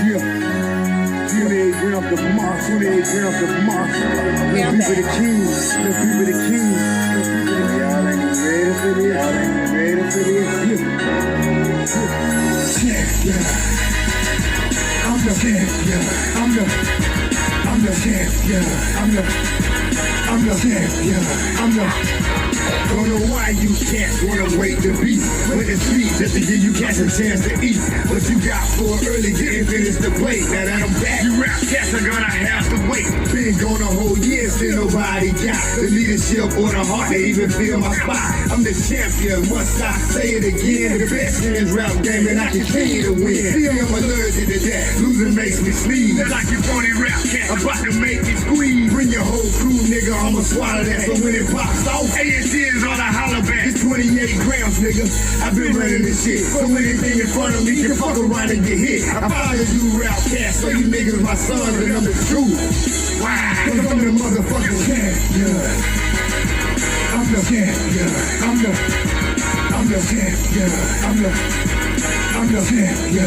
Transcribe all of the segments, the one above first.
Yeah. 28 grams of moss, 28 grams of moss. Little people the king, little people the king. Y'all ain't ready for this, y'all ain't ready for this. Yeah. I'm the champion, I'm the champion, I'm the champion, don't know why you can't wanna wait to beat. When it's sweet, just to give you cats a chance to eat. What you got for early, didn't finish the plate. Now that I'm back, you rap cats are gonna have to wait. Been gone a whole year, still nobody got the leadership or the heart to even feel my spot. I'm the champion, must I say it again? The best in this rap game and I continue to win. See, I'm allergic to that, losing makes me sneeze. They're like you phony rap cat, about to make me squeeze. Bring your whole crew, nigga, I'ma swallow that. So when it pops off, ATL on a holler back. It's 28 grams, nigga. I've been running this shit. So anything in front of me can fuck around and get hit. I follow you rap cats, so you niggas my sons and I'm the truth. Why? Cause I'm the motherfucking champion. I'm the champion. I'm the champion. I'm the champion.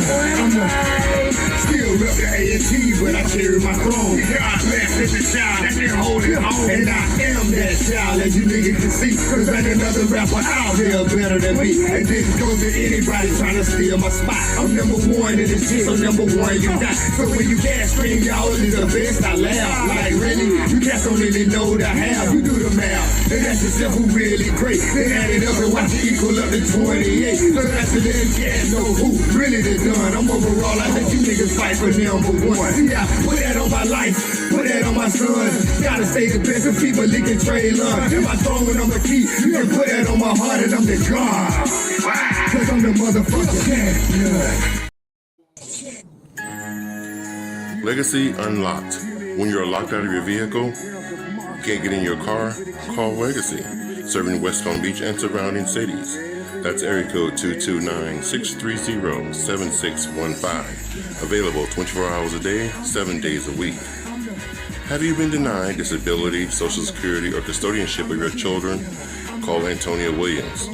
Still rep the A&T, but I carry my throne. God bless is the child that can hold it home. And I am that child, as you niggas can see. Cause ain't another rapper out here better than me. And this goes to anybody trying to steal my spot. I'm number one in this shit, so number one you not. So when you gas scream, y'all is the best, I laugh. Like really, you cats don't really know the how. You do the math, and that's yourself who really great. Then add it up and watch it equal up to 28. So that's the damn gas, know who really the done. I'm overall, I let you niggas fight for number one. See, I put that on my life, put that on my son. Gotta stay the best of people licking trade love. And my throne and I'm the key. You can put that on my heart and I'm the God. Cause I'm the motherfucking champion. Legacy Unlocked. When you're locked out of your vehicle, can't get in your car, call Legacy. Serving West Palm Beach and surrounding cities. That's area code 229-630-7615. Available 24 hours a day, 7 days a week. Have you been denied disability, Social Security, or custodianship of your children? Call Antonio Williams.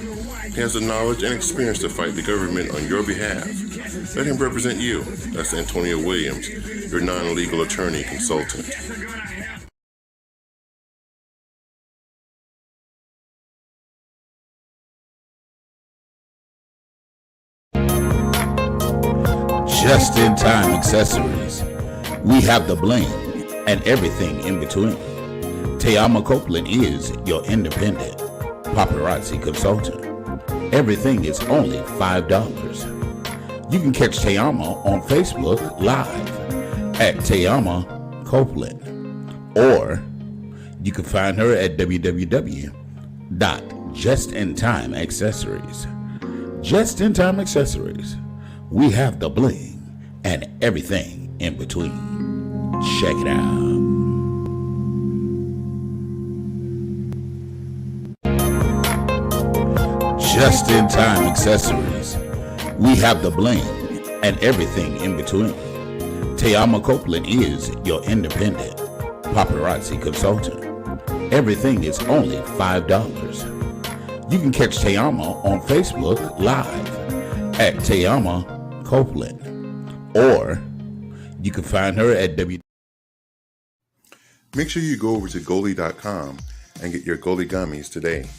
He has the knowledge and experience to fight the government on your behalf. Let him represent you. That's Antonio Williams, your non-legal attorney consultant. Just-in-time accessories. We have the bling and everything in between. Tayama Copeland is your independent paparazzi consultant. Everything is only $5. You can catch Tayama on Facebook Live at Tayama Copeland, or you can find her at www.justintimeaccessories. Just in Time Accessories. We have the bling and everything in between. Check it out. Just in Time Accessories. We have the bling and everything in between. Tayama Copeland is your independent paparazzi consultant. Everything is only $5. You can catch Tayama on Facebook Live at Tayama Copeland, or you can find her at Make sure you go over to Goli.com and get your Goli gummies today.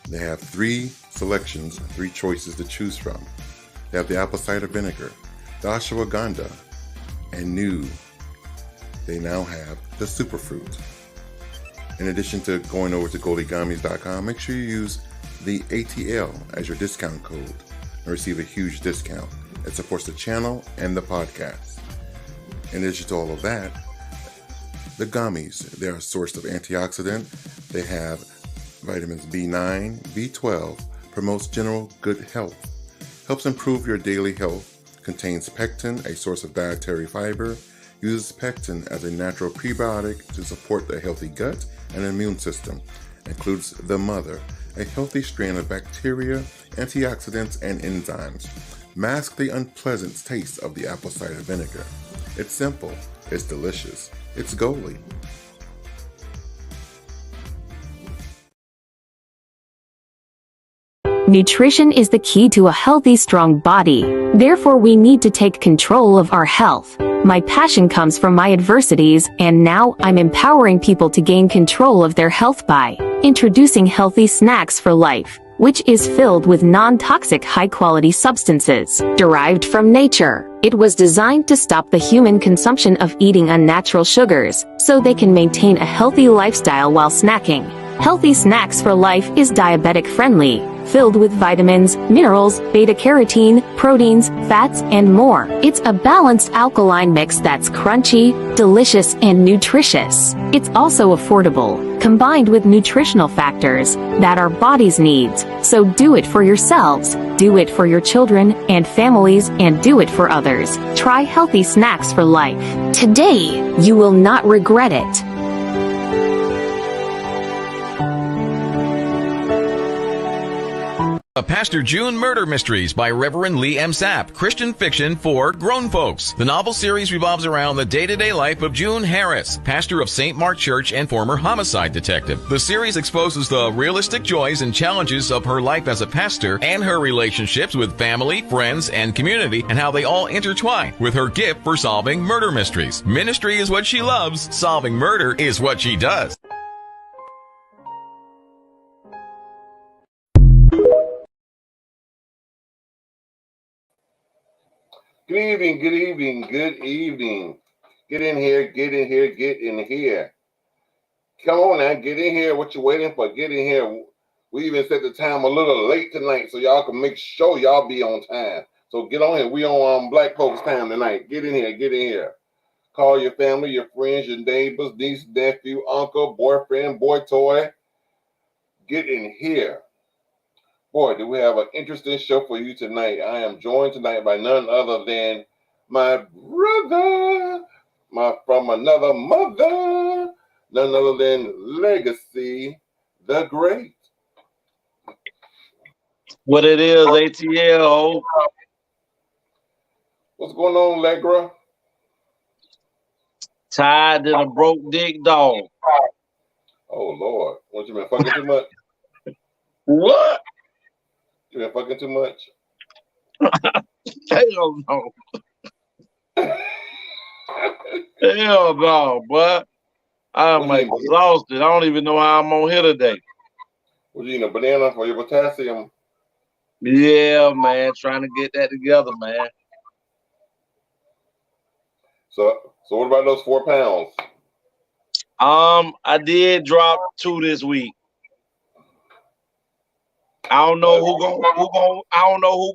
They have 3 selections, 3 choices to choose from. They have the apple cider vinegar, the ashwagandha, and new, they now have the superfruit. In addition to going over to GoliGummies.com, make sure you use the ATL as your discount code and receive a huge discount. It supports the channel and the podcast. In addition to all of that, the gummies, they're a source of antioxidant. They have vitamins B9, B12, promotes general good health, helps improve your daily health, contains pectin, a source of dietary fiber, uses pectin as a natural prebiotic to support the healthy gut and immune system, includes the mother, a healthy strain of bacteria, antioxidants, and enzymes. Mask the unpleasant taste of the apple cider vinegar. It's simple, it's delicious, it's Goli. Nutrition is the key to a healthy, strong body. Therefore, we need to take control of our health. My passion comes from my adversities, and now I'm empowering people to gain control of their health by introducing healthy snacks for life, which is filled with non-toxic high-quality substances derived from nature. It was designed to stop the human consumption of eating unnatural sugars, so they can maintain a healthy lifestyle while snacking. Healthy Snacks for Life is diabetic-friendly, filled with vitamins, minerals, beta-carotene, proteins, fats, and more. It's a balanced alkaline mix that's crunchy, delicious, and nutritious. It's also affordable, combined with nutritional factors that our bodies needs. So do it for yourselves, do it for your children and families, and do it for others. Try Healthy Snacks for Life. Today, you will not regret it. Pastor June Murder Mysteries by Reverend Lee M. Sapp, Christian fiction for grown folks. The novel series revolves around the day-to-day life of June Harris, pastor of St. Mark Church and former homicide detective. The series exposes the realistic joys and challenges of her life as a pastor and her relationships with family, friends, and community, and how they all intertwine with her gift for solving murder mysteries. Ministry is what she loves. Solving murder is what she does. Good evening, good evening, good evening. Get in here, get in here, get in here. Come on now, get in here. What you waiting for? Get in here. We even set the time a little late tonight so y'all can make sure y'all be on time. So get on here. We on Black Folks time tonight. Get in here, get in here. Call your family, your friends, your neighbors, niece, nephew, uncle, boyfriend, boy toy. Get in here. Boy, do we have an interesting show for you tonight. I am joined tonight by none other than my brother, from another mother, none other than Legacy the Great. What it is, ATL. What's going on, Legra? Tired than a broke dick dog. Oh, Lord. What, you been fucking too much? What? You been fucking too much? Hell no. Hell no, boy. I'm exhausted. I don't even know how I'm on here today. What you eating, a banana for your potassium? Yeah, man. Trying to get that together, man. So what about those 4 pounds? I did drop 2 this week. I don't know who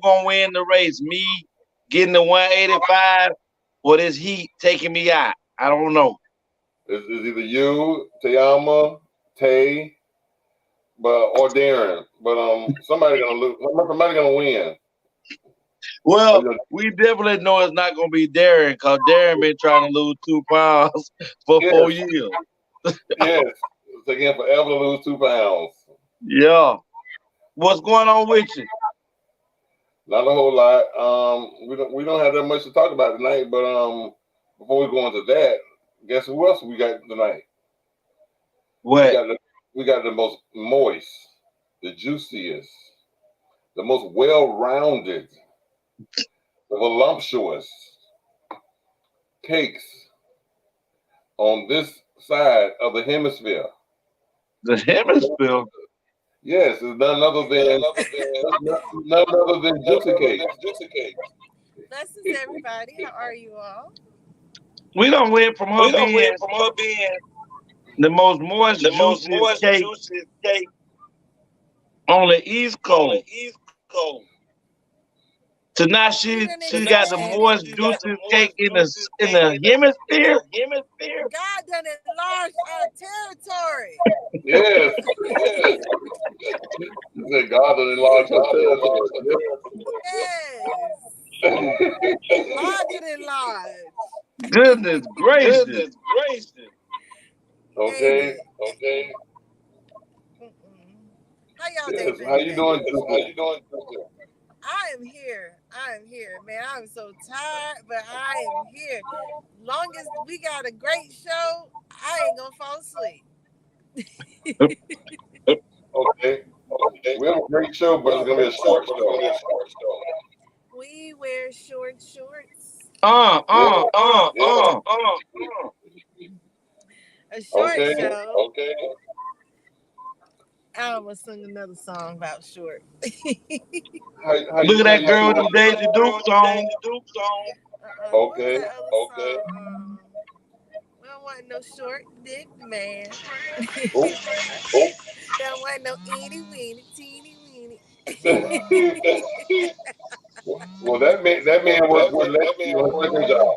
gonna win the race. Me getting the 185 or this heat taking me out. I don't know. It's either you, Tayama, Tay, or Darren. But somebody gonna lose. Somebody gonna win. Well, we definitely know it's not gonna be Darren because Darren been trying to lose 2 pounds for 4 years. Yes, it's taking forever to lose 2 pounds. Yeah. What's going on with you? Not a whole lot. We don't have that much to talk about tonight. But before we go into that, guess who else we got tonight? What? We got the most moist, the juiciest, the most well-rounded, the voluptuous cakes on this side of the hemisphere. The hemisphere? Yes, it's none other than Juicy Cake. Blessings, everybody. How are you all? We done went from her being the most moist, juiciest cake on the East Coast. So now she got the moist, juiciest cake in the hemisphere. God done enlarged our territory. Yes. You said God done enlarged our territory. Yes. God did enlarge. Goodness gracious. Okay. How y'all Yes. doing? How you doing? I am here, man. I'm so tired, but I am here. Long as we got a great show, I ain't gonna fall asleep. Okay. We have a great show, but it's gonna be a short show. We wear shorts. Yeah. A short Okay. show. I almost sung another song about short. How Look you at that girl with how the Daisy Dukes on. What was that other song? We don't want no short dick man. Don't want no itty weeny teeny weeny. Well, that man worked with Lexi on a second job.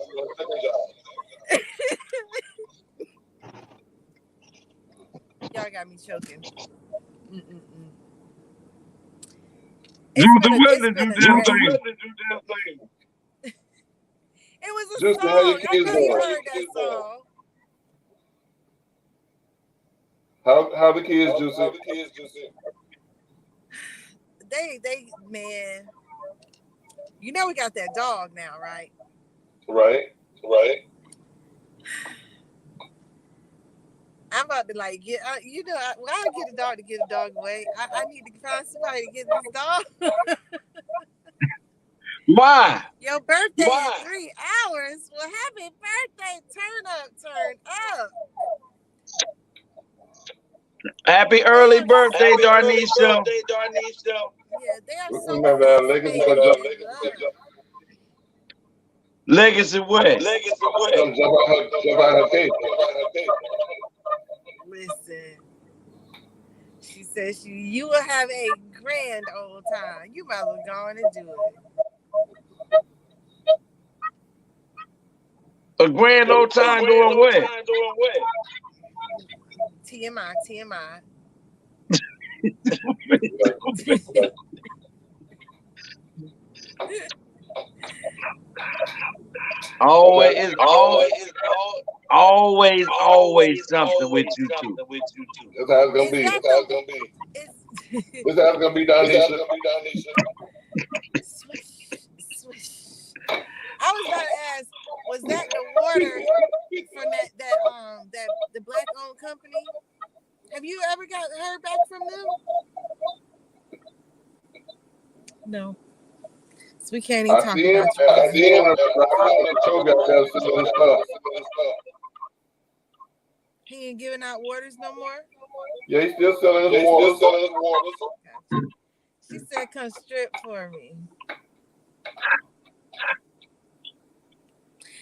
Y'all got me choking. Juicy, what did you It just say? was a Juicy, song. how your I kids know you doing? heard that song. How the kids, Juicy? They man. You know we got that dog now, right? Right. I'm about to like get, I get a dog to get a dog away. I need to find somebody to get this dog. Why? Your birthday in 3 hours. Well, happy birthday! Turn up. Happy early birthday, Darnisha. Yeah, they are We so have that legacy come jump. Legacy what? Come jump out her cake. Listen, she says you will have a grand old time. You might as well go on and do it. A grand old time doing what? TMI. Always something with you two. That's how it's gonna be. This how it's gonna be, Darnisha. Swish. I was about to ask, was that the water from that the black owned company? Have you ever heard back from them? No. So we can't even talk about you. I see him on the show got that stuff. He ain't giving out waters no more? Yeah, he's still selling his waters. She said come strip for me.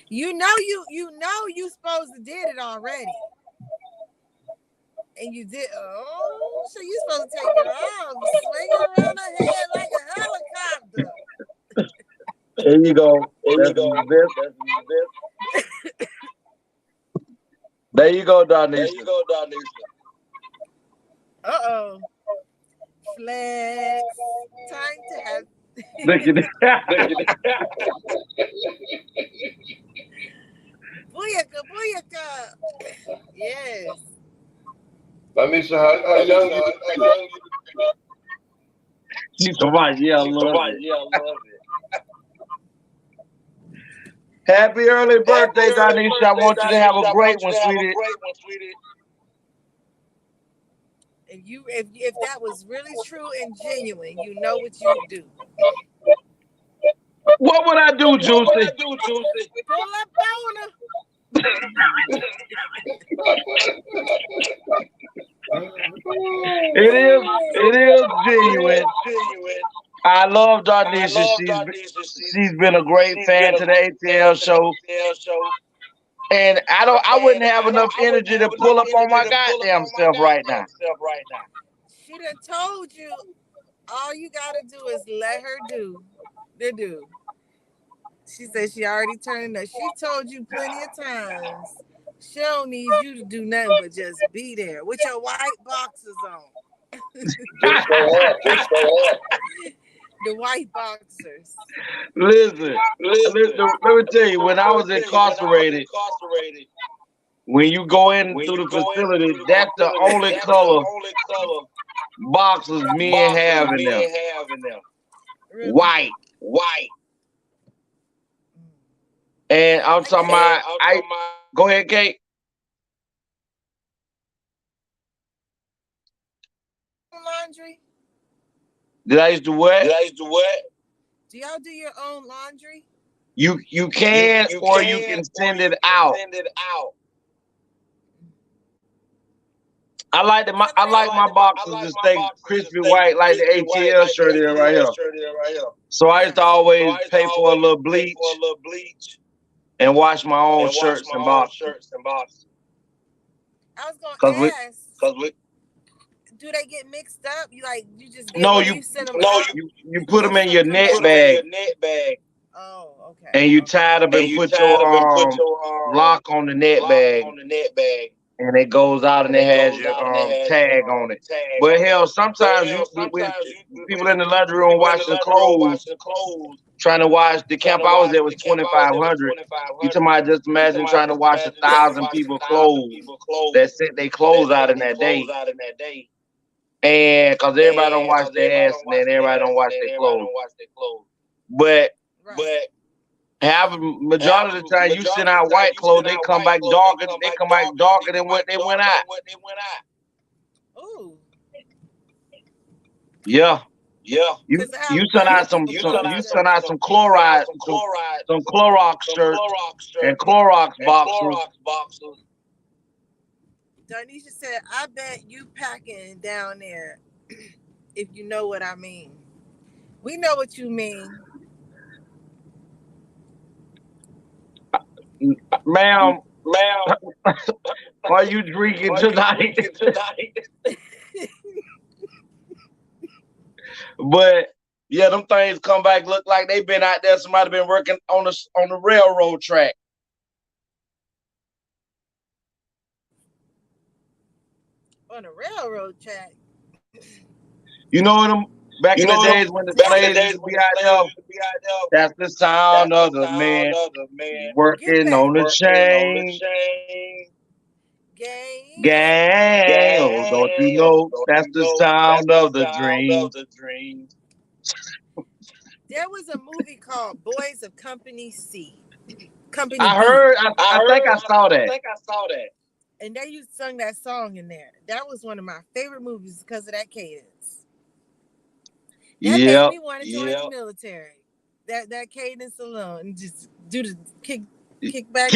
You know you supposed to did it already. And you did. Oh, so you supposed to take it off, swing it around her head like a helicopter. There you go. There you go, Darnisha. Uh-oh. Flex. Time to have. Look at it. Booyaka. Yes. Darnisha, how young you? She's so much. Yeah, I love it. Happy early birthday, Darnisha. I want you to have a great one, sweetie. If that was really true and genuine, you know what you would do. What would I do, Juicy? Pull up on her. It is genuine. I love Darnisha. She's been a great fan to the ATL show. And I wouldn't have enough energy to pull up on my goddamn self right now. She done told you all you gotta do is let her do the do. She said she already turned up. She told you plenty of times. She don't need you to do nothing but just be there with your white boxers on. Just go up. The white boxers. Listen, let me tell you, when I was incarcerated, when you go in through the facility, that's the only color boxes men have in them. Really? White. And I'm talking about, go ahead, Kate. Laundry. Did I used to what? Do y'all do your own laundry? You can, or you can send it out. I like my boxes to stay crispy white like the ATL shirt is right here. So I used to always pay for a little bleach and wash my own shirts and boxes. I was gonna ask, do they get mixed up? You just get you send them out? You put them in your net bag. Oh, okay. And you tie it up and put your lock on the net bag. And it goes out and it has your tag on it. But hell, sometimes with people in the laundry room washing clothes, trying to wash the camp I was at was 2,500. You talking about just imagine trying to wash 1,000 people clothes that sent their clothes out in that day. And because everybody don't wash their ass and then everybody don't wash their clothes. But majority of the time you send out white clothes, they come back darker. They come back darker than what they went out. Ooh. Yeah. You send out some chloride, some Clorox shirts and Clorox boxes. Darnisha said, "I bet you packing down there, if you know what I mean." We know what you mean. Ma'am, are you drinking tonight? But yeah, them things come back look like they been out there. Somebody been working on the railroad track. On the railroad track. You know them back in the days when the slaves used to be out there. That's the sound of the man working on the chain. Gang, oh, don't you know that's the sound of the dream. There was a movie called Boys of Company C. Company I B. heard. I think I saw that. And they used to sing that song in there. That was one of my favorite movies because of that cadence. That made me want to join the military. That cadence alone, just do the kickback.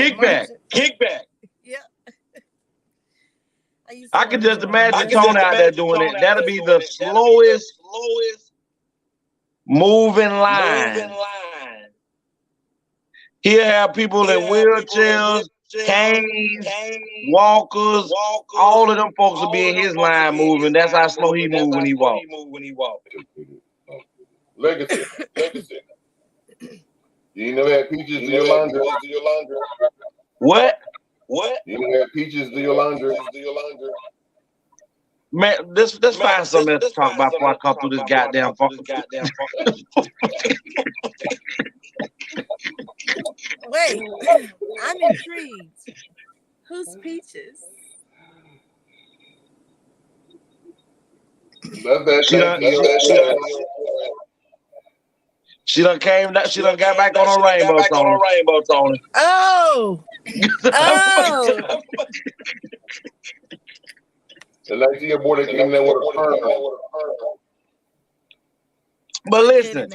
Yeah. I can just imagine Tony out there doing it. That'll be the slowest moving line. He'll have people in wheelchairs, canes, walkers. All of them folks will be in his line moving. That's how slow he move when he walk. Legacy. You never had peaches do your laundry. What? You never had peaches do your laundry. Man, let's find something else to talk about before I come through this goddamn phone. Wait, I'm intrigued. Who's Peaches? She done came. She done got back on her rainbow Tony. Oh. The last year boy that came there with a perm. But listen,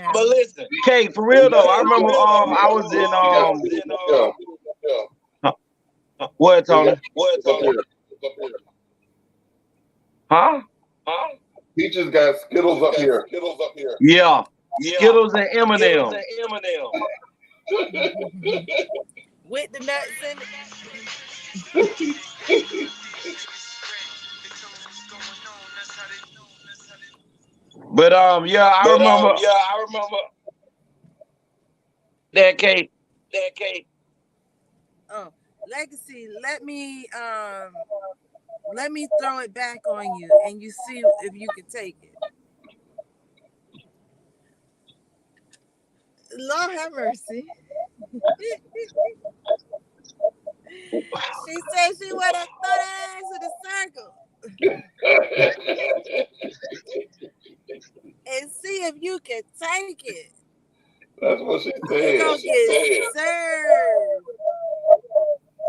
Kate, for real though, I remember I was in what, Tony? Huh? Peaches got Skittles up here. Yeah. Skittles and M&M. With the nuts in it. But yeah, I remember that Kate. Oh, Legacy, let me throw it back on you and you see if you can take it. Lord have mercy. She said she want to throw that ass in a circle. And see if you can take it. That's what she said. You're gonna get served.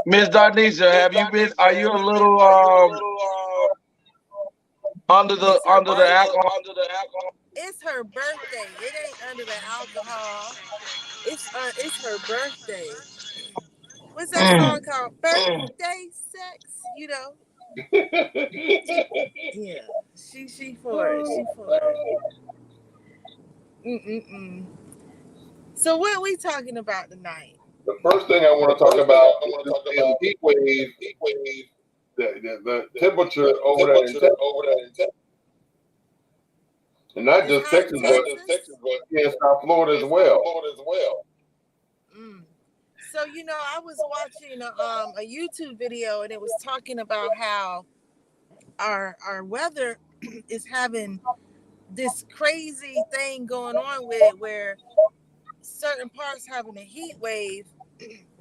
Miss Darnisha, are you a little under the alcohol? It's her birthday. It ain't under the alcohol. It's her birthday. What's that song called? Birthday sex. You know. Yeah. She for it. She for it. So what are we talking about tonight? The first thing I want to talk about is the heat wave. The temperature over there in Texas. And not just Texas, but in South Florida as well. So I was watching a YouTube video, and it was talking about how our weather is having this crazy thing going on with it, where certain parts having a heat wave.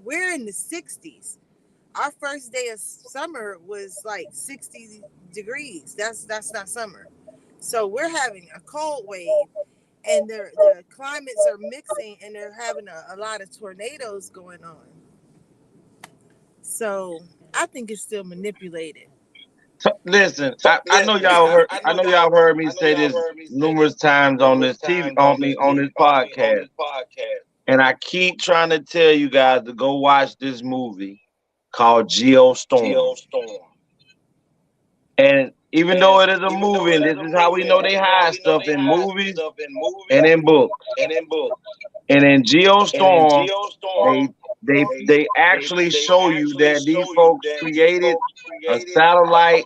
We're in the 60s. Our first day of summer was like 60 degrees. That's not summer. So we're having a cold wave, and the climates are mixing, and they're having a lot of tornadoes going on. So I think it's still manipulated. Listen, I know y'all heard. I know y'all heard me say this numerous times on this TV, on this podcast, and I keep trying to tell you guys to go watch this movie called Geostorm. And even though it is a movie, and this is how we know they hide stuff in movies and in books. And in Geostorm, they actually show you that these folks created a satellite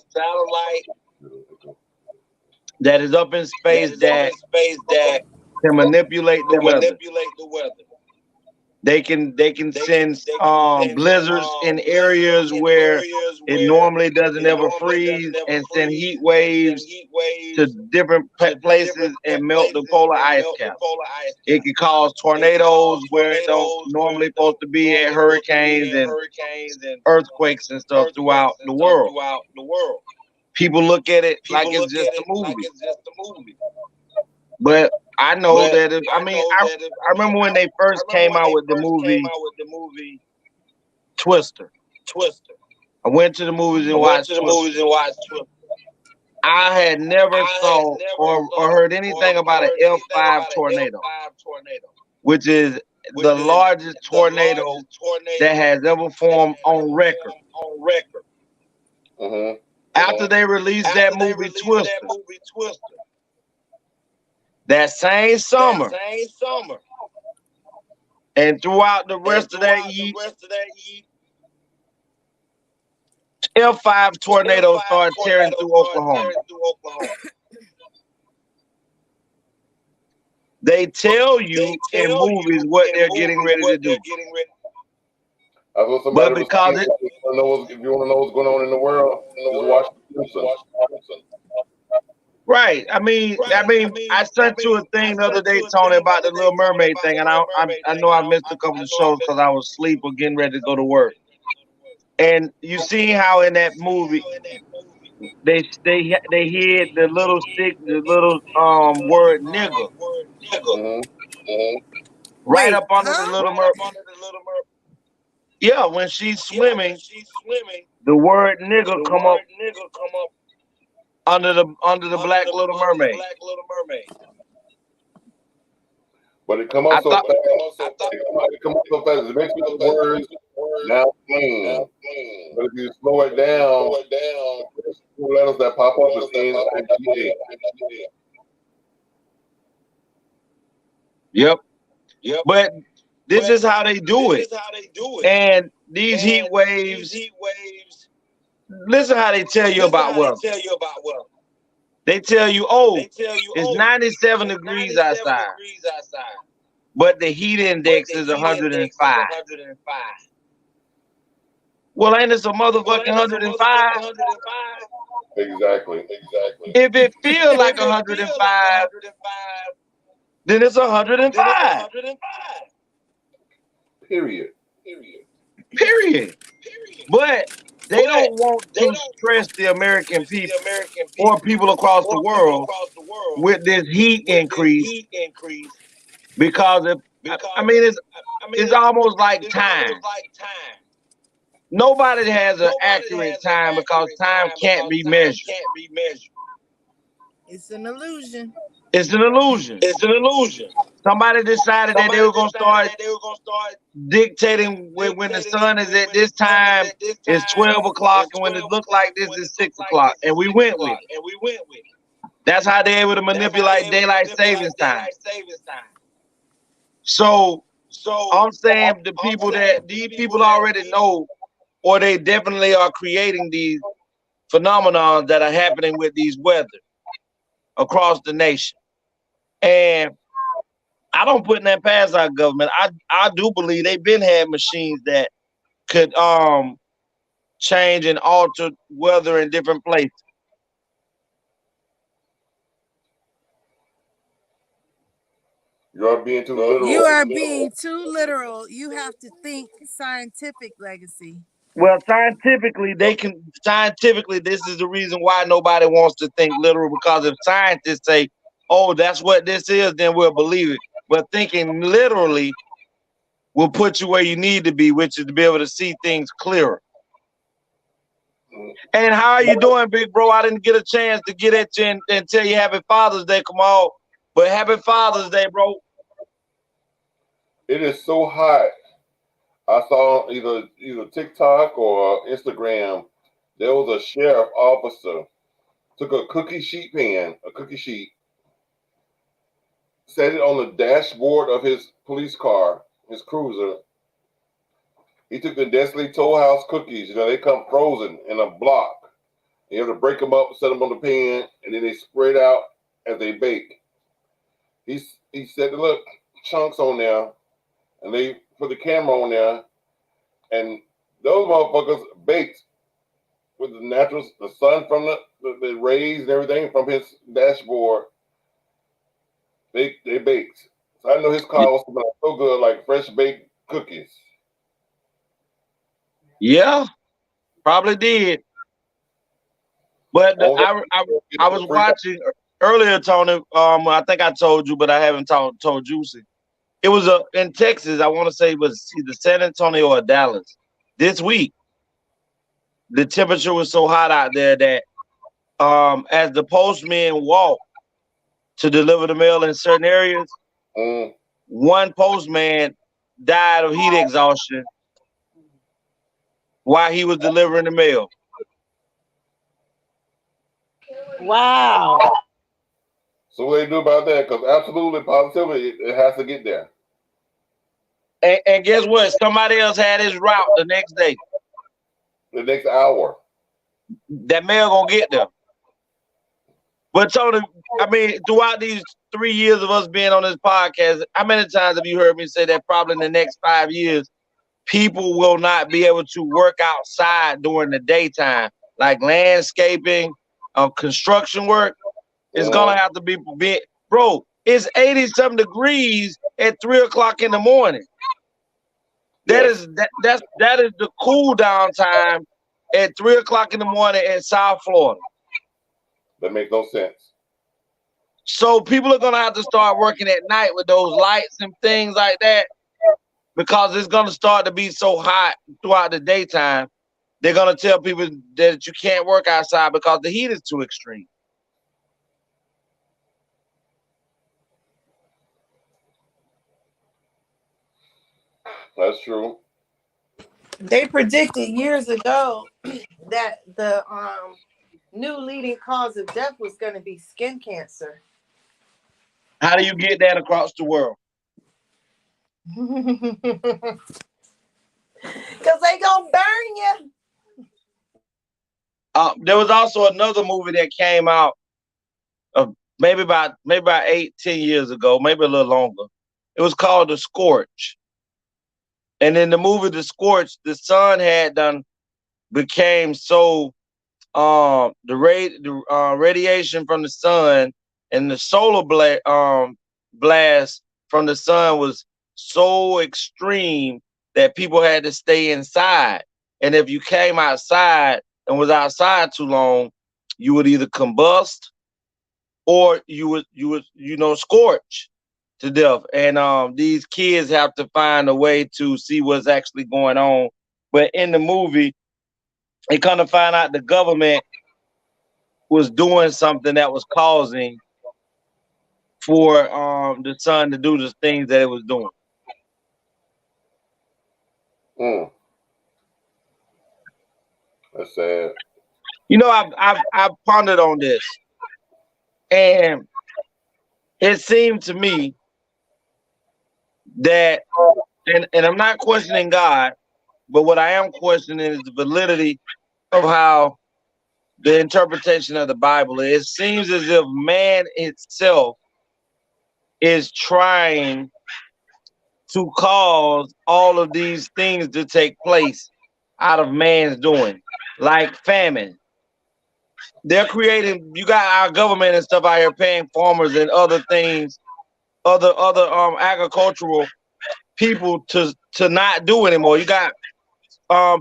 that is up in space that can manipulate the weather. They can send blizzards in areas where it normally doesn't ever freeze, and send heat waves to different places and melt the polar ice cap. It can cause tornadoes where it don't normally supposed to be, at hurricanes and earthquakes and stuff throughout the world. People look at it like it's just a movie. But I know that I remember when they first came out with the movie Twister. I went to the movies and watched Twister. I had never saw or heard anything about an F5 tornado, which is the largest tornado that has ever formed on record. After they released that movie Twister, that same summer, and throughout the rest of that year, F5 tornadoes started tearing through Oklahoma. They tell you in movies what they're getting ready to do. But because if you want to know what's going on in the world, just watch The Simpsons. Right. I mean, I sent you a thing the other day, Tony, about the Little Mermaid thing, and I know I missed a couple of shows because I was asleep or getting ready to go to work. And you see how in that movie they hid the little word nigger right up under the Little Mermaid. Yeah, when she's swimming, the word nigger come up under the Black Little Mermaid. But it come up so fast. It come up so fast. It makes the words now clean. But if you slow it down, the letters that pop up is N-I-G-A. Yep. But this is how they do it. And these heat waves. Listen how they tell you about weather. They tell you, it's 97 degrees outside, but the heat index is 105. Well, ain't it a motherfucking 105? Exactly. If it feels like 105, then it's 105. Period. But they don't want to stress the American people or people across the world with this heat increase, because it's almost like time. Nobody has an accurate time because time can't be measured. It's an illusion. It's an illusion. It's an illusion. Somebody decided that they Somebody were going to decided start that they were going to start dictating when the dictating sun is at when the this sun is time, at this it's time. 12 o'clock, It's and when it 12 looked like o'clock, this, and when it it's looked 6 like o'clock. this, And it's we 6 went with o'clock, it. and we went with it. That's how they able to That's how they manipulate able to daylight savings manipulate time. daylight savings time. So So I'm saying the I'm people saying that the these people people that already know, or they definitely are creating these phenomena that are happening with these weather across the nation. And I don't put that past our government. I do believe they've been had machines that could change and alter weather in different places. You are being too literal. You are being too literal. You have to think scientific legacy. Well, scientifically, this is the reason why nobody wants to think literal, because if scientists say, oh, that's what this is, then we'll believe it. But thinking literally will put you where you need to be, which is to be able to see things clearer. And how are you doing, big bro? I didn't get a chance to get at you and tell you Happy Father's Day, Kamal. But Happy Father's Day, bro. It is so hot. I saw either TikTok or Instagram. There was a sheriff officer took a cookie sheet, set it on the dashboard of his police car, his cruiser. He took the Nestle Toll House cookies. You know, they come frozen in a block. You have to break them up, set them on the pan, and then they spread out as they bake. He set the little chunks on there, and they put the camera on there, and those motherfuckers baked with the sun from the rays and everything from his dashboard. They baked. So I know his car was so good, like fresh baked cookies. Yeah, probably did. But I was watching earlier, Tony. I think I told you, but I haven't told Juicy. It was in Texas. I want to say it was either San Antonio or Dallas. This week, the temperature was so hot out there that as the postmen walked to deliver the mail in certain areas, one postman died of heat exhaustion while he was delivering the mail. Wow. So what they do about that? Because absolutely, positively, it has to get there. And guess what? Somebody else had his route the next day. The next hour. That mail gonna get there. But Tony, I mean, throughout these 3 years of us being on this podcast, how many times have you heard me say that probably in the next 5 years, people will not be able to work outside during the daytime, like landscaping, construction work? It's gonna have to be bro. It's 80-something degrees at 3 o'clock in the morning. That is the cool down time at 3 o'clock in the morning in South Florida. That makes no sense. So people are gonna have to start working at night with those lights and things like that, because it's gonna start to be so hot throughout the daytime. They're gonna tell people that you can't work outside because the heat is too extreme. That's true. They predicted years ago that the new leading cause of death was going to be skin cancer. How do you get that across the world? Because they gonna burn you. There was also another movie that came out maybe about 8-10 years ago, maybe a little longer. It was called The Scorch. And in the movie The Scorch, the sun had became so the radiation from the sun and the solar blast from the sun was so extreme that people had to stay inside. And if you came outside and was outside too long, you would either combust or you would scorch to death. And these kids have to find a way to see what's actually going on. But in the movie, they kind of find out the government was doing something that was causing for the sun to do the things that it was doing. That's sad. You know, I've pondered on this, and it seemed to me that, and I'm not questioning God, but what I am questioning is the validity of how the interpretation of the Bible is. It seems as if man itself is trying to cause all of these things to take place out of man's doing, like famine. They're creating, you got our government and stuff out here paying farmers and other things, other agricultural people to not do anymore. You got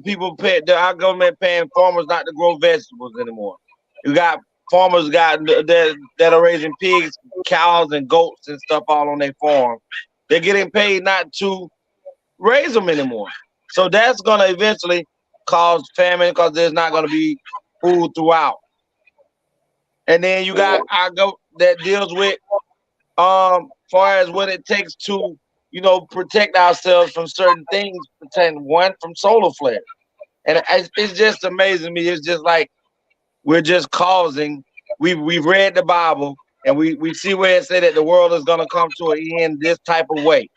people our government paying farmers not to grow vegetables anymore. You got farmers that are raising pigs, cows, and goats and stuff all on their farm. They're getting paid not to raise them anymore. So that's going to eventually cause famine because there's not going to be food throughout. And then you got our that deals with far as what it takes to, you know, protect ourselves from certain things, one from solar flare. And it's just amazing to me. It's just like we're just causing. We've read the Bible and we see where it said that the world is going to come to an end this type of way.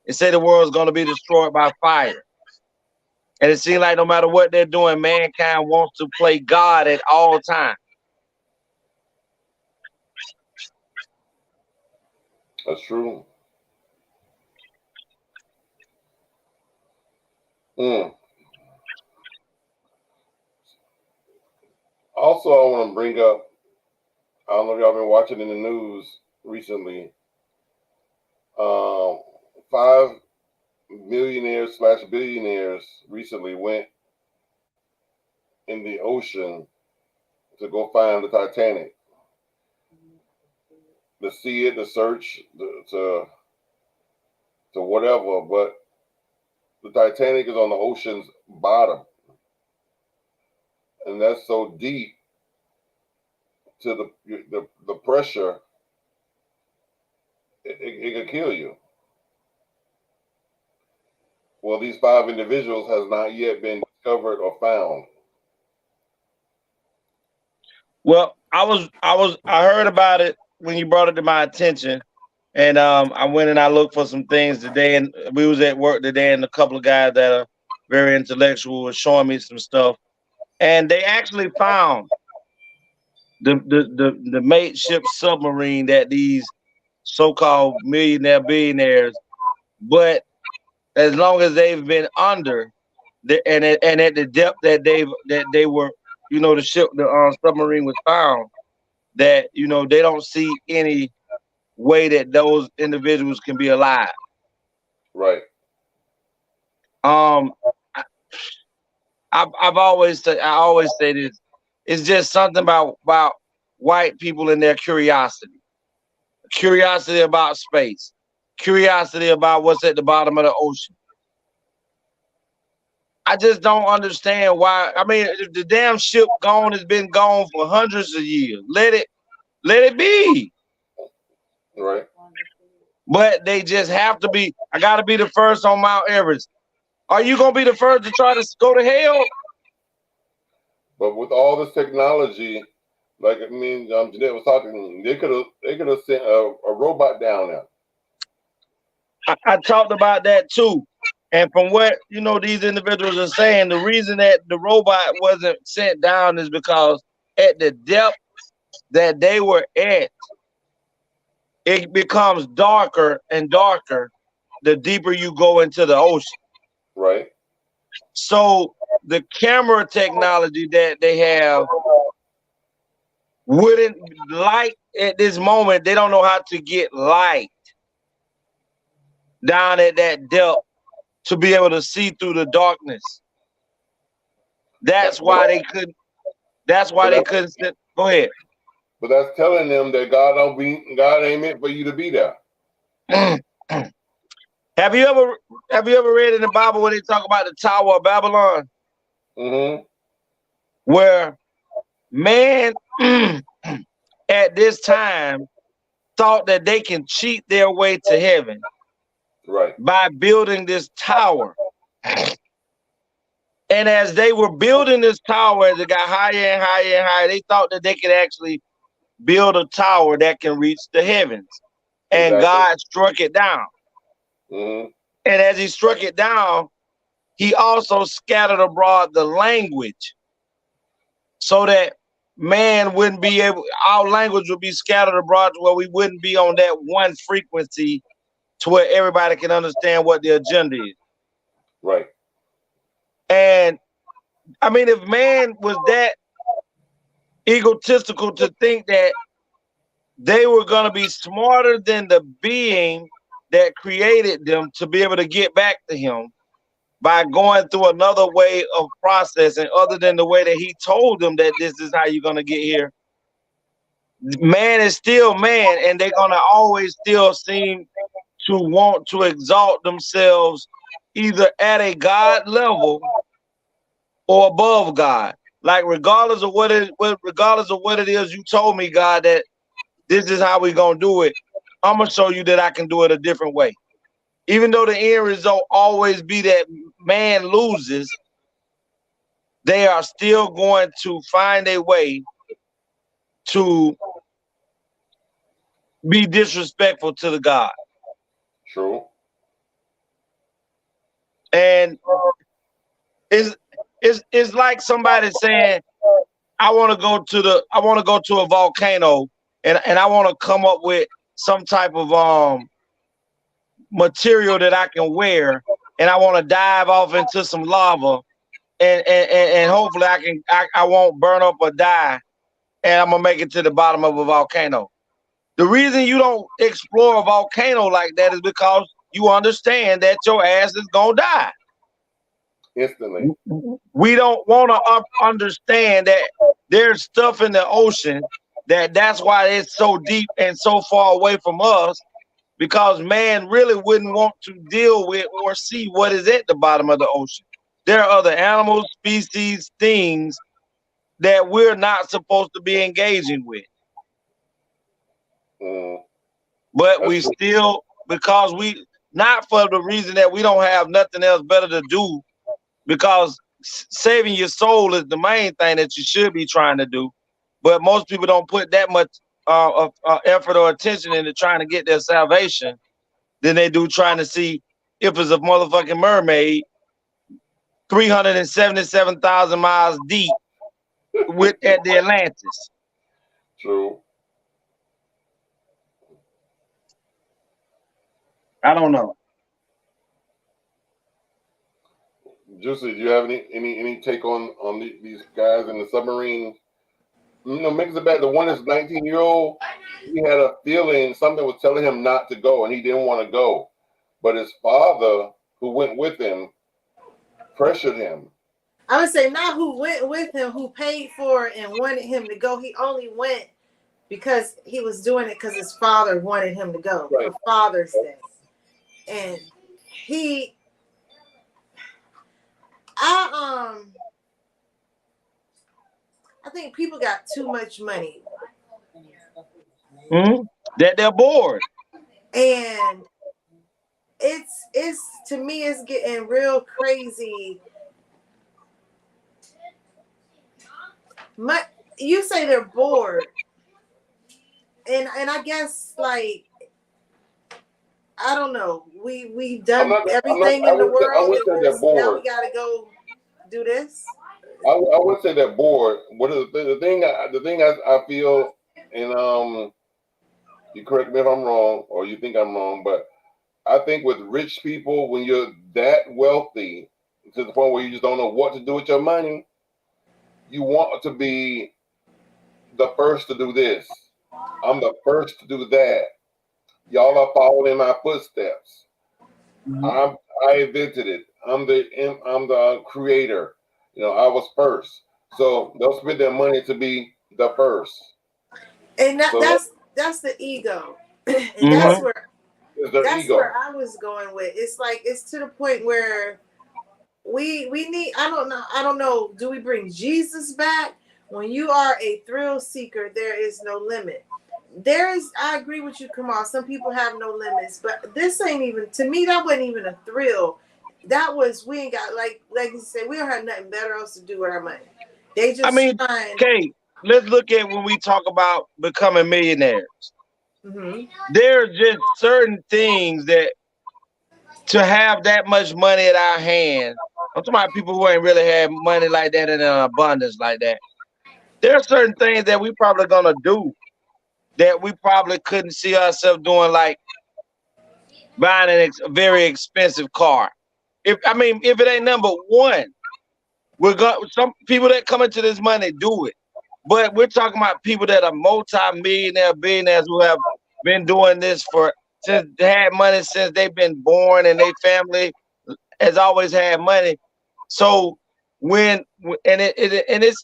It said the world is going to be destroyed by fire. And it seems like no matter what they're doing, mankind wants to play God at all times. That's true. Also, I want to bring up, I don't know if y'all been watching in the news recently. 5 millionaires / billionaires recently went in the ocean to go find the Titanic. To see it, to search, to whatever, but the Titanic is on the ocean's bottom. And that's so deep to the pressure, it could kill you. Well, these 5 individuals has not yet been discovered or found. Well, I heard about it when you brought it to my attention, and I went and I looked for some things today, and we was at work today, and a couple of guys that are very intellectual were showing me some stuff, and they actually found the mateship submarine that these so-called billionaires, but as long as they've been under, and at the depth that they were, you know, the submarine was found, that, you know, they don't see any way that those individuals can be alive. Right. I've always say this. It's just something about white people and their curiosity about space, curiosity about what's at the bottom of the ocean. I just don't understand why. I mean, if the damn ship has been gone for hundreds of years. Let it be. Right. But they just have to be. I got to be the first on Mount Everest. Are you gonna be the first to try to go to hell? But with all this technology, like, I mean, Jeanette was talking, they could have sent a robot down there. I talked about that too. And from what, you know, these individuals are saying, the reason that the robot wasn't sent down is because at the depth that they were at, it becomes darker and darker the deeper you go into the ocean. Right. So the camera technology that they have wouldn't light at this moment. They don't know how to get light down at that depth to be able to see through the darkness. That's why they couldn't. That's why they couldn't. Go ahead. But that's telling them that God ain't meant for you to be there. Have you ever read in the Bible when they talk about the Tower of Babylon? Mm-hmm. Where man at this time thought that they can cheat their way to heaven by building this tower. And as they were building this tower, as it got higher and higher and higher, they thought that they could actually build a tower that can reach the heavens. And God struck it down. And as he struck it down, he also scattered abroad the language so that man wouldn't be able, our language would be scattered abroad to where we wouldn't be on that one frequency to where everybody can understand what the agenda is. Right. And I mean, if man was that egotistical to think that they were going to be smarter than the being that created them to be able to get back to him by going through another way of processing other than the way that he told them that this is how you're going to get here, man is still man, and they're going to always still seem to want to exalt themselves either at a God level or above God. Like regardless of what it is you told me, God, that this is how we're gonna do it, I'm gonna show you that I can do it a different way. Even though the end result always be that man loses, they are still going to find a way to be disrespectful to the God. True. And it's like somebody saying, I want to go to a volcano and I want to come up with some type of material that I can wear, and I want to dive off into some lava and hopefully I won't burn up or die, and I'm gonna make it to the bottom of a volcano. The reason you don't explore a volcano like that is because you understand that your ass is gonna die. Instantly. We don't want to understand that there's stuff in the ocean that's why it's so deep and so far away from us, because man really wouldn't want to deal with or see what is at the bottom of the ocean. There are other animals, species, things that we're not supposed to be engaging with. But we still, because we, not for the reason that we don't have nothing else better to do, because saving your soul is the main thing that you should be trying to do. But most people don't put that much effort or attention into trying to get their salvation than they do trying to see if it's a motherfucking mermaid 377,000 miles deep at the Atlantis. True. I don't know. Juicy, do you have any take on these guys in the submarine? You know, makes it bad. The one that's 19-year-old, he had a feeling something was telling him not to go, and he didn't want to go. But his father, who went with him, pressured him. I would say not who went with him, who paid for it and wanted him to go. He only went because he was doing it because his father wanted him to go for Father's Day. And I think people got too much money. That they're bored. And it's to me, it's getting real crazy. You say they're bored. And I guess, like, I don't know. We've done everything in the world. Now we gotta go do this. I would say they're bored. What is the thing I feel, and you correct me if I'm wrong, or you think I'm wrong, but I think with rich people, when you're that wealthy to the point where you just don't know what to do with your money, you want to be the first to do this. I'm the first to do that. Y'all are following in my footsteps. I invented it. I'm the creator. You know, I was first. So they'll spend their money to be the first. And that's the ego. And that's where I was going with. It's like, it's to the point where we need, I don't know, do we bring Jesus back? When you are a thrill seeker, there is no limit. I agree with you, Kamal. Some people have no limits, but this ain't even, to me, that wasn't even a thrill. That was, we ain't got, like you said, we don't have nothing better else to do with our money. They just trying. Kate, let's look at when we talk about becoming millionaires. Mm-hmm. There's just certain things that to have that much money at our hand. I'm talking about people who ain't really had money like that in an abundance like that. There are certain things that we probably gonna do that we probably couldn't see ourselves doing, like buying a very expensive car. If it ain't number one, some people that come into this money do it. But we're talking about people that are multi-millionaire billionaires who have been doing this since they had money since they've been born, and their family has always had money. So it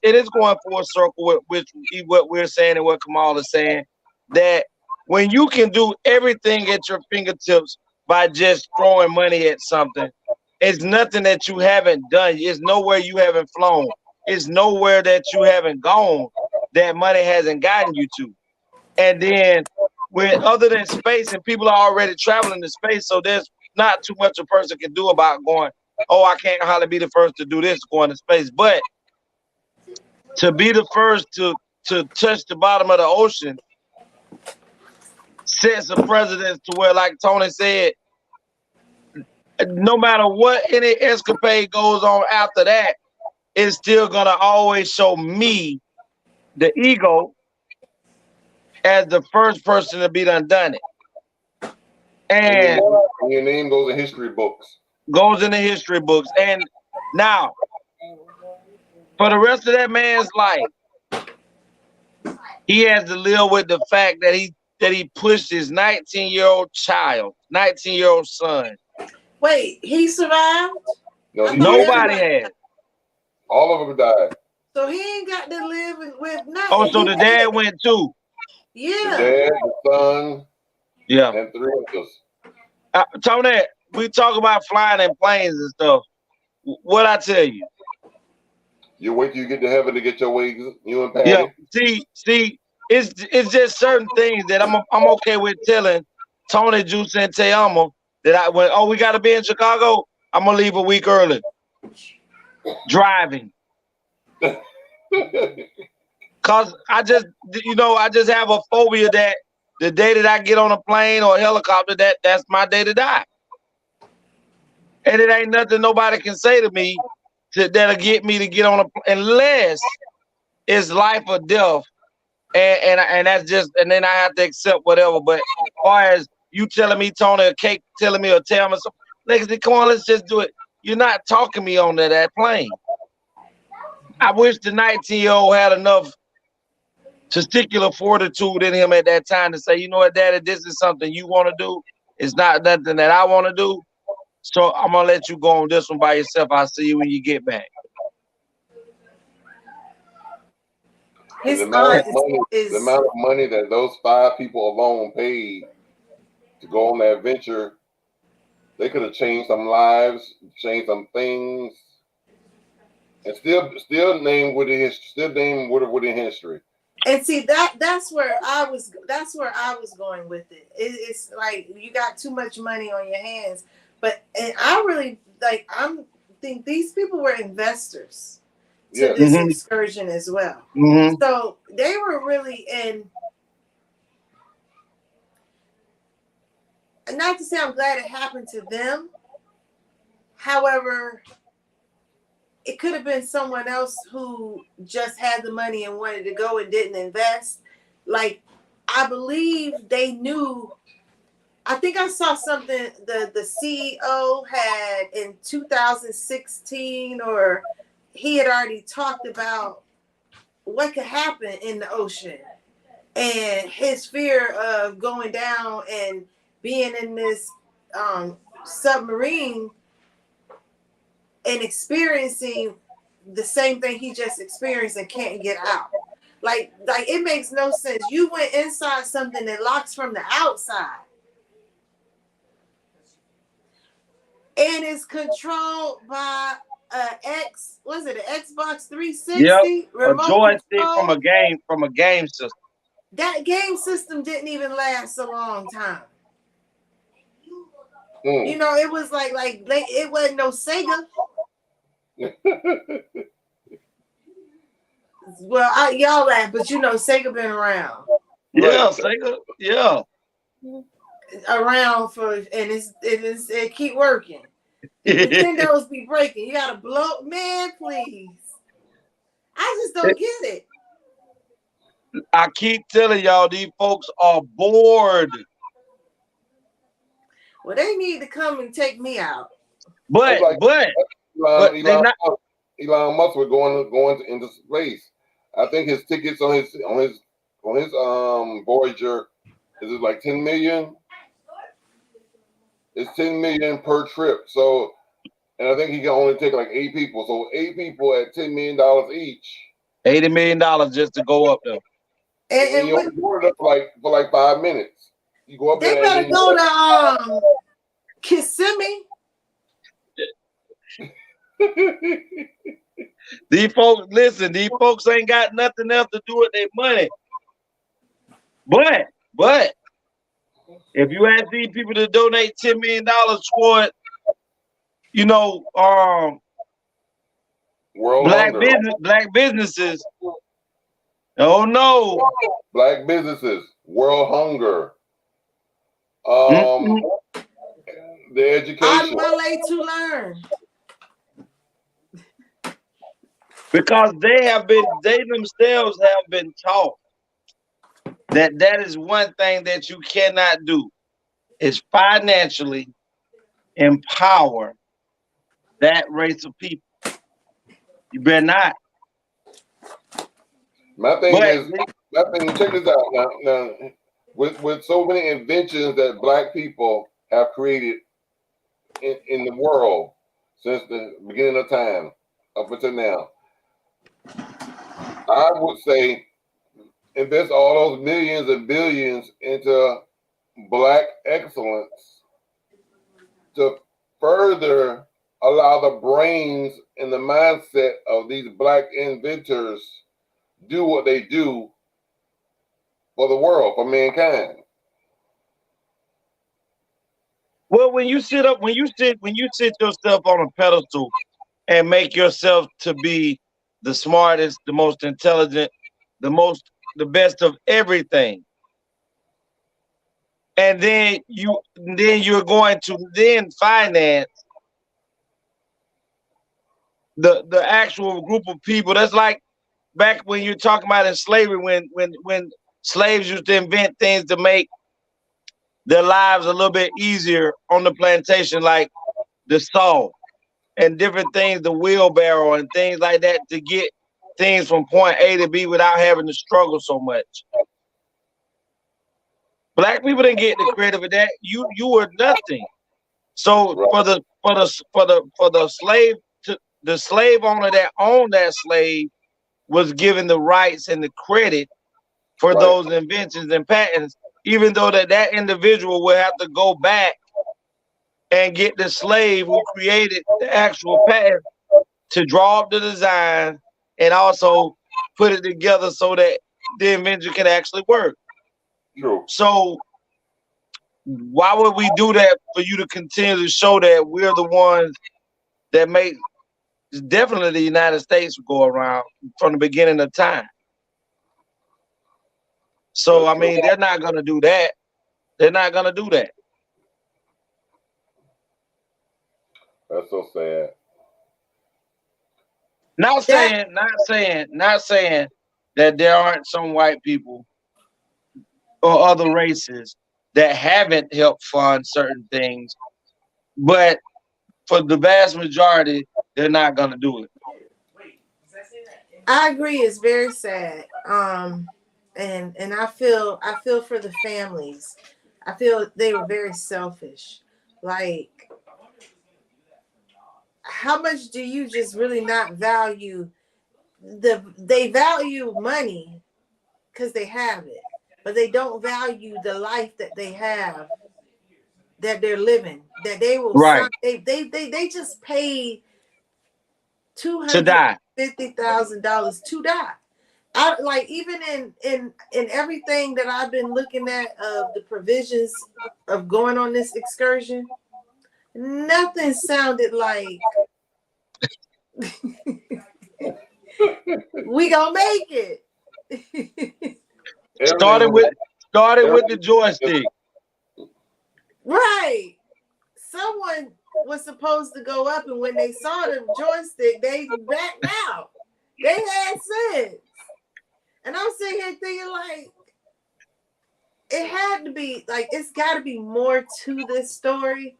is going full circle with what we're saying and what Kamal is saying, that when you can do everything at your fingertips by just throwing money at something, it's nothing that you haven't done. It's nowhere you haven't flown. It's nowhere that you haven't gone that money hasn't gotten you to. And then other than space, and people are already traveling to space, so there's not too much a person can do about going, oh, I can't hardly be the first to do this, going to space. But to be the first to touch the bottom of the ocean sets a precedence to where, like Tony said, no matter what any escapade goes on after that, it's still gonna always show me, the ego, as the first person to be done it. And your name goes in history books. Goes in the history books. And now, for the rest of that man's life, he has to live with the fact that he pushed his 19-year-old child, 19-year-old son. Wait, he survived? No, nobody has. All of them died. So he ain't got to live with nothing. Oh, so the dad went too. Yeah. The dad, the son, yeah, and 3 others. Tony, we talk about flying in planes and stuff. What I tell you? You wait till you get to heaven to get your wings. You and Patty. Yeah. See, it's just certain things that I'm okay with telling Tony, Juice, and Teamo that we got to be in Chicago. I'm gonna leave a week early. Driving. Cause I just have a phobia that the day that I get on a plane or a helicopter, that's my day to die. And it ain't nothing nobody can say to me that'll get me to get on unless it's life or death. And that's just, and then I have to accept whatever. But as far as you telling me, Tony, or Kate telling me, or tell me something, niggas, come on, let's just do it. You're not talking me on that plane. I wish the 19-year-old had enough testicular fortitude in him at that time to say, you know what, Daddy, this is something you want to do. It's not nothing that I want to do. So I'm going to let you go on this one by yourself. I'll see you when you get back. The amount of money that those 5 people alone paid to go on that venture, they could have changed some lives, changed some things, and still named within history. And see, that's where I was going with it. It's like you got too much money on your hands. And I really think these people were investors to this excursion as well. Mm-hmm. So they were really in. Not to say I'm glad it happened to them. However, it could have been someone else who just had the money and wanted to go and didn't invest. Like, I believe they knew. I think I saw something the CEO had in 2016, or he had already talked about what could happen in the ocean and his fear of going down and being in this submarine and experiencing the same thing he just experienced and can't get out. Like it makes no sense. You went inside something that locks from the outside and is controlled by an Xbox 360 yep, remote a joystick control. from a game system. That game system didn't even last a long time. Mm. You know, it was like it wasn't no Sega. Well, y'all laugh, but you know, Sega been around. Yeah, Sega. Yeah. Around for, and it keep working. Nintendo's be breaking. You gotta blow, man, please. I just don't get it. I keep telling y'all, these folks are bored. Well, they need to come and take me out. But Elon Musk was going into space. I think his tickets on his Voyager is it like 10 million? It's 10 million per trip. So, and I think he can only take like 8 people. So 8 people at $10 million each. $80 million just to go up there. And you only go it up for like 5 minutes. You go up they there. Better go to Kissimmee. These folks, listen, these folks ain't got nothing else to do with their money. But if you ask these people to donate $10 million toward, you know, black businesses. Oh no. Black businesses, world hunger. The education. On my way to learn. Because they themselves have been taught that is one thing that you cannot do is financially empower that race of people. You better not. My thing, check this out now. With so many inventions that black people have created in the world since the beginning of time up until now, I would say invest all those millions and billions into black excellence to further allow the brains and the mindset of these black inventors do what they do for the world, for mankind. Well, when you sit yourself on a pedestal and make yourself to be the smartest, the most intelligent, the best of everything, and then you're going to then finance the actual group of people. That's like back when you're talking about in slavery, when slaves used to invent things to make their lives a little bit easier on the plantation, like the saw and different things, the wheelbarrow and things like that, to get things from point A to B without having to struggle so much. Black people didn't get the credit for that. You were nothing. So for the slave owner that owned that slave was given the rights and the credit for those inventions and patents, even though that individual will have to go back and get the slave who created the actual patent to draw up the design and also put it together so that the invention can actually work. True. So why would we do that for you to continue to show that we're the ones that make definitely the United States go around from the beginning of time? So, I mean, they're not going to do that. They're not going to do that. That's so sad. Not saying that there aren't some white people or other races that haven't helped fund certain things, but for the vast majority, they're not going to do it. I agree. It's very sad. And I feel for the families. I feel they were very selfish. Like, how much do you just really not value they value money because they have it, but they don't value the life that they have, that they're living, that they will right. They just paid $250,000 to die. I like even in everything that I've been looking at of the provisions of going on this excursion, nothing sounded like we gonna make it. Started with the joystick. Right. Someone was supposed to go up, and when they saw the joystick, they backed out. They had sense. And I'm sitting here thinking, like, it had to be, like, it's got to be more to this story.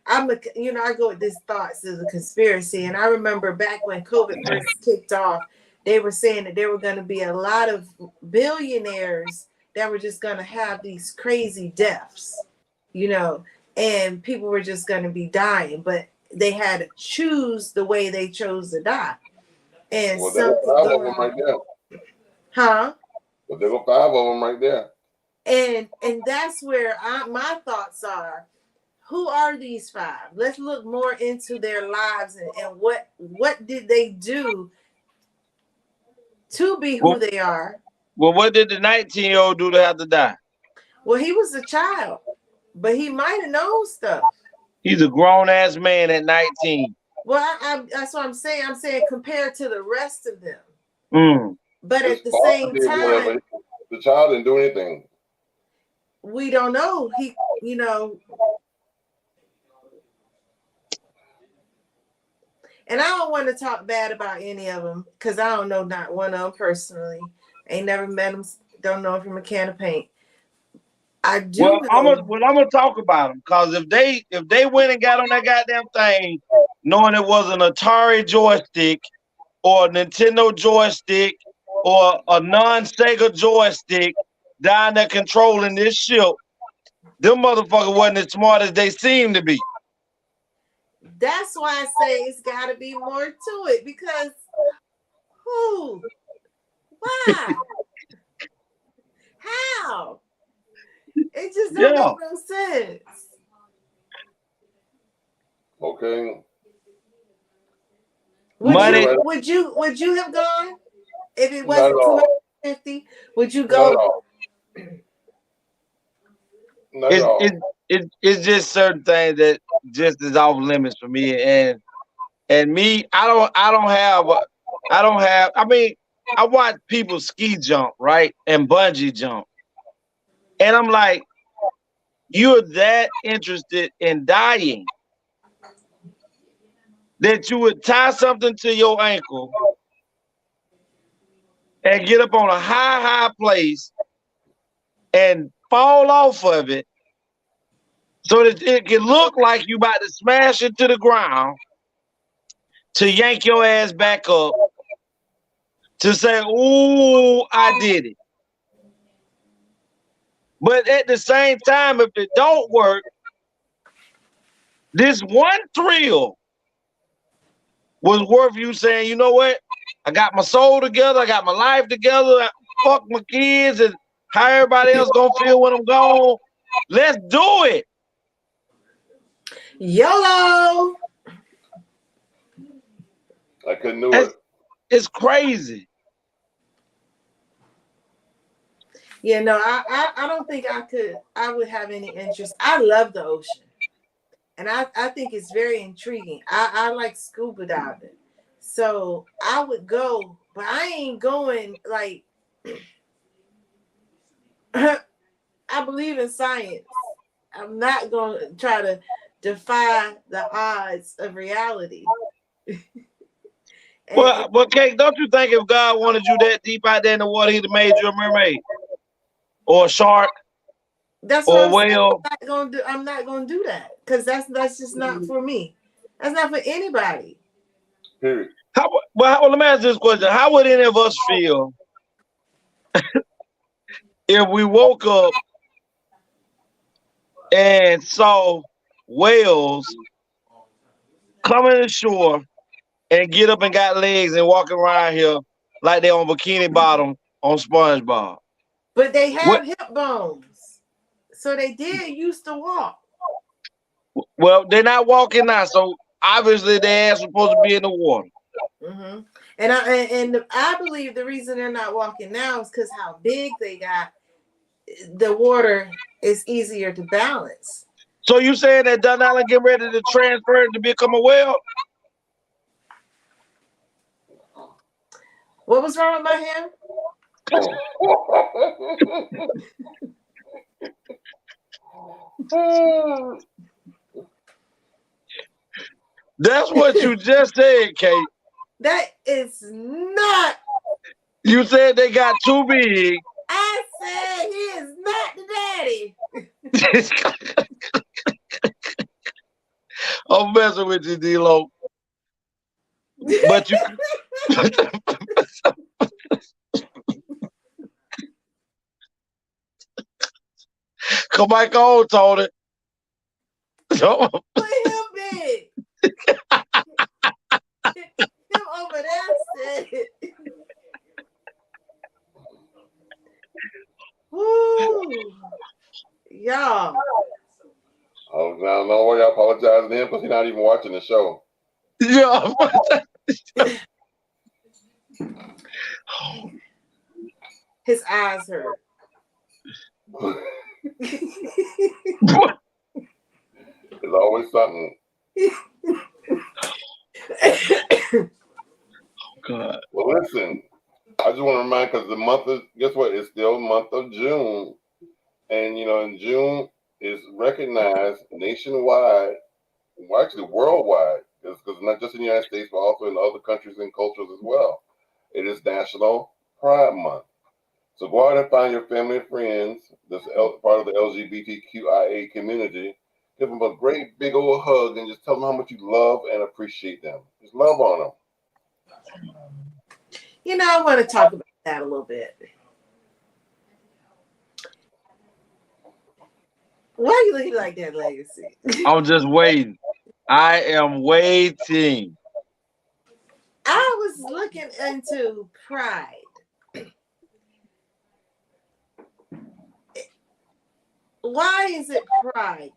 I go with these thoughts as a conspiracy. And I remember back when COVID first kicked off, they were saying that there were going to be a lot of billionaires that were just going to have these crazy deaths, and people were just going to be dying, but they had to choose the way they chose to die. And well, there go 5 of them right there. Huh? Well, there go 5 of them right there. And that's where my thoughts are. Who are these 5? Let's look more into their lives and what did they do to be who they are. Well, what did the 19-year-old do to have to die? Well, he was a child, but he might have known stuff. He's a grown-ass man at 19. Well, that's what I'm saying. I'm saying compared to the rest of them. Mm. But at the same time, the child didn't do anything. We don't know. And I don't want to talk bad about any of them because I don't know not one of them personally. Ain't never met them. Don't know them from a can of paint. I do. Well, I'm gonna talk about them because if they went and got on that goddamn thing, knowing it was an Atari joystick or a Nintendo joystick or a non-Sega joystick down there controlling this ship, them motherfuckers wasn't as smart as they seem to be. That's why I say it's got to be more to it because who? Why? How? It just don't make no sense. Okay. Would you have gone if it wasn't 250? Would you go? Not at all. It's just certain things that just is off limits for me, and me, I watch people ski jump, right, and bungee jump, and I'm like, you're that interested in dying that you would tie something to your ankle and get up on a high place and fall off of it so that it can look like you about to smash into the ground to yank your ass back up to say, ooh, I did it. But at the same time, if it don't work, this one thrill was worth you saying, you know what? I got my soul together. I got my life together. Fuck my kids and how everybody else gonna feel when I'm gone. Let's do it. YOLO. I couldn't do it. It's crazy. Yeah, no, I don't think I would have any interest. I love the ocean. And I think it's very intriguing. I like scuba diving. So I would go, but I ain't going like I believe in science. I'm not going to try to defy the odds of reality. Well, Kate, don't you think if God wanted you that deep out there in the water, he'd have made you a mermaid or a shark? That's what I'm whale. I'm not gonna do that because that's just not for me. That's not for anybody. Period. Well, let me ask this question: how would any of us feel if we woke up and saw whales coming ashore and get up and got legs and walking around here like they on Bikini Bottom on SpongeBob? But they have hip bones. So they did used to walk. Well, they're not walking now, so obviously their ass was supposed to be in the water. Mm-hmm. And I believe the reason they're not walking now is because how big they got. The water is easier to balance. So you saying that Don Allen getting ready to transfer to become a whale? What was wrong with my hair? That's what you just said, Kate. That is not. You said they got too big. I said he is not the daddy. I'm messing with you, D-Lo. But you come back on, Tony. Put him big. Him over there said it. Woo. Y'all. Oh, now know why y'all apologizing to him because he's not even watching the show. Yeah. His eyes hurt. There's always something. God. Well, listen, I just want to remind because the month of, guess what? It's still the month of June. And, you know, in June is recognized nationwide, well, actually worldwide, because not just in the United States, but also in other countries and cultures as well. It is National Pride Month. So go out and find your family and friends that's part of the LGBTQIA community. Give them a great big old hug and just tell them how much you love and appreciate them. Just love on them. You know, I want to talk about that a little bit. Why are you looking like that, Legacy? I'm just waiting. I am waiting. I was looking into pride. Why is it pride?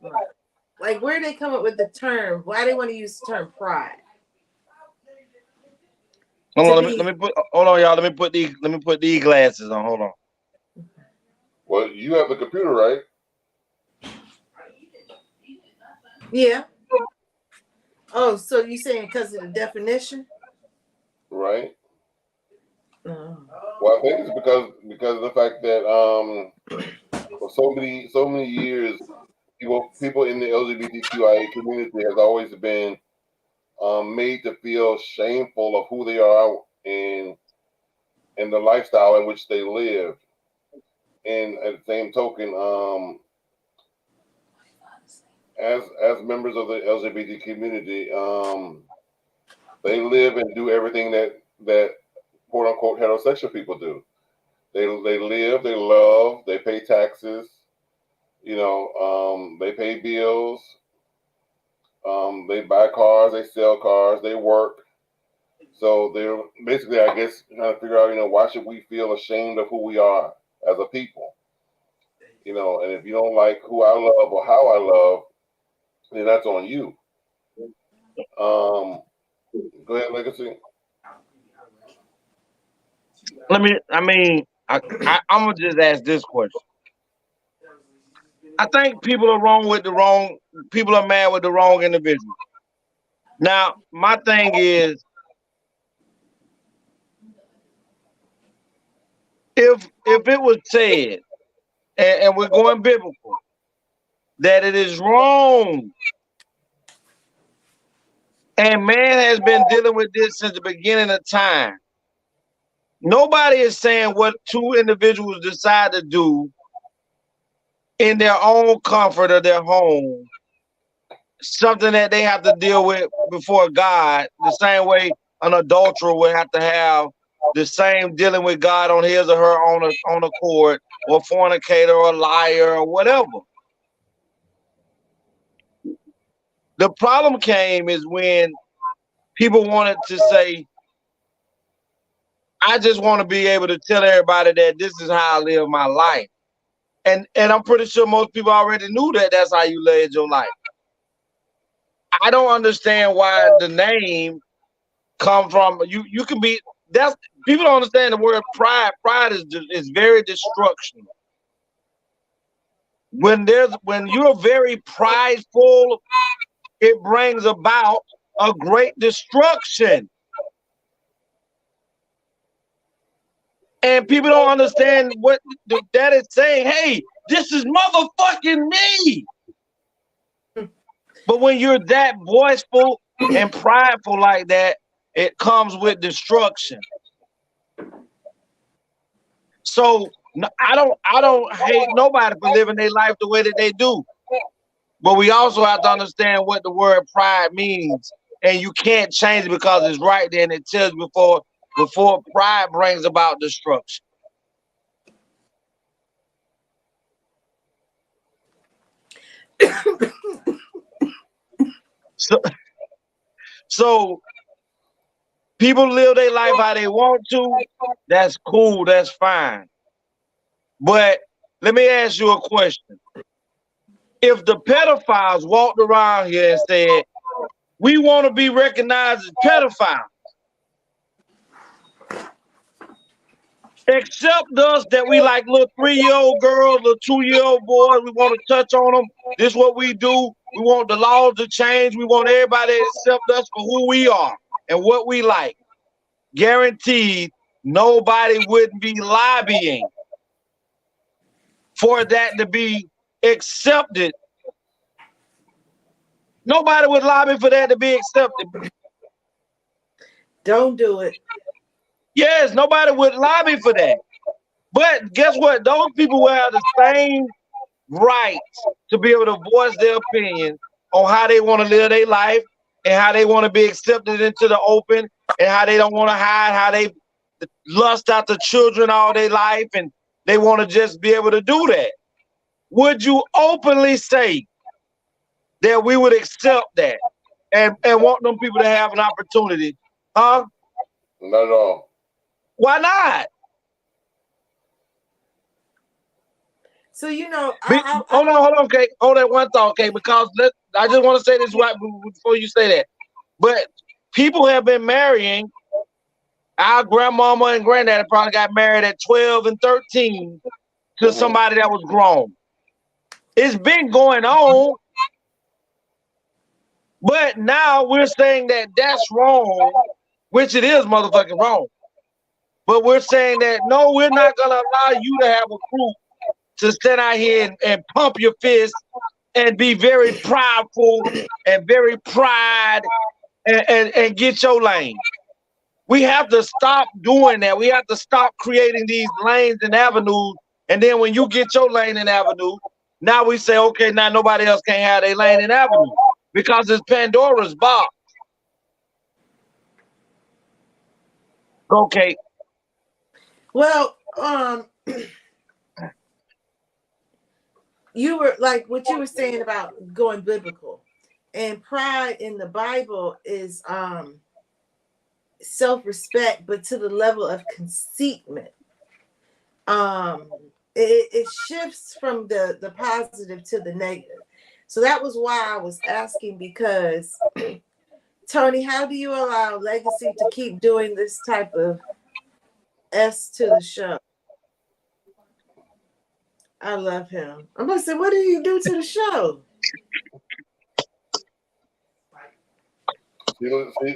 Like, where did they come up with the term? Why do they want to use the term pride? Hold on, hold on, y'all. Let me put these glasses on. Hold on. Well, you have the computer, right? Yeah. Oh, so you saying because of the definition? Right. Oh. Well, I think it's because of the fact that for so many years, people in the LGBTQIA community has always been made to feel shameful of who they are and the lifestyle in which they live. And at the same token, as members of the LGBT community, they live and do everything that quote unquote heterosexual people do. They live, they love, they pay taxes, you know, they pay bills, they buy cars, they sell cars, they work. So they're basically, I guess, trying to figure out, you know, why should we feel ashamed of who we are as a people? You know, and if you don't like who I love or how I love, then that's on you. Go ahead, Legacy. I'm gonna just ask this question. I think people are mad with the wrong individual. Now, my thing is, if it was said, and we're going biblical, that it is wrong, and man has been dealing with this since the beginning of time. Nobody is saying what two individuals decide to do in their own comfort of their home, something that they have to deal with before God, the same way an adulterer would have to have the same dealing with God on his or her own accord, or fornicator or liar or whatever. The problem came is when people wanted to say, I just want to be able to tell everybody that this is how I live my life. And I'm pretty sure most people already knew that that's how you led your life. I don't understand why the name come from. You can be. That's people don't understand the word pride. Pride is very destruction. When you're very prideful, it brings about a great destruction. And people don't understand what that is saying. Hey, this is motherfucking me. But when you're that boastful and prideful like that, it comes with destruction. So I don't hate nobody for living their life the way that they do. But we also have to understand what the word pride means. And you can't change it because it's right there and it tells you before pride brings about destruction. So people live their life how they want to. That's cool. That's fine. But let me ask you a question. If the pedophiles walked around here and said, we want to be recognized as pedophiles, accept us that we like little 3-year-old girls, little 2-year-old boys, we want to touch on them. This is what we do. We want the laws to change. We want everybody to accept us for who we are and what we like. Guaranteed, nobody wouldn't be lobbying for that to be accepted. Nobody would lobby for that to be accepted. Don't do it. Yes, nobody would lobby for that. But guess what? Those people will have the same right to be able to voice their opinion on how they want to live their life and how they want to be accepted into the open and how they don't want to hide, how they lust after children all their life and they want to just be able to do that. Would you openly say that we would accept that and want them people to have an opportunity? Huh? Not at all. Why not? So hold on, okay. Hold that one thought, okay? Because I just want to say this right before you say that. But people have been marrying. Our grandmama and granddaddy probably got married at 12 and 13 to somebody that was grown. It's been going on, but now we're saying that that's wrong, which it is motherfucking wrong. But we're saying that, no, we're not going to allow you to have a group to stand out here and pump your fist and be very prideful and very pride and get your lane. We have to stop doing that. We have to stop creating these lanes and avenues. And then when you get your lane and avenue, now we say, okay, now nobody else can have their lane and avenue because it's Pandora's box. Okay. Well, you were like what you were saying about going biblical, and pride in the Bible is self-respect, but to the level of conceitment. It shifts from the positive to the negative. So that was why I was asking, because Tony, how do you allow Legacy to keep doing this type of S to the show? I love him. I'm gonna say, what did he do to the show?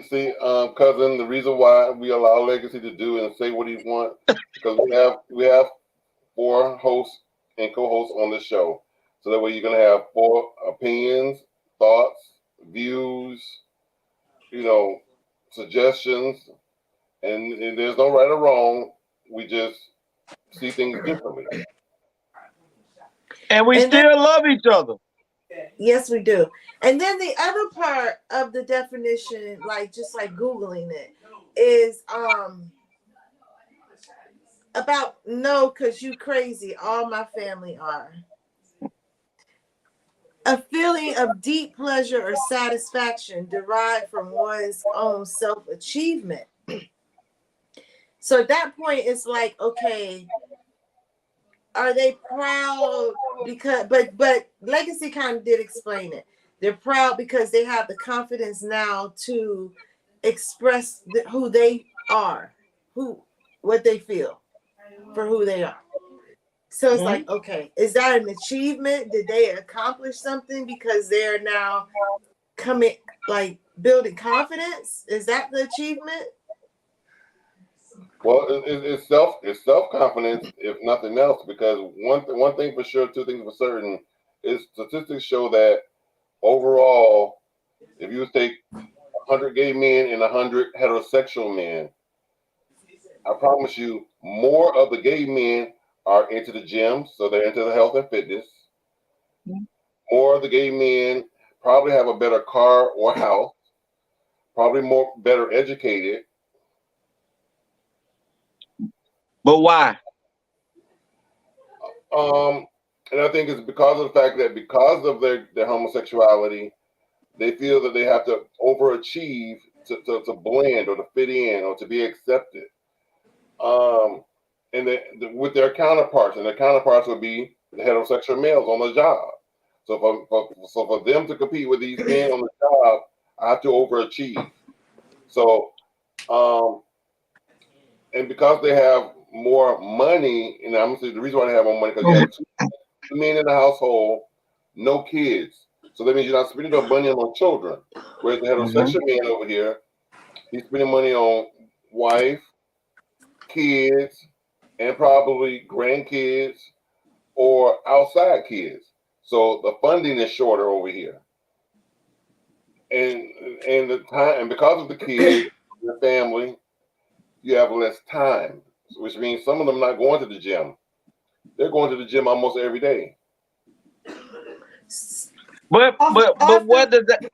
See, cousin, the reason why we allow Legacy to do and say what he wants, because we have 4 hosts and co-hosts on the show. So that way you're gonna have 4 opinions, thoughts, views, suggestions, and there's no right or wrong. We just see things differently. And we still love each other. Yes, we do. And then the other part of the definition, just like Googling it, is about no, because you crazy. All my family are. A feeling of deep pleasure or satisfaction derived from one's own self-achievement. So at that point, it's like, okay, are they proud because, but Legacy kind of did explain it. They're proud because they have the confidence now to express who they are, what they feel for who they are. So it's like, okay, is that an achievement? Did they accomplish something because they're now coming, like building confidence? Is that the achievement? Well, it's self confidence, if nothing else, because one thing for sure, two things for certain, is statistics show that overall, if you take 100 gay men and 100 heterosexual men, I promise you, more of the gay men are into the gym, so they're into the health and fitness. More of the gay men probably have a better car or house, probably more better educated. But why? And I think it's because of the fact that because of their homosexuality, they feel that they have to overachieve to blend or to fit in or to be accepted. And with their counterparts, and their counterparts would be the heterosexual males on the job. So for them to compete with these men on the job, I have to overachieve. So and because they have more money, and I'm gonna say the reason why they have more money because you have two men in the household, no kids. So that means you're not spending no money on children. Whereas the heterosexual man over here, he's spending money on wife, kids, and probably grandkids or outside kids. So the funding is shorter over here. And the time, and because of the kids, the family, you have less time, which means some of them not going to the gym. They're going to the gym almost every day. But what does that?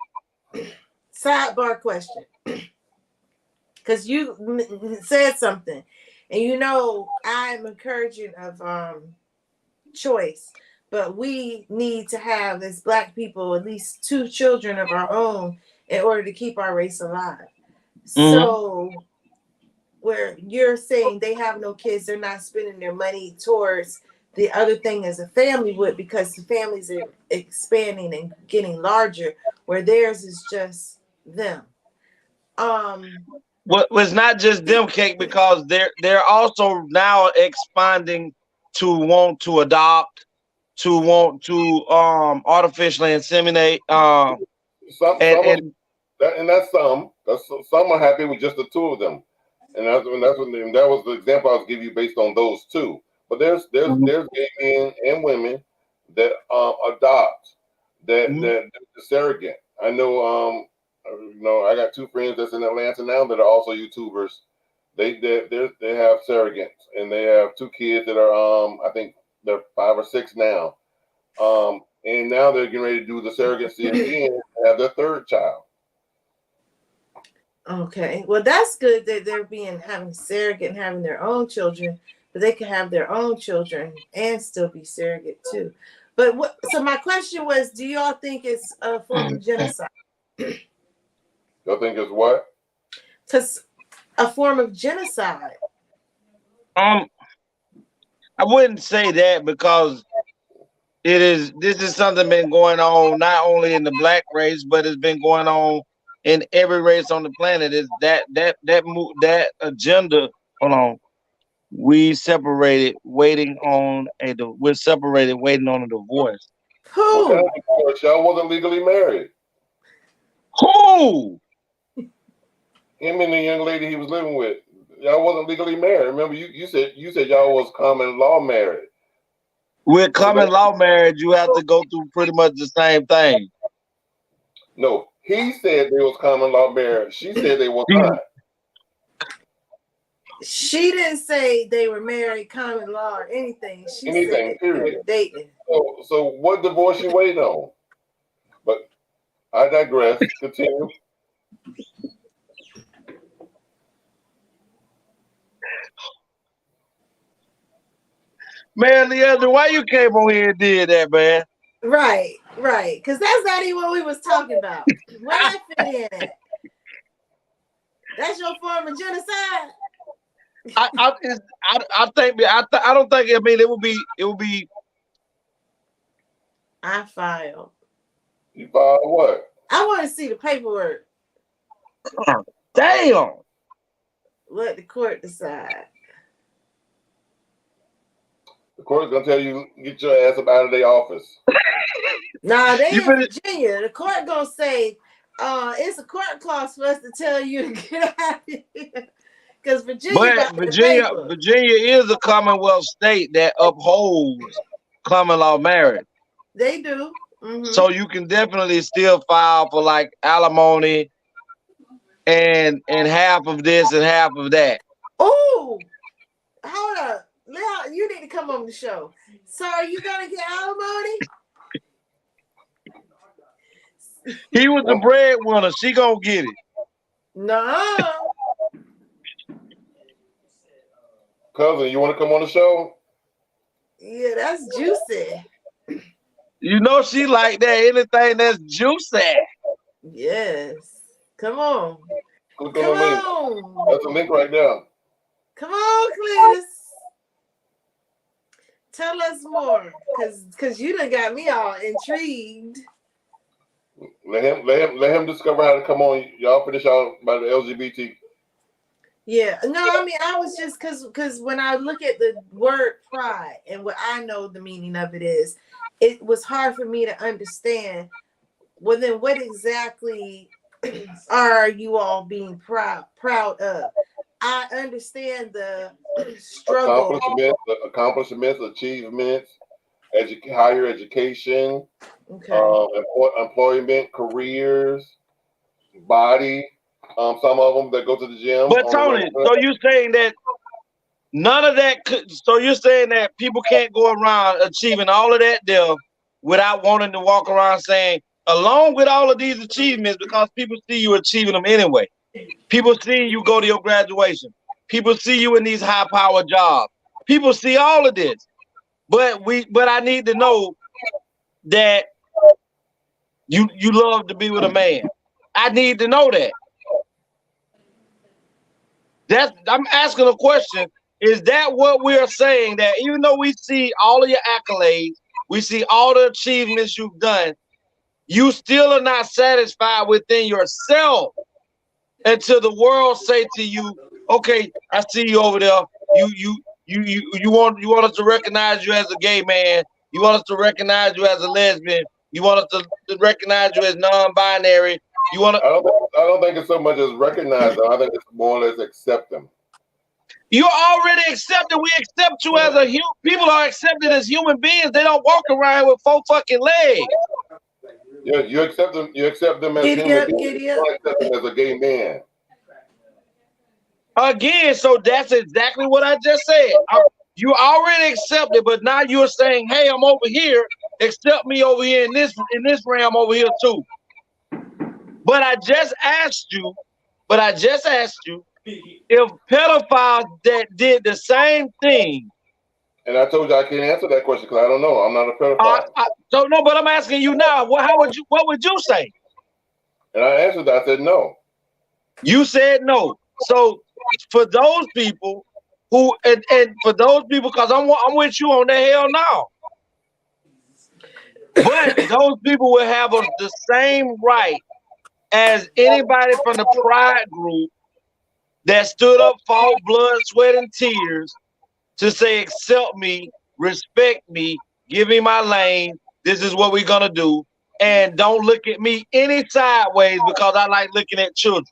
Sidebar question, because you said something, and I'm encouraging of choice, but we need to have as Black people at least 2 children of our own in order to keep our race alive. So where you're saying they have no kids, they're not spending their money towards the other thing as a family would, because the families are expanding and getting larger, where theirs is just them. What was not just them, cake, because they're also now expanding to want to adopt, to want to artificially inseminate. That's some. Some are happy with just the 2 of them, and that was the example I was giving you based on those 2. But there's gay men and women that adopt, that surrogate. I know I got 2 friends that's in Atlanta now that are also YouTubers. They have surrogates, and they have 2 kids that are I think they're 5 or 6 now. And now they're getting ready to do the surrogacy again and have their 3rd child. Okay, well that's good that they're having surrogate and having their own children, but they can have their own children and still be surrogate too. But so my question was, do y'all think it's a form of genocide? Y'all think it's what? Because a form of genocide. I wouldn't say that, because this is something been going on not only in the Black race, but it's been going on in every race on the planet. Is that agenda? Hold on, we're separated waiting on a divorce. What kind Who? of divorce? Y'all wasn't legally married. Who? Him and the young lady he was living with. Y'all wasn't legally married. Remember, you said y'all was common law married. With common law marriage, you have to go through pretty much the same thing. No, he said they was common law married. She said they was not. She didn't say they were married, common law, or anything. She said they were dating. So what divorce you waiting on? But I digress. Continue. Man, Leandro, why you came on here and did that, man? Right. Because that's not even what we was talking about. Where that fit in at? That's your form of genocide? I don't think. I mean, it would be. I filed. You filed what? I want to see the paperwork. Damn. Let the court decide. The court's gonna tell you get your ass up out of their office. Nah, they You in better- Virginia. The court gonna say, it's a court clause for us to tell you to get out of here. Because Virginia But got the paper. Virginia is a Commonwealth state that upholds common law marriage. They do. Mm-hmm. So you can definitely still file for like alimony and half of this and half of that. Oh, hold up. Leon, you need to come on the show. So are you gonna get alimony? He was the breadwinner. She gonna get it. No. Cousin, you want to come on the show? Yeah, that's juicy. You know she like that. Anything that's juicy. Yes. Come on. Click on Come the link. on. That's the link right there. Come on, Cletus. Tell us more, cause you done got me all intrigued. Let him discover how to come on. Y'all finish out by the LGBT. Yeah, no, I mean I was just cause when I look at the word pride and what I know the meaning of it is, it was hard for me to understand. Well, then what exactly are you all being proud of? I understand the struggle. Accomplishments, achievements, higher education, Okay. employment, careers, body. Some of them that go to the gym. But Tony, so you saying that none of that so you're saying that people can't go around achieving all of that there without wanting to walk around saying, along with all of these achievements, because people see you achieving them anyway. People see you go to your graduation. People see you in these high-powered jobs. People see all of this. But I need to know that you love to be with a man. I need to know that. I'm asking a question. Is that what we're saying? That even though we see all of your accolades, we see all the achievements you've done, you still are not satisfied within yourself until the world say to you, "Okay, I see you over there. You want us to recognize you as a gay man. You want us to recognize you as a lesbian. You want us to recognize you as non-binary. You want to." I don't think it's so much as recognize them. I think it's more or less accept them. You're already accepted. We accept you as a human. People are accepted as human beings. They don't walk around with 4 fucking legs. Yeah, you accept them. You accept them as human beings. You don't accept them as a gay man. Again, so that's exactly what I just said. You already accepted, but now you're saying, "Hey, I'm over here. Accept me over here in this realm over here too." But I just asked you if pedophiles that did the same thing. And I told you I can't answer that question because I don't know. I'm not a pedophile. So no, but I'm asking you now. What would you say? And I answered that. I said no. You said no. So for those people who and for those people, because I'm with you on the hell no. But those people will have the same right as anybody from the pride group that stood up, fought blood, sweat, and tears to say, accept me, respect me, give me my lane. This is what we're gonna do. And don't look at me any sideways because I like looking at children.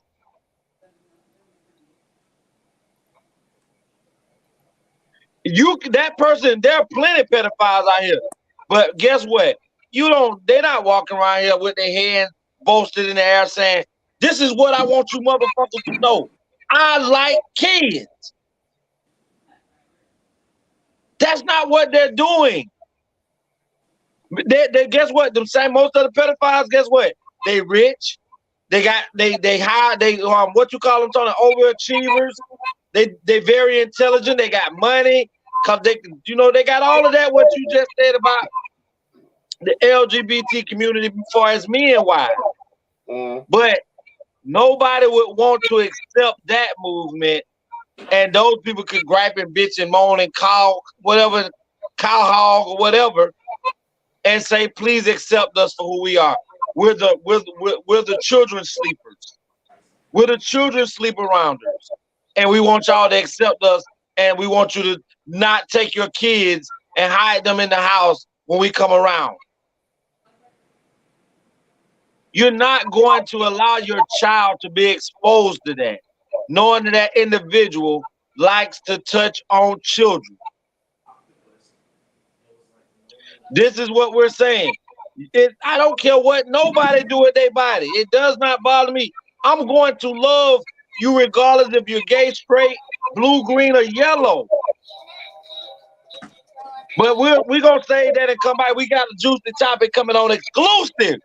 That person, there are plenty of pedophiles out here. But guess what? They're not walking around here with their hands bolstered in the air saying, "This is what I want you motherfuckers to know. I like kids." That's not what they're doing. They guess what? Most of the pedophiles, guess what? They rich. They high. What you call them, Tony? Overachievers. They very intelligent. They got money. Cause they got all of that. What you just said about the LGBT community before as men wise. But nobody would want to accept that movement, and those people could gripe and bitch and moan and call whatever, cow hog or whatever, and say, "Please accept us for who we are. We're the children's sleepers. Will the children sleep around us? And we want y'all to accept us, and we want you to not take your kids and hide them in the house when we come around. You're not going to allow your child to be exposed to that, knowing that that individual likes to touch on children. This is what we're saying. I don't care what nobody do with their body. It does not bother me. I'm going to love you regardless if you're gay, straight, blue, green, or yellow. But we're going to say that and come back. We got a juicy topic coming on exclusive.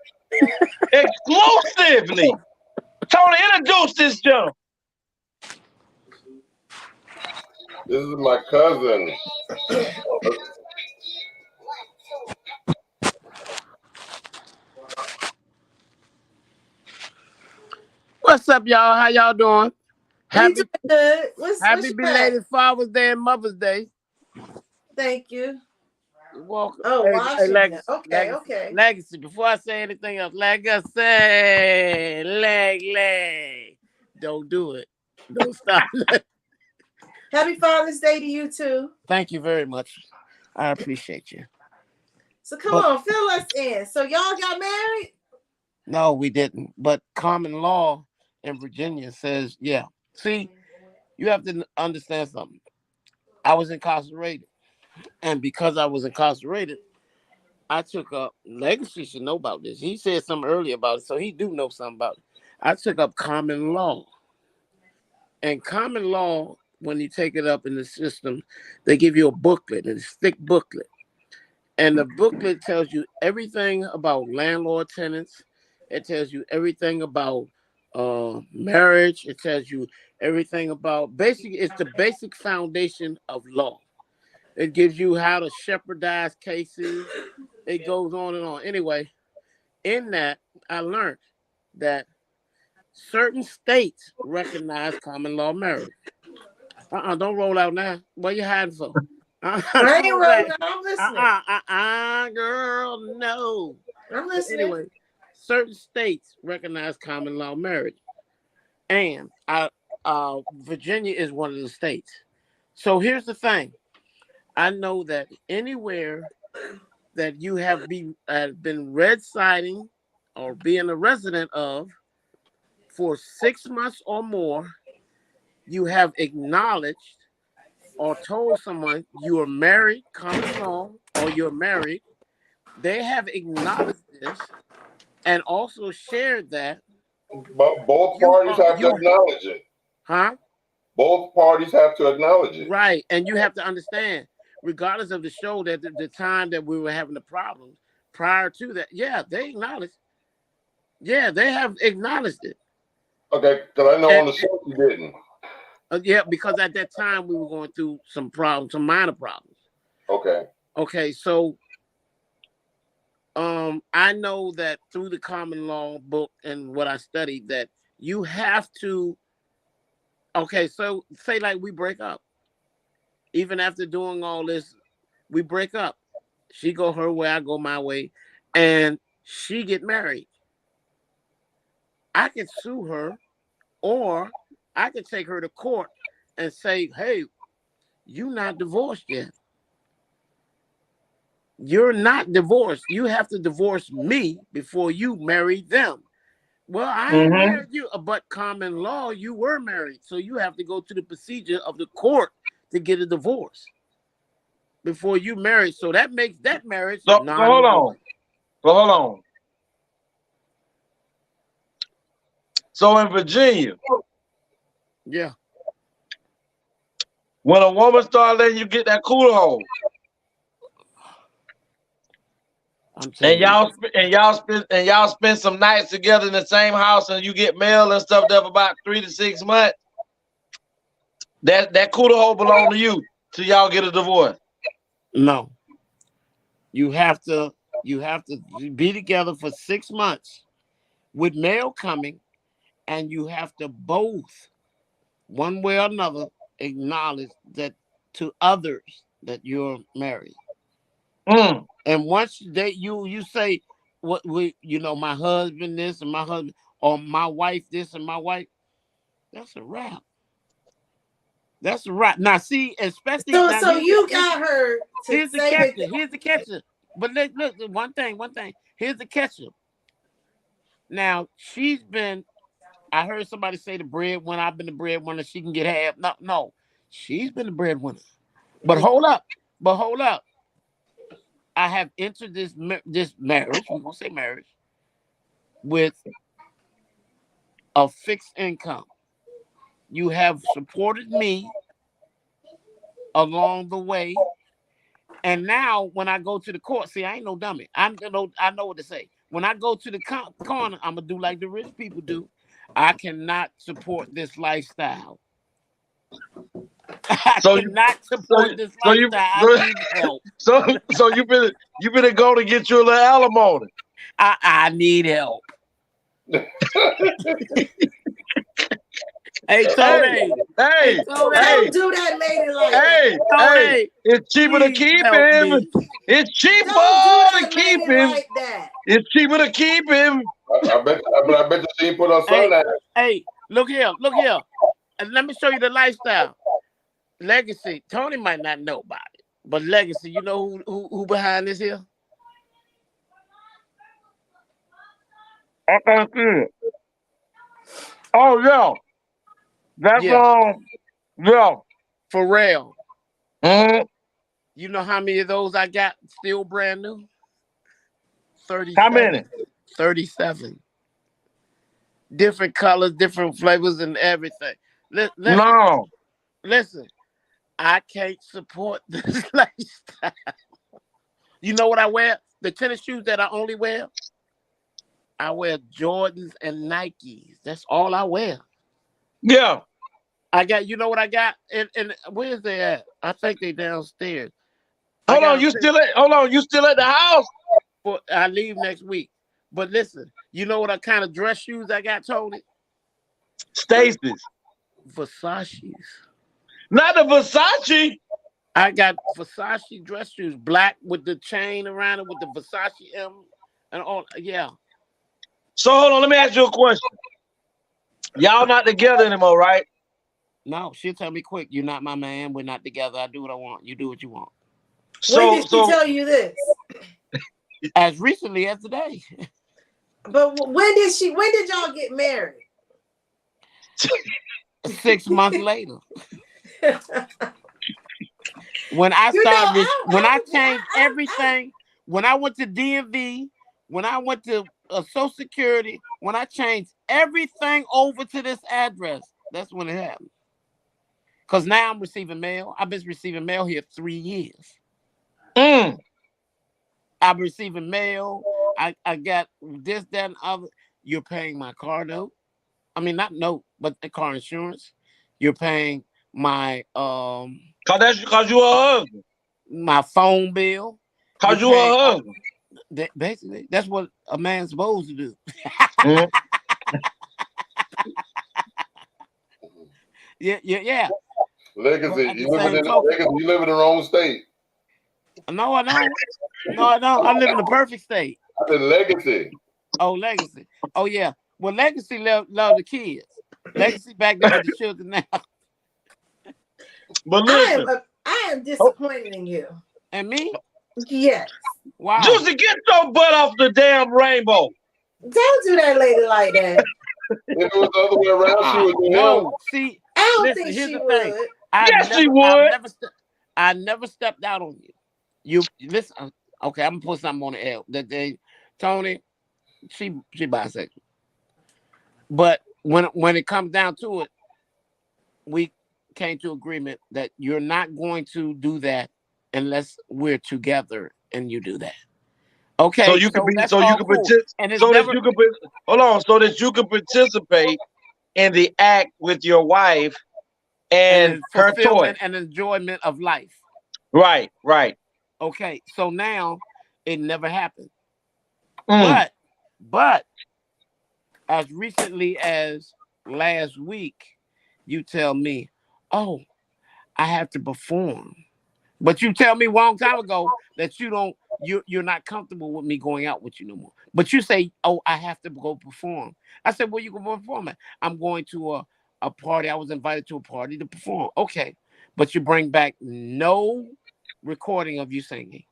Exclusively. Tony, introduce this gentleman. This is my cousin. What's up, y'all? How y'all doing? We doing good. Happy belated Father's Day and Mother's Day. Thank you. You're welcome. Oh, Hey, Washington. Legacy, Okay, Legacy, okay. Legacy. Before I say anything else, Legacy, leg. Don't do it. Don't stop. Happy Father's Day to you too. Thank you very much. I appreciate you. So come on, fill us in. So y'all got married? No, we didn't. But common law in Virginia says, yeah. See, you have to understand something. I was incarcerated. And because I was incarcerated, I took up, Legacy should know about this. He said something earlier about it, so he do know something about it. I took up common law. And common law, when you take it up in the system, they give you a booklet, a thick booklet. And the booklet tells you everything about landlord tenants. It tells you everything about marriage. It tells you everything about, basically, it's the basic foundation of law. It gives you how to shepherdize cases. It goes on and on. Anyway, in that, I learned that certain states recognize common law marriage. Don't roll out now. What you hiding for? I ain't rolling. I'm listening. Girl, no. I'm listening. Anyway, certain states recognize common law marriage, and Virginia is one of the states. So here's the thing: I know that anywhere that you have been residing or being a resident of for 6 months or more, you have acknowledged or told someone you are married, common law, or you're married. They have acknowledged this and also shared that. But both parties have to acknowledge it. Huh? Both parties have to acknowledge it. Right. And you have to understand, regardless of the show, that the time that we were having the problems prior to that, yeah, they acknowledged. Yeah, they have acknowledged it. Okay, because I know on the show you didn't. Yeah, because at that time we were going through some problems, some minor problems. Okay. Okay, so I know that through the common law book and what I studied that you have to. Okay, so say like we break up. Even after doing all this, we break up. She go her way, I go my way, and she get married. I could sue her, or I could take her to court and say, hey, you're not divorced yet. You're not divorced. You have to divorce me before you marry them. Well, I ain't married you, but common law, you were married. So you have to go to the procedure of the court to get a divorce before you marry. So that makes that marriage non-divorce. Hold on. So in Virginia, yeah, when a woman starts letting you get that cooler hole, and y'all spend some nights together in the same house, and you get mail and stuff there for about 3 to 6 months, that cooler hole belong to you till y'all get a divorce. No, you have to be together for 6 months with mail coming, and you have to both, one way or another, acknowledge that to others that you're married. And once you say what my husband this and my husband or my wife this and my wife, That's a wrap. That's a wrap. Now, see, especially So, now. so you got her to Here's the say catcher. that. Here's the catcher. But look, one thing. Here's the catcher. Now, she's been. I heard somebody say the breadwinner. I've been the breadwinner. She can get half. No. She's been the breadwinner. But hold up. I have entered this marriage. We're gonna say marriage with a fixed income. You have supported me along the way. And now when I go to the court, see, I ain't no dummy. I know what to say. When I go to the corner, I'm gonna do like the rich people do. I cannot support this lifestyle. I cannot support this lifestyle. I need help. So you better go to get you a little alimony. I need help. Hey, Tony. Hey, Don't do that lady like that. Hey, it's cheaper to keep him. It's cheaper to keep him. Like that. It's cheaper to keep him. I bet you she ain't put her son out. Hey, look here. And let me show you the lifestyle. Legacy. Tony might not know about it, but Legacy, you know who behind this here? I can't see it. Oh yeah. That's yeah. Pharrell. Mm-hmm. You know how many of those I got still brand new? 37. How many? 37. Different colors, different flavors, and everything. Listen, I can't support this lifestyle. You know what I wear? The tennis shoes that I only wear? I wear Jordans and Nikes. That's all I wear. Yeah. I got, you know what I got? And where's they at? I think they downstairs. Hold on, you still at the house? I leave next week. But listen, you know what kind of dress shoes I got, Tony? Stacy's. Versace's. Not the Versace. I got Versace dress shoes, black with the chain around it with the Versace M and all. Yeah. So hold on, let me ask you a question. Y'all not together anymore, right? No, she'll tell me quick. You're not my man. We're not together. I do what I want. You do what you want. When did she tell you this? As recently as today. But when did y'all get married? 6 months later. When I changed everything, when I went to DMV, when I went to Social Security, when I changed everything over to this address, that's when it happened. Because now I'm receiving mail. I've been receiving mail here 3 years. I'm receiving mail. I got this, that, and other. You're paying my car note. I mean, not note, but the car insurance. You're paying my Cause you a husband. My phone bill. Cause you a husband. Basically, that's what a man's supposed to do. Yeah. Legacy, you live in the wrong state. No, I don't. I live in the perfect state. I said legacy. Oh, legacy. Oh, yeah. Well, legacy love the kids. Legacy back there with the children now. But listen, I am disappointed in you. And me? Yes. Wow. Juicy, get your butt off the damn rainbow. Don't do that lady like that. If it was the other way around, she would do no. See, I don't think she would. She would. I never stepped out on you. You listen. Okay, I'm gonna put something on the air. Tony, she bisexual. But when it comes down to it, we came to agreement that you're not going to do that unless we're together and you do that. Okay. So you can participate in the act with your wife and her toy and enjoyment of life. Right. Okay, so now it never happened. But as recently as last week, you tell me, oh, I have to perform. But you tell me a long time ago that you're not comfortable with me going out with you no more. But you say, oh, I have to go perform. I said, well, you can perform it. I'm going to a party. I was invited to a party to perform. Okay, but you bring back no recording of you singing,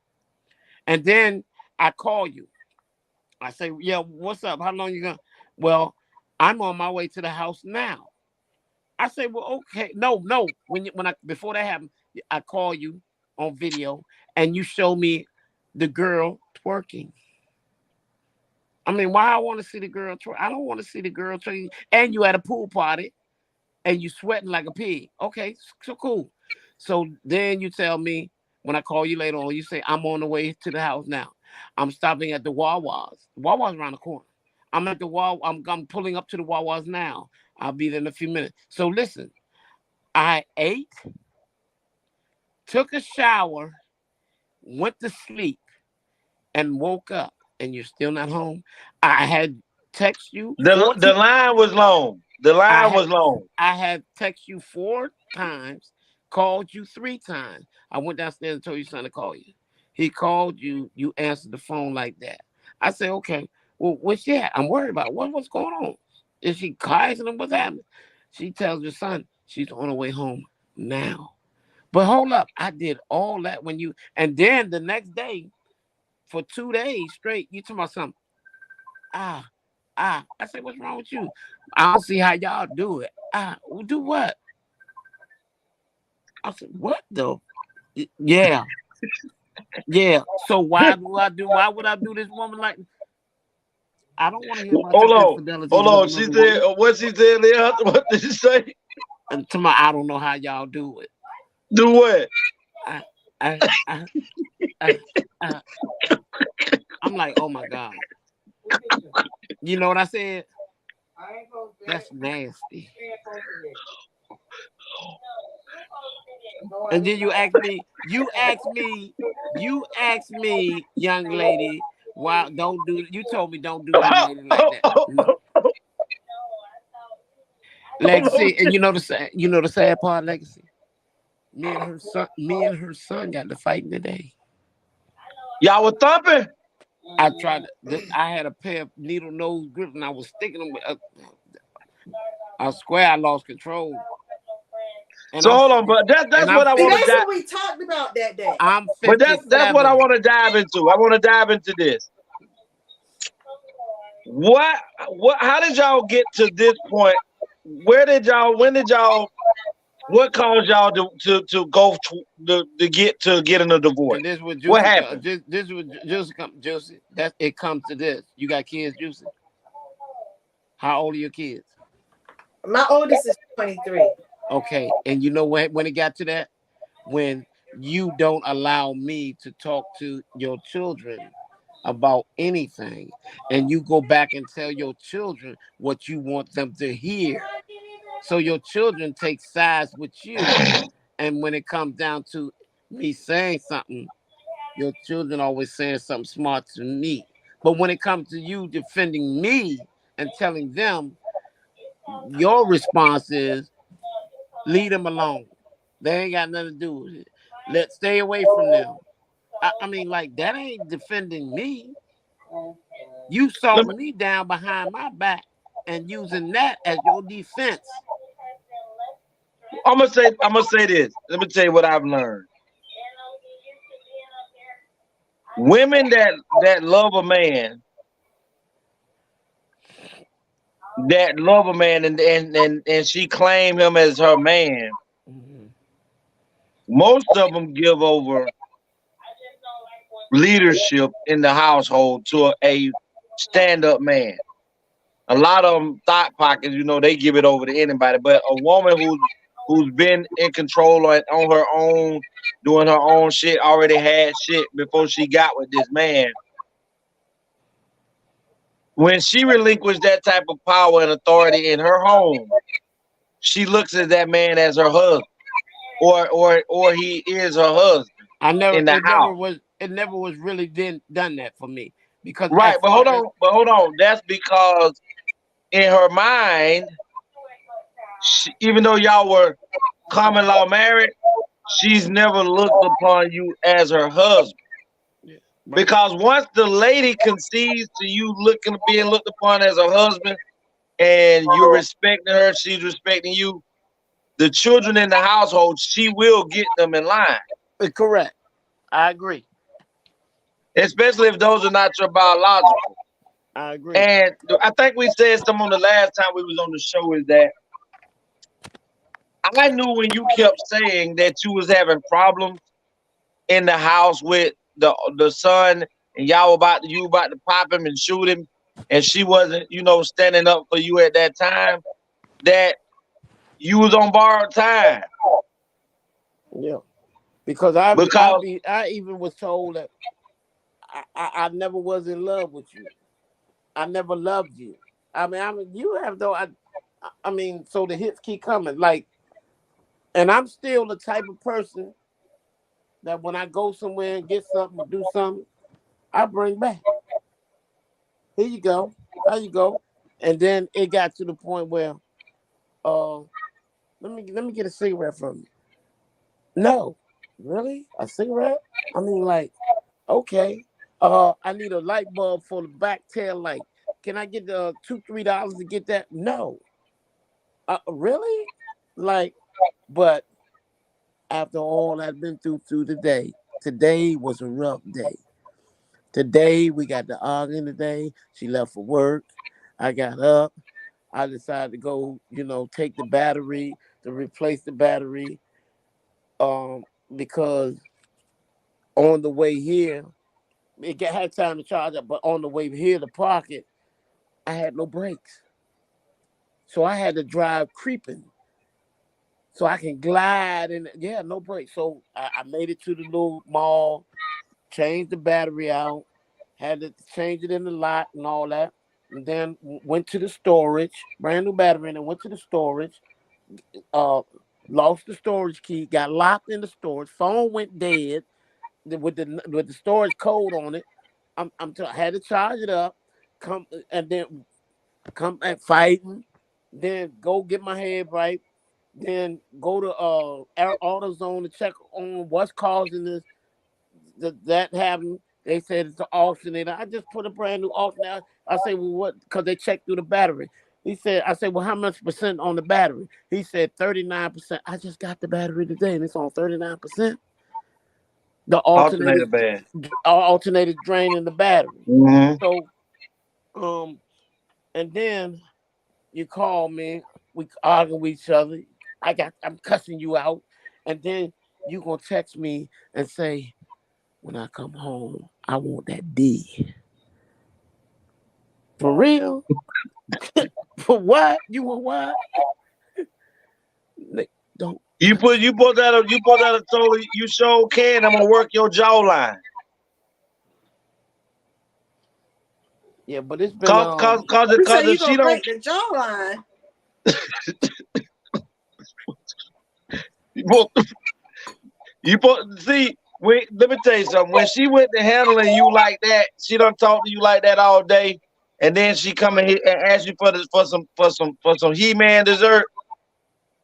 and then I call you. I say, yeah, what's up? How long you gonna? Well, I'm on my way to the house now. I say, well, okay, no. When I before that happened, I call you on video, and you show me the girl twerking. I mean, why I want to see the girl twerk? I don't want to see the girl twerking. And you at a pool party, and you sweating like a pig. Okay, so cool. So then you tell me when I call you later on, you say, I'm on the way to the house now. I'm stopping at the Wawa's. Wawa's around the corner. I'm at the Wawa. I'm pulling up to the Wawa's now. I'll be there in a few minutes. So listen, I ate, took a shower, went to sleep, and woke up, and you're still not home. I had text you The line was long. The line was long. I had text you 4 times, called you 3 times. I went downstairs and told your son to call you. He called you. You answered the phone like that. I said, okay, well, where's she at? I'm worried about what's going on. Is she causing him? What's happening? She tells your son she's on her way home now. But hold up, I did all that when you, and then the next day, for 2 days straight, you talking about something. I said, what's wrong with you? I don't see how y'all do it. Well, do what? I said, what though? Yeah. Yeah. So why would I do this woman like? I don't want to hear about your infidelity. Hold on. She said, what she said, Leah? What did she say? And to my, I don't know how y'all do it. Do what? I'm like, oh my God. You know what I said? That's nasty. And then you ask me, young lady, why don't do you told me don't do young lady like that. No. Legacy, and you know the sad part, Legacy. Me and her son got to fighting today. Y'all were thumping? I had a pair of needle nose grips and I was sticking them with I swear I lost control. And so hold on, but that's what I want to. That's what we talked about that day. But that's what I want to dive into. I want to dive into this. What? How did y'all get to this point? When did y'all? What caused y'all to go to get in a divorce? And this was what happened? This was Juicy. That it comes to this. You got kids, Juicy? How old are your kids? My oldest is 23. Okay, and you know what? When it got to that, when you don't allow me to talk to your children about anything, and you go back and tell your children what you want them to hear, so your children take sides with you, and when it comes down to me saying something, your children always saying something smart to me, but when it comes to you defending me and telling them, your response is, leave them alone. They ain't got nothing to do with it. Let's stay away from them. I mean, like, that ain't defending me. You saw me down behind my back and using that as your defense. I'm gonna say this. Let me tell you what I've learned. Women that love a man, and she claim him as her man. Most of them give over leadership in the household to a stand-up man. A lot of them thought pockets, they give it over to anybody. But a woman who's been in control on her own, doing her own shit, already had shit before she got with this man. When she relinquished that type of power and authority in her home, she looks at that man as her husband, or he is her husband. It never was really done that for me, because right. But hold on. That's because in her mind, even though y'all were common law married, she's never looked upon you as her husband. Because once the lady concedes to you being looked upon as a husband, and you're respecting her, she's respecting you, the children in the household, she will get them in line. Correct. I agree. Especially if those are not your biological. I agree. And I think we said something on the last time we was on the show is that I knew when you kept saying that you was having problems in the house with the son, and y'all about to pop him and shoot him, and she wasn't, standing up for you at that time, that you was on borrowed time. Yeah. Because I even was told that I never was in love with you. I never loved you. I mean, you have though. I mean, so the hits keep coming. Like, and I'm still the type of person that when I go somewhere and get something or do something, I bring back. Here you go. There you go. And then it got to the point where, let me get a cigarette from you. No, really, a cigarette? I mean, like, okay. I need a light bulb for the back tail light. Can I get $2-3 to get that? No. Really? Like, but after all I've been through today was a rough day. Today we got to arguing today. She left for work. I got up. I decided to go, take the battery to replace the battery. Because on the way here, it had time to charge up, but on the way here to park it, I had no brakes. So I had to drive creeping so I can glide and no brakes. So I made it to the little mall, changed the battery out, had to change it in the lot and all that. And then went to the storage, brand new battery, and then went to the storage, lost the storage key, got locked in the storage, phone went dead with the storage code on it. I had to charge it up, come back fighting, then go get my head right, then go to AutoZone to check on what's causing this that happened. They said it's the alternator. I just put a brand new alternator. I say, well, what? Because they checked through the battery. I said, well, how much percent on the battery? He said 39%. I just got the battery today, and it's on 39%. The alternator bad. Alternator draining the battery. Mm-hmm. So, and then you call me. We argue with each other. I'm cussing you out, and then you gonna text me and say, when I come home, I want that D. For real? For what? You want what? Don't. You put that a total. You sure can. I'm gonna work your jawline. Yeah, but it's been cause if she don't break the jawline. see. Let me tell you something. When she went to handling you like that, she done talk to you like that all day, and then she come in here and ask you for some He-Man dessert.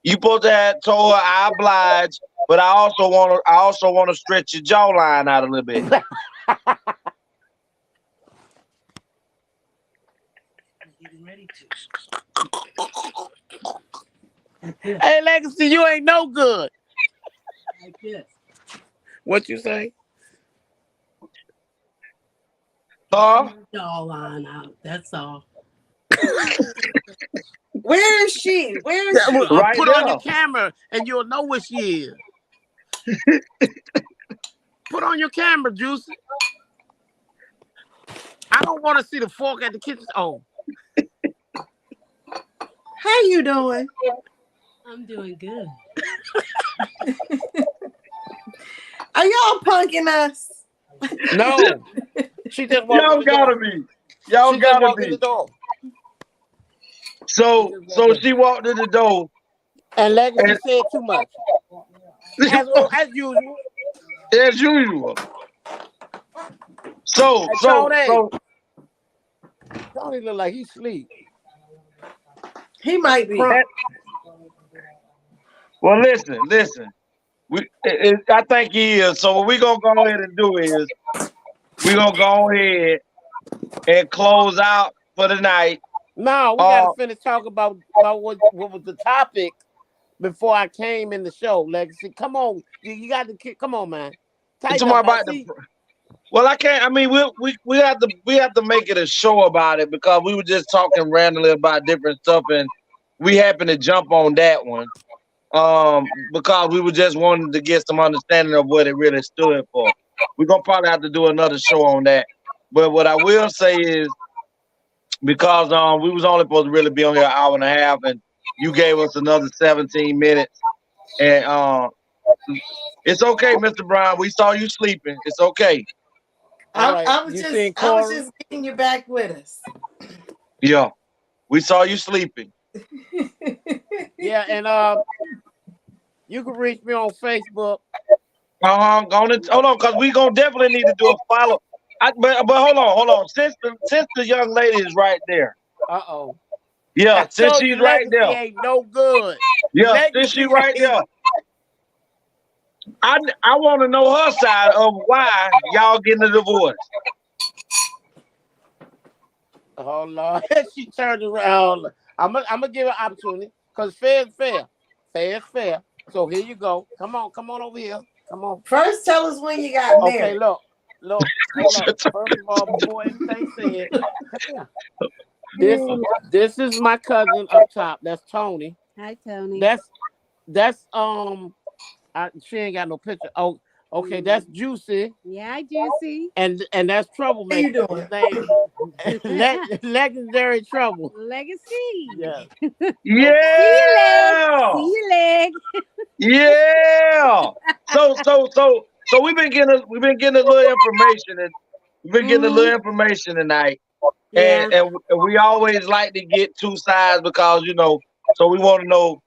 You supposed to have told her I oblige, but I also want to stretch your jawline out a little bit. Hey, Legacy, you ain't no good. Like this. What you say? Jawline out. That's all. Where is she? Where is she? Right put now. On your camera and you'll know where she is. Put on your camera, Juicy. I don't want to see the fork at the kitchen. Oh. How you doing? I'm doing good. Are y'all punking us? No. She just walked Y'all gotta be. Y'all gotta be. So she walked in the door. And Legacy said too much. As usual. As usual. So Tony look like he sleep. He might be. Well, listen. I think he is. So what we're gonna go ahead and do is we're gonna go ahead and close out for the night. No, we gotta finish talking about what was the topic before I came in the show. Legacy, come on, you got to come on, man. It's Tighten more up, man. about the. Well, I can't. I mean, we have to make it a show about it because we were just talking randomly about different stuff, and we happened to jump on that one because we were just wanting to get some understanding of what it really stood for. We're gonna probably have to do another show on that. But what I will say is because we was only supposed to really be on here an hour and a half, and you gave us another 17 minutes, and it's okay, Mr. Brown. We saw you sleeping. It's okay. I was just getting you back with us. Yeah, we saw you sleeping. Yeah, and you can reach me on Facebook. Hold on, because we gonna definitely need to do a follow. But hold on. Since the young lady is right there. Yeah, I since told she's you right Legacy there. ain't no good. Yeah, Legacy since she's right there. I want to know her side of why y'all getting a divorce. Oh Lord, she turned around. I'm gonna give her an opportunity because fair is fair. Fair is fair. So here you go. Come on over here. Come on. First, tell us when you got married. Okay, look. Hold up. First of all, before anything said, come here. This is my cousin up top. That's Tony. Hi, Tony. That's she ain't got no picture. Oh, okay, that's Juicy. Yeah, Juicy. And that's Troublemaker. How you doing? Legendary Trouble. Legacy. Yeah. Yeah. See your leg. Yeah. So we've been getting a little information, and we've been getting a little information tonight. Yeah. And we always like to get two sides because so we want to know.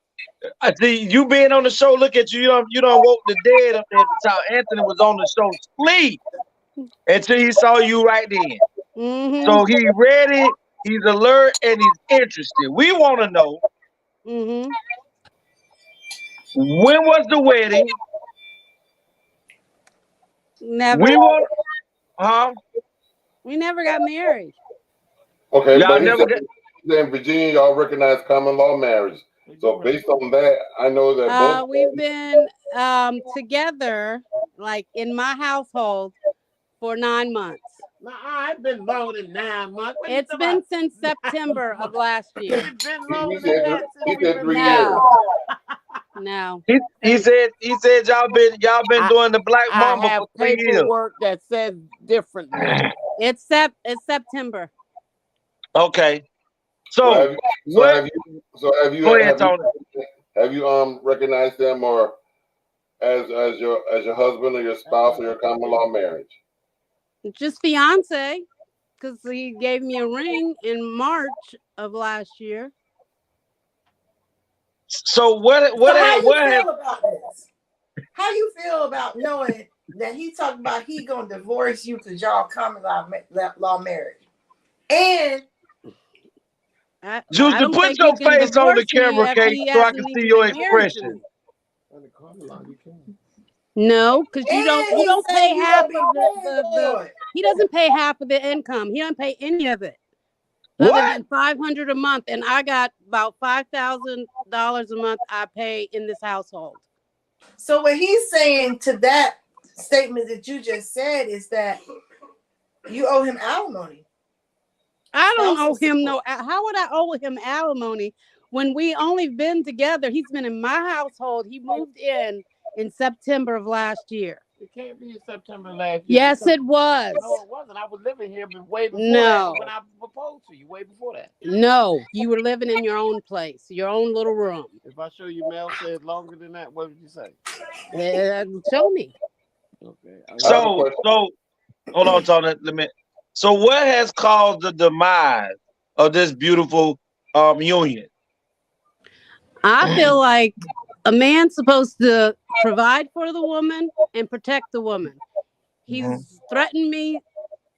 I see you being on the show. Look at you. You don't woke the dead up there at the top. Anthony was on the show sleep until he saw you right then. So he's ready, he's alert, and he's interested. We want to know when was the wedding? Never. We never got married. Okay, y'all but he never said in Virginia, y'all recognize common law marriage. So based on that, I know that both we've been together, like in my household, for 9 months. I've been longer than 9 months. It's been since September of last year. It's been longer than that he since said 3 years. No. He said y'all been doing the Black Mamba I have for 3 years. paperwork that says differently. It's September. Okay. So So have you go ahead, Tony. Have you recognized them or as your husband or your spouse or your common law marriage? Just fiance, because he gave me a ring in March of last year. So what how you feel about this? How you feel about knowing that he talking about he gonna divorce you because y'all common law marriage? And Juice, to put your face on the camera, Kate, so I can see your expression. No, because you don't pay half of the he doesn't pay half of the income. He doesn't pay any of it. What? Other than $500 a month, and I got about $5,000 a month I pay in this household. So what he's saying to that statement that you just said is that you owe him alimony. I don't owe him no. How would I owe him alimony when we only been together? He's been in my household. He moved in September of last year. It can't be in September last year. Yes, it was. No, it wasn't. I was living here way before that when I proposed to you. Way before that. No, you were living in your own place, your own little room. If I show you mail says longer than that, what would you say? Show me. Okay. So hold on, Tony. So what has caused the demise of this beautiful union? I feel like a man's supposed to provide for the woman and protect the woman. He's threatened me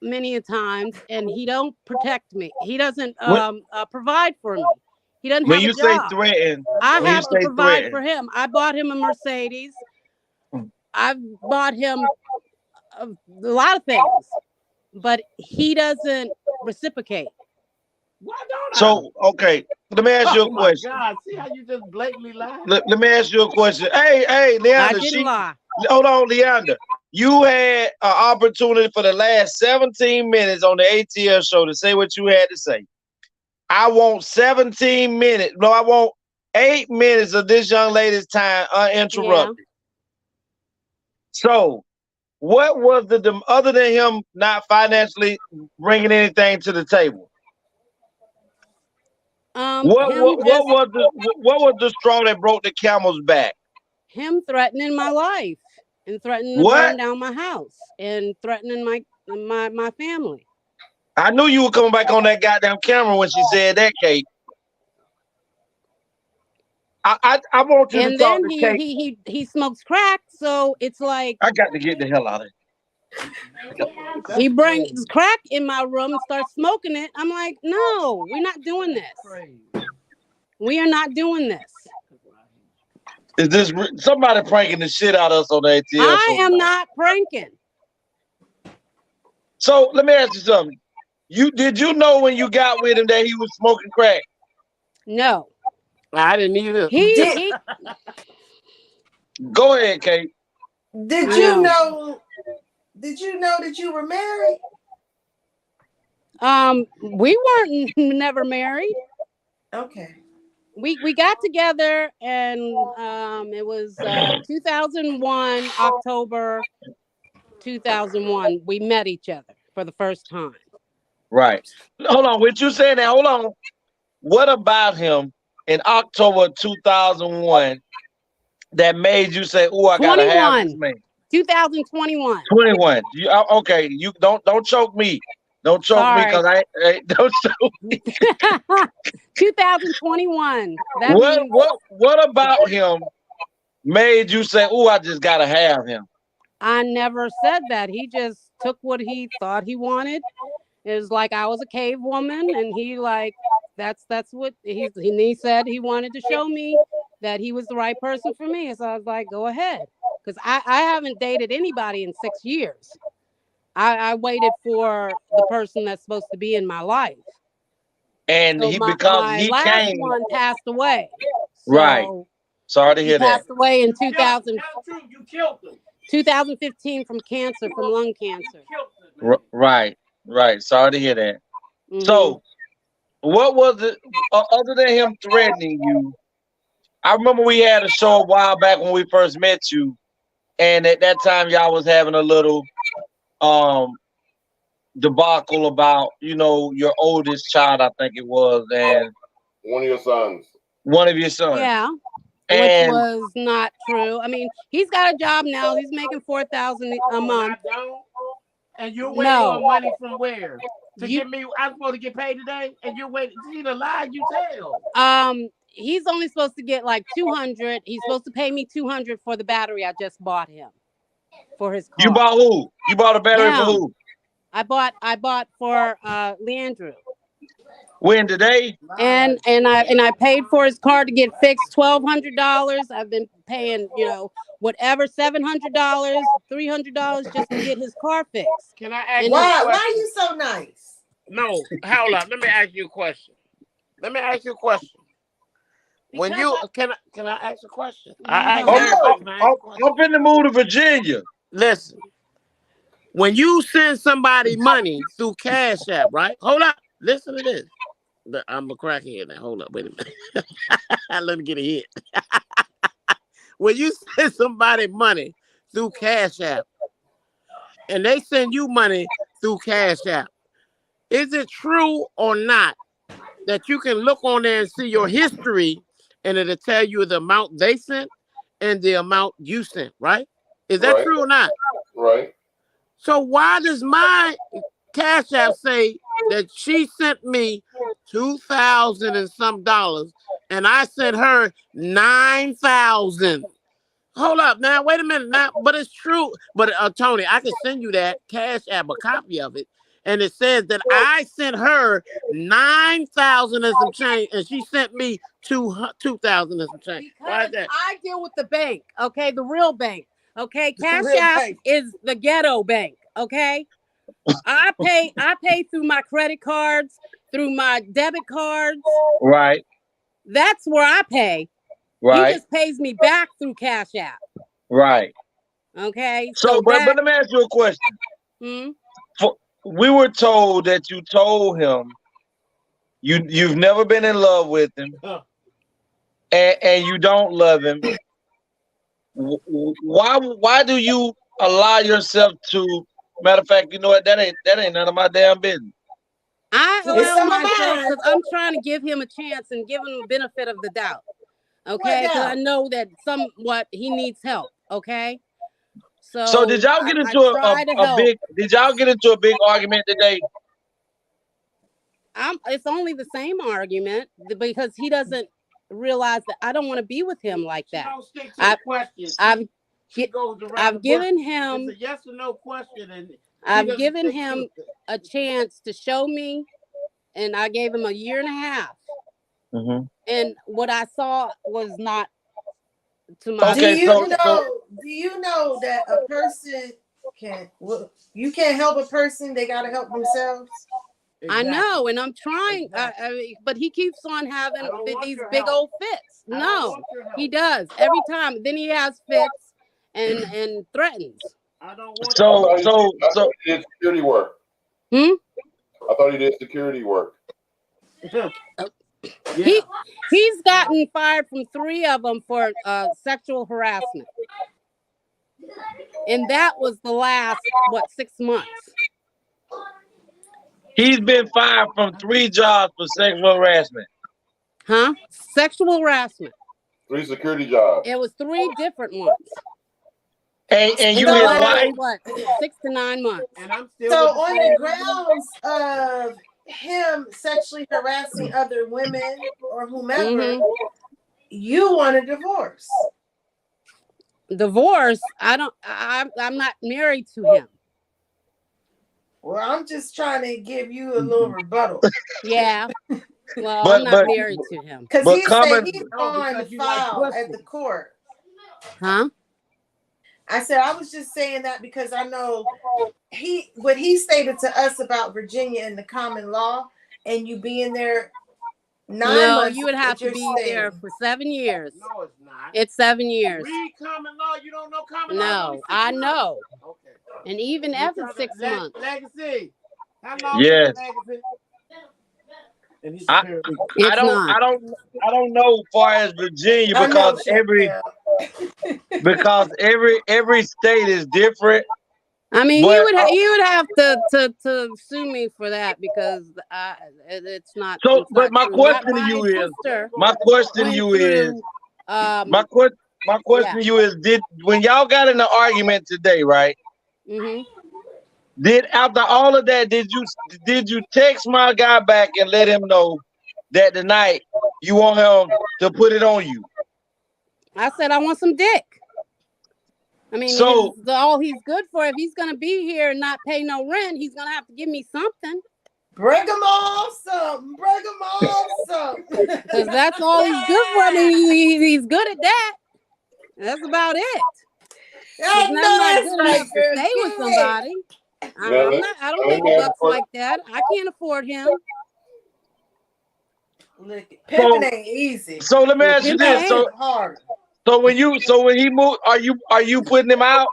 many a times, and he don't protect me. He doesn't provide for me. He doesn't have a job. When you say threaten, I have to provide for him. I bought him a Mercedes. I've bought him a lot of things, but he doesn't reciprocate. Why don't I? So, okay, let me ask you a Oh my question. God! See how you just blatantly lied? Let me ask you a question. Hey, I Leander, didn't lie. hold on, Leander. You had an opportunity for the last 17 minutes on the ATL show to say what you had to say. I want 17 minutes. No, I want 8 minutes of this young lady's time uninterrupted. Yeah. So, what was the other than him not financially bringing anything to the table? Him just What was the straw that broke the camel's back? him threatening my life and threatening to What? burn down my house and threatening my family. I knew you were coming back on that goddamn camera when she said that, Kate. I want you to And talk then to he Kate. he he he smokes crack, so it's like I got to get the hell out of he brings crack in my room and starts smoking it. I'm like, no, we're not doing this. We are not doing this. here. Is this somebody pranking the shit out of us on the ATL I show am tonight? not pranking. So let me ask you something. Did you know when you got with him that he was smoking crack? No. I didn't either. He Go ahead, Kate. Did you know? Did you know that you were married? We weren't never married. Okay. We got together and it was 2001 October 2001 we met each other for the first time. Right. Hold on. With you saying that, hold on. What about him in October 2001 that made you say, "Oh, I gotta have this 21 man"? 2021. 21. Okay? You don't choke me. Don't choke me, Sorry. cause I don't choke me. 2021. That means What about him made you say, "Oh, I just gotta have him"? I never said that. He just took what he thought he wanted. It was like I was a cave woman, and he like that's what he said he wanted to show me that he was the right person for me. So I was like, go ahead, because I haven't dated anybody in 6 years. I waited for the person that's supposed to be in my life. And So my he last came one passed away. right. So Sorry to he hear that. passed away in Tell the truth. You killed him. 2015 from cancer, from lung cancer. Right. Sorry to hear that. Mm-hmm. So, what was it other than him threatening you? I remember we had a show a while back when we first met you, and at that time y'all was having a little debacle about your oldest child, I think it was, and One of your sons. one of your sons. Yeah. Which And was not true. I mean, he's got a job now. He's making $4,000 a month. I don't. And you're waiting on money from where? Give me. I'm supposed to get paid today, and you're waiting. See the lie you tell. He's only supposed to get like 200. He's supposed to pay me 200 for the battery I just bought him for his car. You bought who? You bought a battery for who? I bought for Leandrew. When today? And I paid for his car to get fixed $1,200. I've been paying, whatever, $700, $300 just to get his car fixed. Can I ask why are you so nice? No, hold up. Let me ask you a question. When you can I ask a question? I'm in the mood of Virginia. Listen. When you send somebody money through Cash App, right? Hold up. Listen to this. I'm a crackhead now. Hold up. Wait a minute. Let me get a hit. When you send somebody money through Cash App and they send you money through Cash App, is it true or not that you can look on there and see your history and it'll tell you the amount they sent and the amount you sent, right? Is that true or not? Right. So why does my Cash App say that she sent me $2,000 and some dollars and I sent her $9,000? Hold up now, wait a minute now, but it's true. But Tony, I can send you that Cash App, a copy of it, and it says that I sent her $9,000 and some change, and she sent me $2,000 and some change. Why is that? I deal with the bank, okay, the real bank, okay. Cash App is the ghetto bank, okay. I pay through my credit cards, through my debit cards. Right. That's where I pay. Right. He just pays me back through Cash App. Right. Okay. So but let me ask you a question. We were told that you told him you've never been in love with him, and you don't love him. Why do you allow yourself to? Matter of fact, you know what? That ain't none of my damn business. I allow myself because I'm trying to give him a chance and give him the benefit of the doubt. Okay, because I know that somewhat he needs help. Okay. So did y'all get into a big argument today? It's only the same argument because he doesn't realize that I don't want to be with him like that. I've given him it's a yes or no question, and I've given him a chance to show me, and I gave him a year and a half. Mm-hmm. And what I saw was not to my. Do you know that a person you can't help a person; they gotta help themselves. Exactly. I know, and I'm trying, but he keeps on having these big old fits. No, he does every time. Then he has fits and threatens. I don't want. So he did security work. I thought he did security work. He's gotten fired from 3 of them for sexual harassment, and that was the last 6 months. He's been fired from 3 jobs for sexual harassment. Huh? Sexual harassment. 3 security jobs. It was 3 different ones. And you his wife? What? 6 to 9 months. And I'm still so on the grounds of him sexually harassing other women or whomever, you want a divorce. Divorce? I'm not married to him. Well, I'm just trying to give you a little rebuttal. Yeah. Well, I'm not married to him. Because he said he's on the file at the court. Huh? I said I was just saying that because I know what he stated to us about Virginia and the common law and you being there 9 months. No, you would have to be there for 7 years. No, it's not. It's 7 years. Read common law. You don't know common law. No, I know. Okay. And even after 6 months. Legacy. How long yes. Legacy? I don't know as far as Virginia because every state is different. I mean, you would have to sue me for that because it's not. So, it's but not my question to you is, did when y'all got in the argument today, right? Mm-hmm. Did after all of that, did you text my guy back and let him know that tonight you want him to put it on you? I said I want some dick. I mean, so all he's good for. If he's gonna be here and not pay no rent, he's gonna have to give me something. Bring him off something. Bring him off something. Because that's all he's good for. I mean, he's good at that. That's about it. I'm not good enough to stay with somebody. I don't make bucks like that. I can't afford him. Look, pimping ain't easy. So let me ask you this. So when he moved, are you putting him out?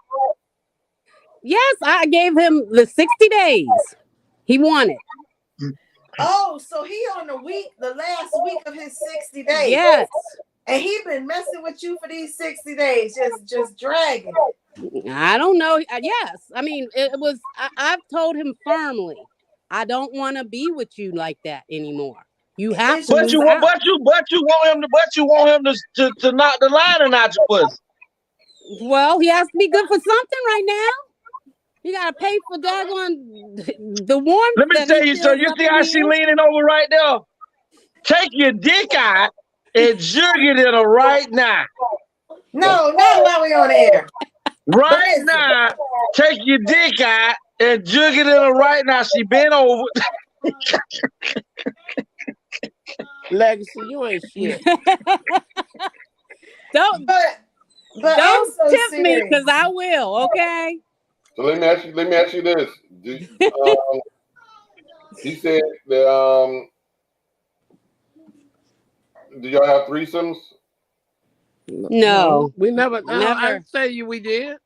Yes, I gave him the 60 days he wanted. Oh, so he on the last week of his 60 days. Yes. And he been messing with you for these 60 days, just dragging it. I don't know. Yes. I mean, it was, I've told him firmly, I don't want to be with you like that anymore. You have to. But you want him to knock the lining out your pussy. Well, he has to be good for something right now. You gotta pay for daggone the warmth. Let me tell you, so you see how she leaning over right there? Take your dick out and jug it in her right now. No, not while we on air. Right now, take your dick out and jug it in her right now. She bent over. Legacy, you ain't shit. Don't tip me because I will, okay? So let me ask you this. He said that do y'all have threesomes? No, we never. I never. didn't say you we did.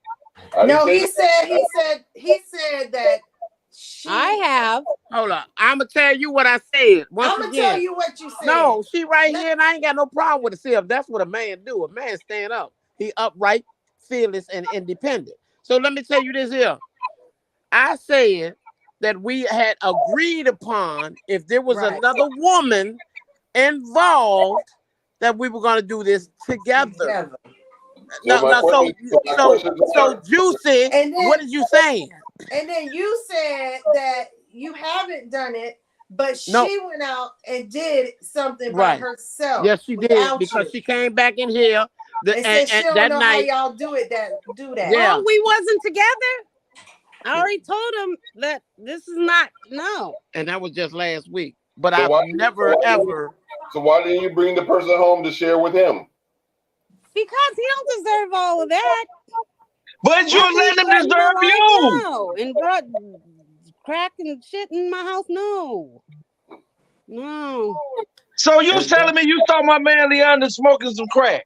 No, he said that I have. Hold on. I'm gonna tell you what I said. Once I'm gonna again, tell you what you said. no, she right here, and I ain't got no problem with it. See, if that's what a man do, a man stand up. He upright, fearless, and independent. So let me tell you this here. I said that we had agreed upon if there was Right. another woman involved that we were gonna do this together. So Juicy, and then, what did you say? And then you said that you haven't done it, but she went out and did something by herself. Yes, she did, because she came back in here and said she don't that know night. how y'all do that. Yeah. Well, we wasn't together. I already told him that this is not And that was just last week. But I've never ever. So why didn't you bring the person home to share with him? Because he don't deserve all of that. But you let him deserve you. No, and brought crack and shit in my house. No. So you telling me you saw my man Leander smoking some crack?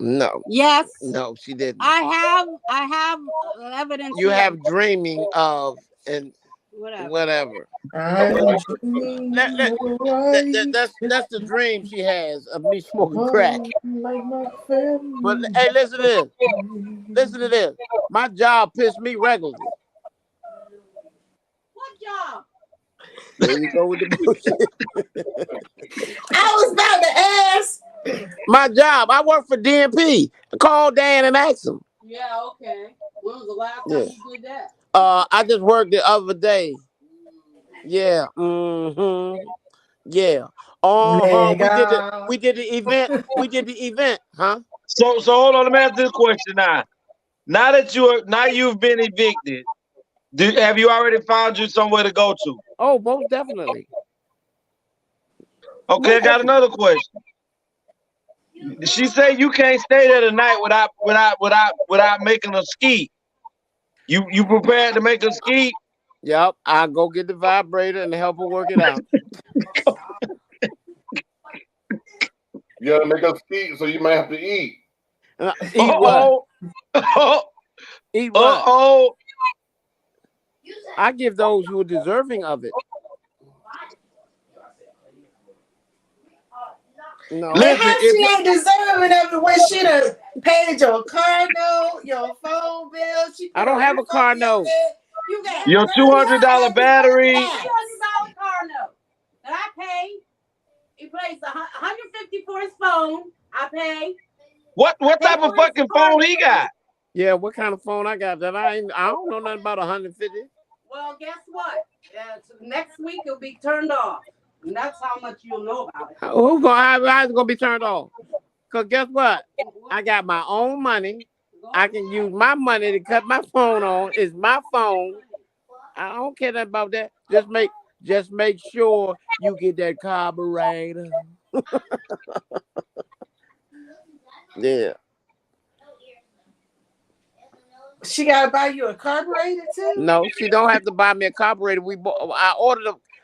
No. Yes. No, she didn't. I have evidence. You have dreaming of and whatever. That's the dream she has of me smoking crack. But hey, listen to this. Listen to this. My job pissed me regularly. What job? There you go with the bullshit. I was about to ask. My job. I work for DMP. Call Dan and ask him. Yeah, okay. When was the last time you did that? I just worked the other day. Yeah. Yeah. We did the event. We did the event, huh? So hold on. Let me ask this question now. Now that you've been evicted, have you already found you somewhere to go to? Oh, most definitely. Okay, I got another question. She said you can't stay there tonight without making a ski. You prepared to make a ski? Yep, I'll go get the vibrator and help her work it out. You gotta make us eat, so you might have to eat. Eat what? Eat what? I give those who are deserving of it. No. Listen, how she ain't deserving of it when she done paid your car note, your phone bill. I don't have a car note. You got your $200 battery. $200 car note that I paid. He pays $150 for his phone. I pay. What type of fucking phone he got? Yeah, what kind of phone I got? That I don't know nothing about 150. Well, guess what? Next week it'll be turned off. And that's how much you'll know about it. How's it gonna be turned off? Cause guess what? I got my own money. I can use my money to cut my phone on. It's my phone. I don't care nothing about that. Just make sure you get that carburetor. Yeah. She gotta buy you a carburetor too? No, she don't have to buy me a carburetor.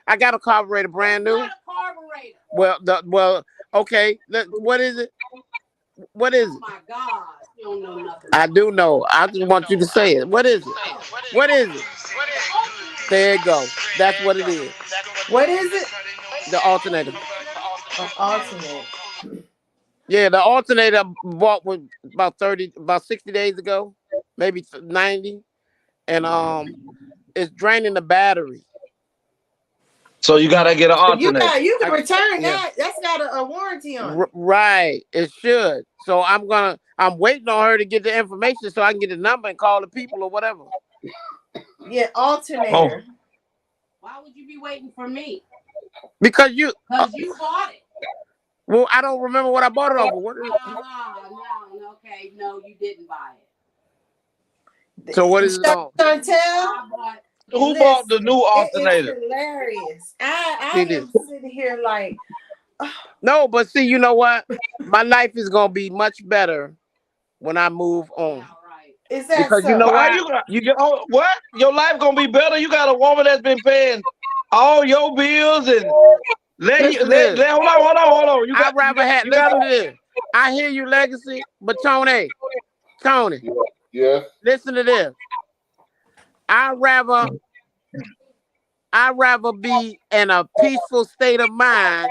I got a carburetor brand new. Not a carburetor. Well, okay. What is it? What is it? Oh my God, you don't know nothing. I do know. I just want you to say it. What is it? What is it? There you go. That's what it is. What is it? The alternator. An alternator. Yeah, the alternator I bought was about 60 days ago, maybe 90, and it's draining the battery. So you gotta get an alternator. You can return that. That's got a warranty on it. Right, it should. So I'm waiting on her to get the information so I can get the number and call the people or whatever. Yeah, alternator. Oh. Why would you be waiting for me? Because you bought it. Well, I don't remember what I bought it over. No, okay, no, you didn't buy it. So what is it on? Who bought the new alternator? It's hilarious. I am sitting here like, no, but see, you know what? My life is gonna be much better when I move on. Is that Because you so? know Why why? what? Your life gonna be better. You got a woman that's been paying all your bills and Listen to this. hold on. I'd rather have. You Listen gotta. to this. I hear you, Legacy, but Tony, Yes. listen to this. I'd rather be in a peaceful state of mind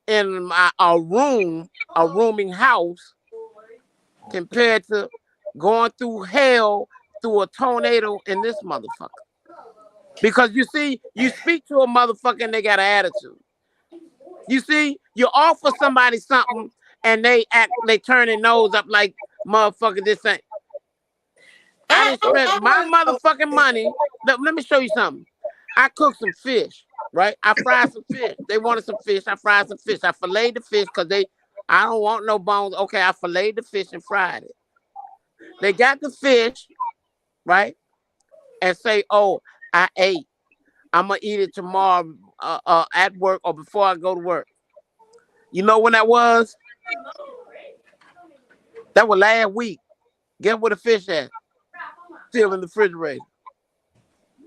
in a rooming house, compared to going through hell through a tornado in this motherfucker. Because you see, you speak to a motherfucker and they got an attitude. You see, you offer somebody something and they turn their nose up like, motherfucker, this ain't. I done spent my motherfucking money. Let me show you something. I cooked some fish, right? I fried some fish. They wanted some fish. I fried some fish. I filleted the fish because I don't want no bones. Okay, I filleted the fish and fried it. They got the fish, right? And say, oh, I ate. I'm going to eat it tomorrow at work or before I go to work. You know when that was? That was last week. Guess where the fish at? Still in the refrigerator.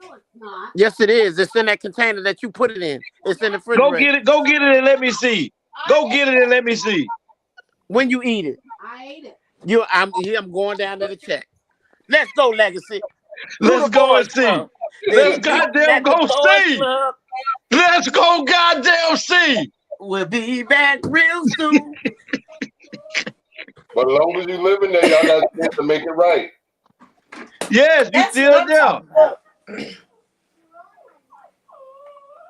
No, it's not. Yes, it is. It's in that container that you put it in. It's in the Go refrigerator. get it. Go get it and let me see. Go get it and let me see. When you eat it. I ate it. I'm going down to the check. Let's go, Legacy. Let's go and see. Let's goddamn go see. Club. Let's go goddamn see. We'll be back real soon. But as long as you live in there, y'all got a chance to make it right. Yes, you still there.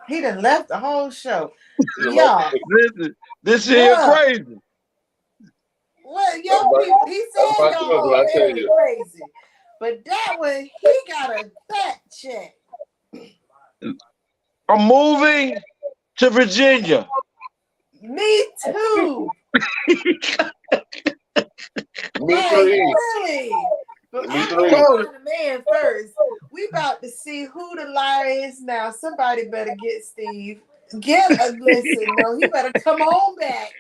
He done left the whole show. You Y'all. Listen, this here crazy. Well, he said y'all what I tell you. crazy. But that one, he got a fat check. I'm moving to Virginia. Me too. Me three. Really? But Me I'm three. going to the man first. We about to see who the liar is now. Somebody better get Steve. Listen, no, he better come on back.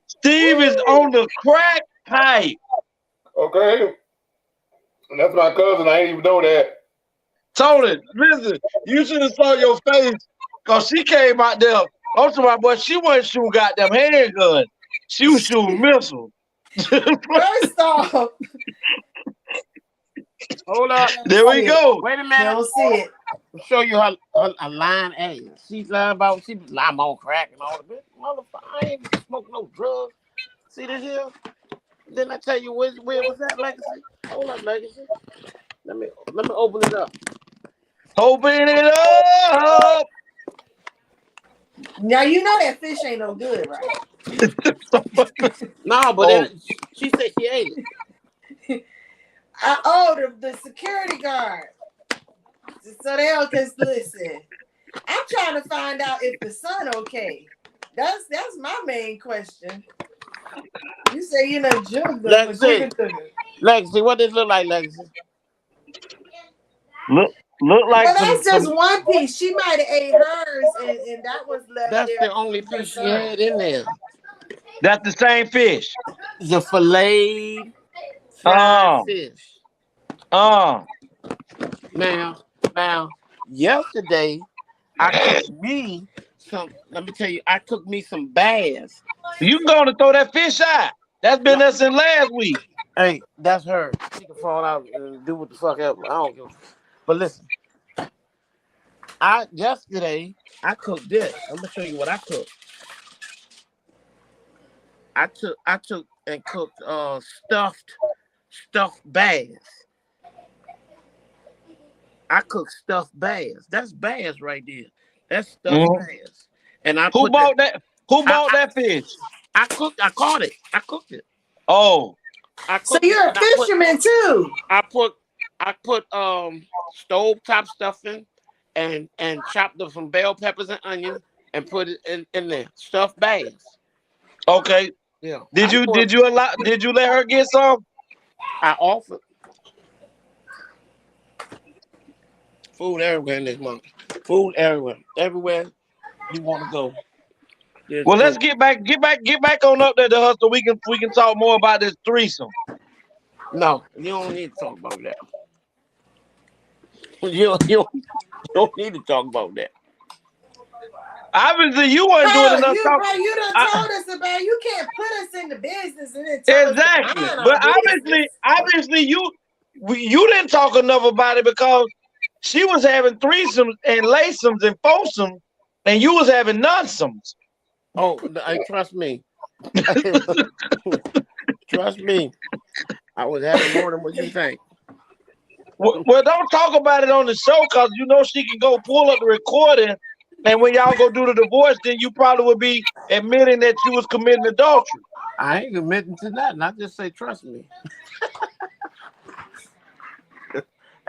Steve is on the crack pipe. Okay. That's my cousin. I didn't even know that. Tony, listen, you should have saw your face because she came out there. I'm talking about, but she wasn't shooting goddamn handgun. She was shooting missiles. First off, Hold up. There we go. Wait a minute. don't see it. I'll show you her lying ass. She's lying about I'm on crack and all the bit. Motherfucker, I ain't smoking no drugs. See this here? Didn't I tell you where was that, Legacy? Hold up, Legacy. Let me open it up. Open it up. Now you know that fish ain't no good, right? No, but she said she ate it. The security guard. So they all just listen. I'm trying to find out if the son okay. That's my main question. You say you know Jim. Legacy, what does it look like, Legacy? Look like. Well, that's just one piece. She might have ate hers, and that was left. That's there the only piece she had in there. That's the same fish. The filleted fried fish. Now, yesterday I cooked me some. Let me tell you, I cooked me some bass. You going to throw that fish out? That's been there since last week. Hey, that's her. She can fall out and do what the fuck ever. I don't give. But listen, yesterday I cooked this. I'm gonna show you what I cooked. I took and cooked stuffed bass. I cooked stuffed bass. That's bass right there. That's stuffed bass. And Who bought that? Who bought that fish? I caught it. I cooked it. Oh. So you're a fisherman too. I put stovetop stuffing and chopped up some bell peppers and onions and put it in there. Stuffed bass. Okay. Yeah. Did you let her get some? I offered. Food everywhere in this month. Food everywhere. Everywhere you want to go. Well, let's get back on up there to her so we can talk more about this threesome. No, you don't need to talk about that. You don't need to talk about that. Obviously, you weren't doing enough talking. You done told us about. You can't put us in the business and then tell exactly. us to But obviously, you didn't talk enough about it because she was having threesomes and lacesomes and foursomes, and you was having nonesomes. Oh, trust me. Trust me. I was having more than what you think. Well, don't talk about it on the show because you know she can go pull up the recording, and when y'all go do the divorce, then you probably would be admitting that you was committing adultery. I ain't admitting to that. I just say trust me.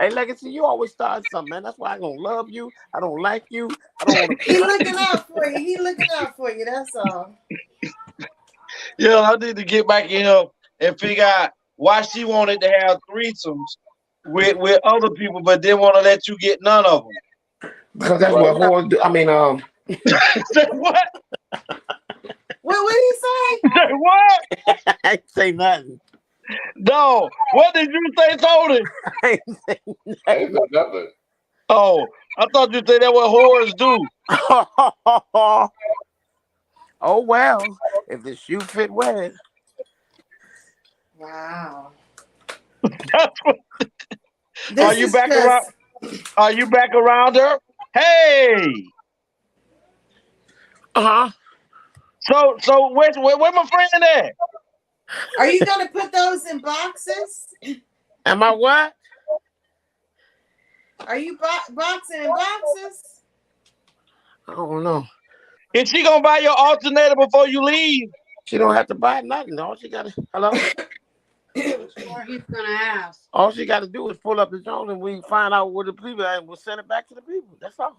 Hey, Legacy, you always start something, man. That's why I don't love you. I don't like you. I don't want to. He looking out for you. He looking out for you. That's all. Yeah, I need to get back in here and figure out why she wanted to have threesomes with other people, but didn't want to let you get none of them. Because that's what whores do. I mean, what? What did he say? What? I ain't say nothing. No, what did you say, Tony? I ain't say nothing. Oh, I thought you said that's what whores do. Oh well, if the shoe fit, wear it. Wow. Are you back around? Are you back around her? Hey. So where my friend at? Are you gonna put those in boxes? Am I what? Are you boxing in boxes? I don't know. Is she gonna buy your alternator before you leave? She don't have to buy nothing. All she gotta Or he's gonna ask. All she gotta do is pull up his own and we find out what the people are and we'll send it back to the people. That's all.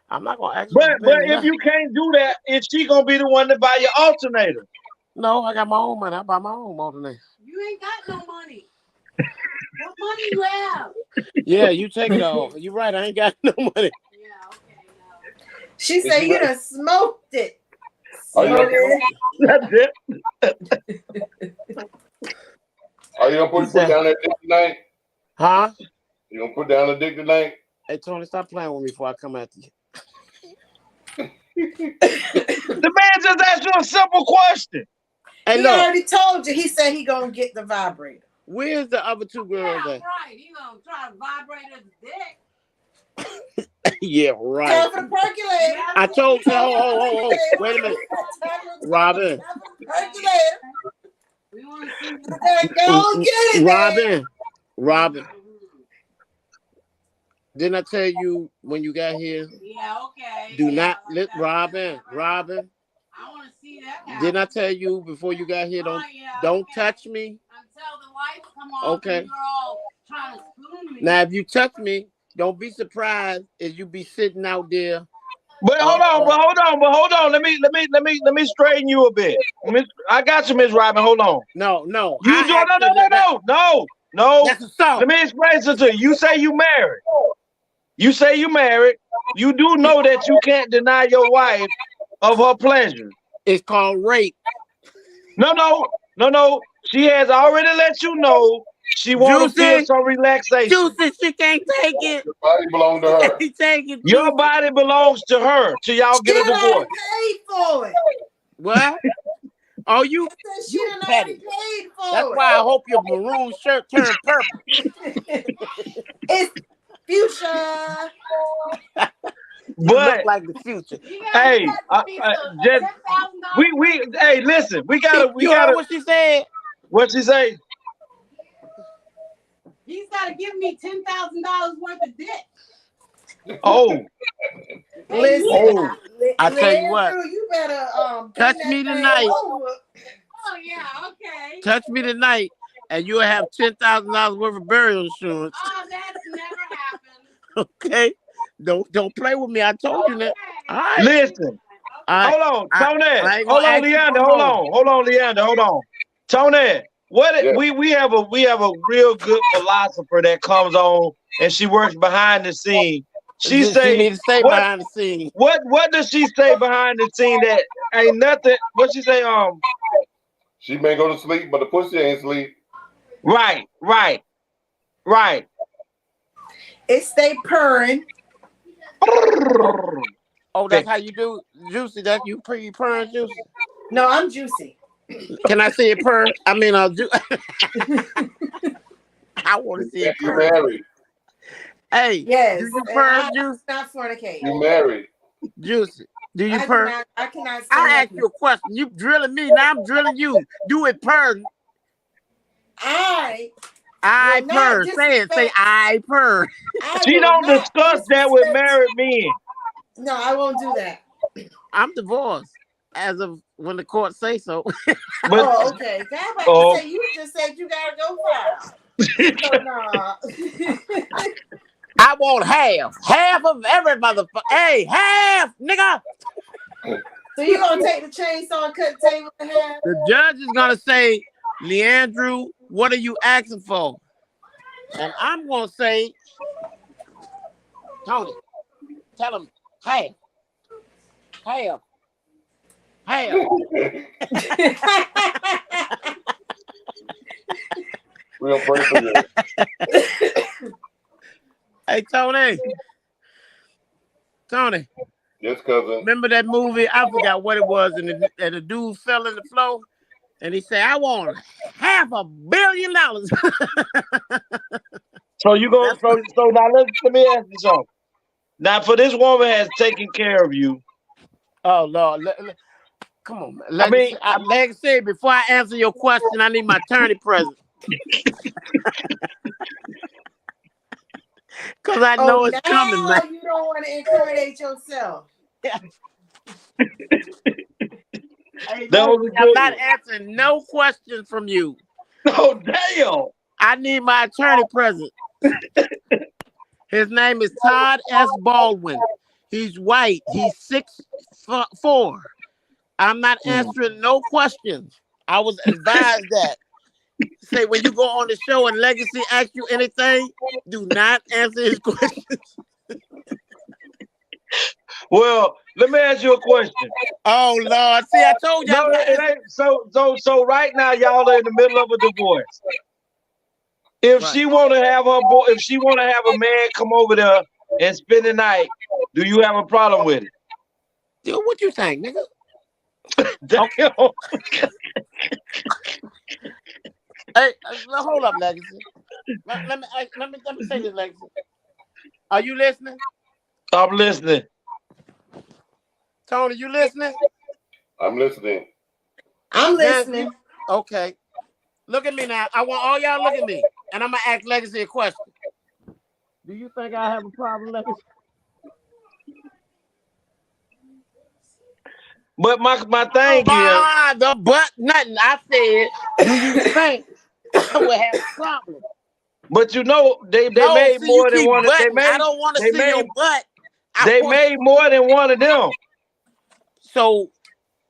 I'm not gonna ask her. But if you can't do that, is she gonna be the one to buy your alternator? No, I got my own money. I buy my own alternator. You ain't got no money. What money you have? Yeah, you take it all. You're right. I ain't got no money. Yeah, okay. No. She said you done smoked it. That's it. Are you gonna put down that dick tonight? Huh? You gonna put down the dick tonight? Hey Tony, stop playing with me before I come after you. The man just asked you a simple question. Hey, he already told you. He said he gonna get the vibrator. Where's the other two girls at? Right. He gonna try to vibrate his dick. Yeah, right. Time for the percolator. I told you. Oh. Wait a minute, Robin. Percolator. We want to see. Go get it, Robin. Didn't I tell you when you got here? Yeah, okay. Do not let Robin. I want to see that happen. Didn't I tell you before you got here? Don't touch me. Until the lights come on. Okay. And you're all trying to spoon me. Now, if you touch me, don't be surprised if you be sitting out there. But hold on. Let me straighten you a bit. I got you, Miss Robin. Hold on. No. No. That's a song. Let me explain something to you. You say you married. You do know that you can't deny your wife of her pleasure. It's called rape. No. She has already let you know she wants to feel some relaxation. Juicy, she can't take it. Your body belongs to her. Take it. Your body belongs to her till y'all get a divorce. Paid for it. What? Oh, you petty. That's why I hope your maroon shirt turned purple. It's fuchsia. You look like the future. Hey, hey, listen, we gotta. What she said? What she say? He's got to give me $10,000 worth of dick. Oh. Listen, I tell you what. You better touch me tonight. Oh yeah, okay. Touch me tonight, and you'll have $10,000 worth of burial insurance. Oh, that's never happened. Okay, don't play with me. I told you that. All right. Listen. Hold on, Tony. Hold on, Leander. Hold on, Leander. Hold on, Tony. We have a real good philosopher that comes on and she works behind the scene. She She say need to stay what? behind the scene. What does she say behind the scene that ain't nothing? What she say? She may go to sleep, but the pussy ain't sleep. Right. It stay purring. Oh, that's how you do, Juicy. That you purring, Juicy. No, I'm juicy. Can I see it purr? I mean, I want to see it You purr. married. Hey, Yes. do you purr, Juicy? Not fornicate. You married. Juicy, do you purr? I cannot say I asked you a question. You drilling me. Now I'm drilling you. Do it purr. I purr. Say it. Say I purr. She don't discuss that with married men. No, I won't do that. I'm divorced as of when the court say so. But, okay. I'm about to say, you just said you gotta go file. So nah. I want half of every motherfucker. Hey, half, nigga. So you gonna take the chainsaw and cut the table in half? The judge is gonna say, Leandrew, what are you asking for? And I'm gonna say, Tony, tell him, half. We don't pray for you. Hey, Tony. Yes, cousin. Remember that movie? I forgot what it was, and the dude fell in the floor, and he said, "I want $500 million." So you go. So now let me ask you something. Now, for this woman has taken care of you. Oh Lord, come on, man. Like I said, before I answer your question, I need my attorney present. Because I know it's coming, man. You don't want to incriminate yourself. Hey, I'm not answering no questions from you. Oh, damn. I need my attorney present. His name is Todd S. Baldwin. He's white. He's 6'4". I'm not answering no questions. I was advised that. Say when you go on the show and Legacy asks you anything, do not answer his questions. Well, let me ask you a question. Oh Lord, see, I told you. No, it ain't. So right now, y'all are in the middle of a divorce. If she want to have her boy, if she want to have a man come over there and spend the night, do you have a problem with it? Dude, what you think, nigga? Okay. Hey, hold up, Legacy. Let me say this, Legacy. Are you listening? I'm listening. Tony, you listening? I'm listening. I'm listening. Okay. Look at me now. I want all y'all look at me. And I'm going to ask Legacy a question. Do you think I have a problem, Legacy? But my thing is... the but nothing. I said, do you think I would have a problem? But you know, they made more than one. I don't want to see your butt. They made more than one of them. So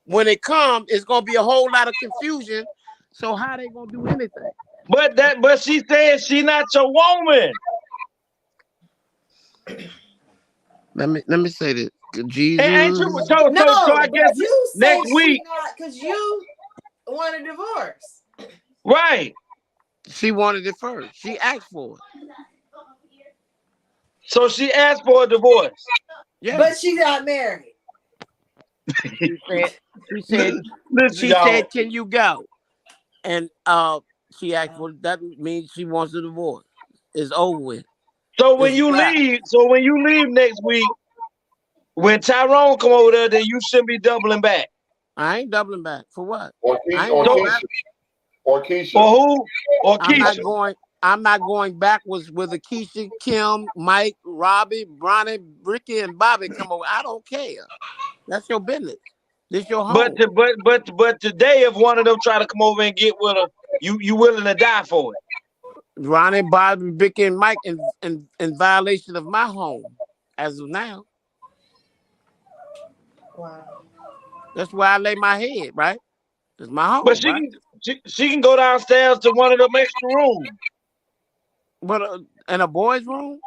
when it comes, it's gonna be a whole lot of confusion. So how they gonna do anything? But she said she not your woman. Let me say this. Jesus. Ain't you, so I guess you next week because you want a divorce. Right. She wanted it first. She asked for it. So she asked for a divorce. Yeah. But she got married. She said, can you go? And she asked for that means she wants a divorce. It's over with. So when you leave next week, when Tyrone come over there, then you shouldn't be doubling back. I ain't doubling back. For what? Or Keisha. Or who? Or Keisha. I'm not going backwards with a Keisha, Kim, Mike, Robbie, Bronny, Ricky, and Bobby come over. I don't care. That's your business. This your home. But today, if one of them try to come over and get with her, you willing to die for it? Ronnie, Bobby, Ricky, and Mike in violation of my home as of now. Wow. That's where I lay my head, right? It's my home. But she can go downstairs to one of them extra rooms. But in a boy's room?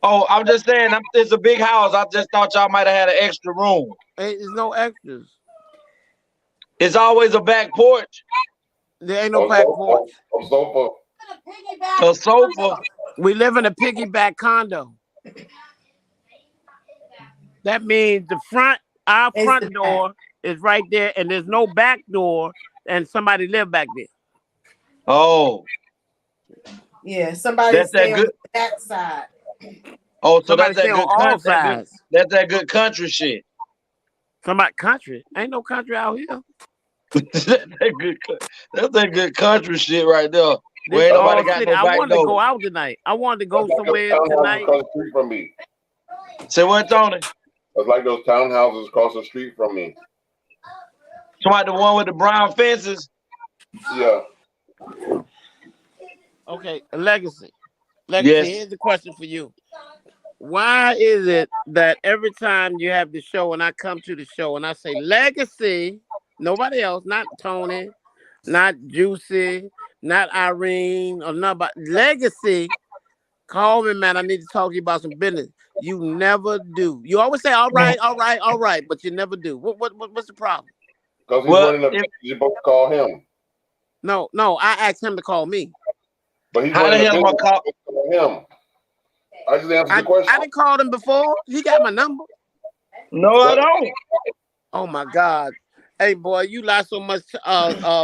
Oh, I'm just saying, it's a big house. I just thought y'all might have had an extra room. Hey, there's no extras. It's always a back porch. There ain't no back porch. A sofa. A sofa. We live in a piggyback condo. That means our front door is right there, and there's no back door, and somebody live back there. Oh. Yeah, somebody stay on the back side. Oh, so somebody that's that good all sides. That's that good country shit. Somebody country. Ain't no country out here. That's that good country shit right there. Where ain't nobody got no I back wanted to door. go out tonight. I wanted to go somewhere tonight. Across the street from me. Say what, Tony? It's like those townhouses across the street from me. Somebody the one with the brown fences? Yeah. Okay, Legacy. Yes. Here's the question for you. Why is it that every time you have the show and I come to the show and I say Legacy, nobody else, not Tony, not Juicy, not Irene, or nobody, Legacy, call me, man, I need to talk to you about some business. You never do. You always say, all right, but you never do. What's the problem? Because he's running a you're supposed to call him. No, I asked him to call me. But he's running a business, I'm call him. I just answered the question. I didn't call him before. He got my number. No, I don't. Oh my God. Hey boy, you lie so much.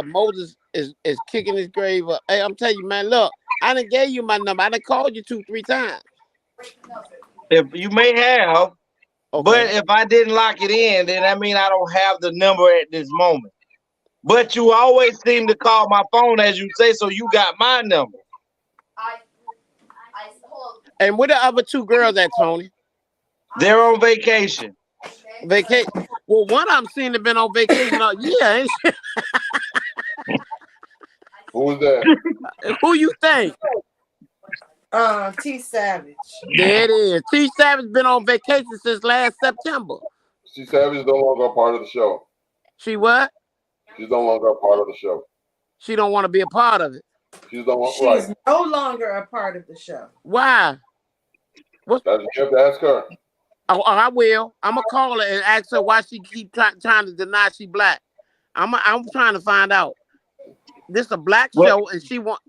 Moses is kicking his grave up. Hey, I'm telling you, man, look, I done gave you my number. I done called you 2-3 times. If you may have, but if I didn't lock it in, then that means I don't have the number at this moment. But you always seem to call my phone as you say, so you got my number. And where the other 2 girls at, Tony? They're on vacation. Vacation. Well, one of them seemed to have been on vacation all year, ain't she? Who was that? Who you think? T Savage. There it is. T Savage been on vacation since last September. T Savage is no longer a part of the show. She what? She's no longer a part of the show. She don't want to be a part of it. She's no longer a part of the show. Why? You have to ask her. Oh, I will. I'm gonna call her and ask her why she keep trying to deny she black. I'm trying to find out. This is a black show, and she want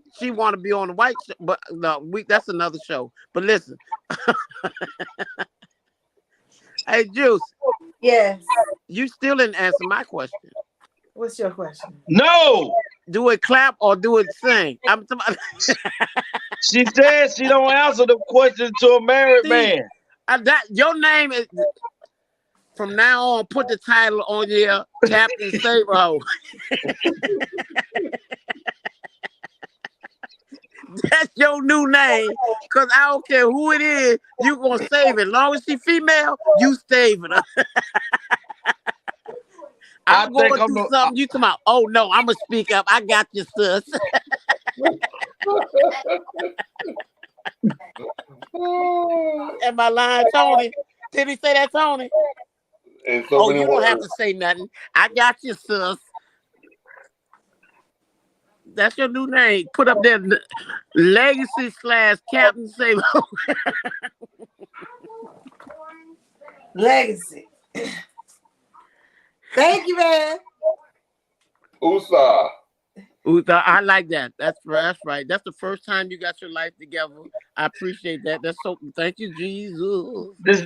to be on the white show, but no, that's another show. But listen, hey Juice. Yes. You still didn't answer my question. What's your question? No. Do it clap or do it sing? She said she don't answer the question to a married man. Your name is from now on. Put the title on your Captain Saberho. That's your new name, because I don't care who it is, you gonna save it. As long as she female, you saving her. I'm going through something. You come out. Oh no, I'm gonna speak up. I got you, sis. Am I lying, Tony? Did he say that, Tony? You don't have to say nothing. I got you, sis. That's your new name. Put up there, Legacy / Captain Saber. Legacy. Thank you, man. Usa. I like that. That's right. That's the first time you got your life together. I appreciate that. That's so. Thank you, Jesus. This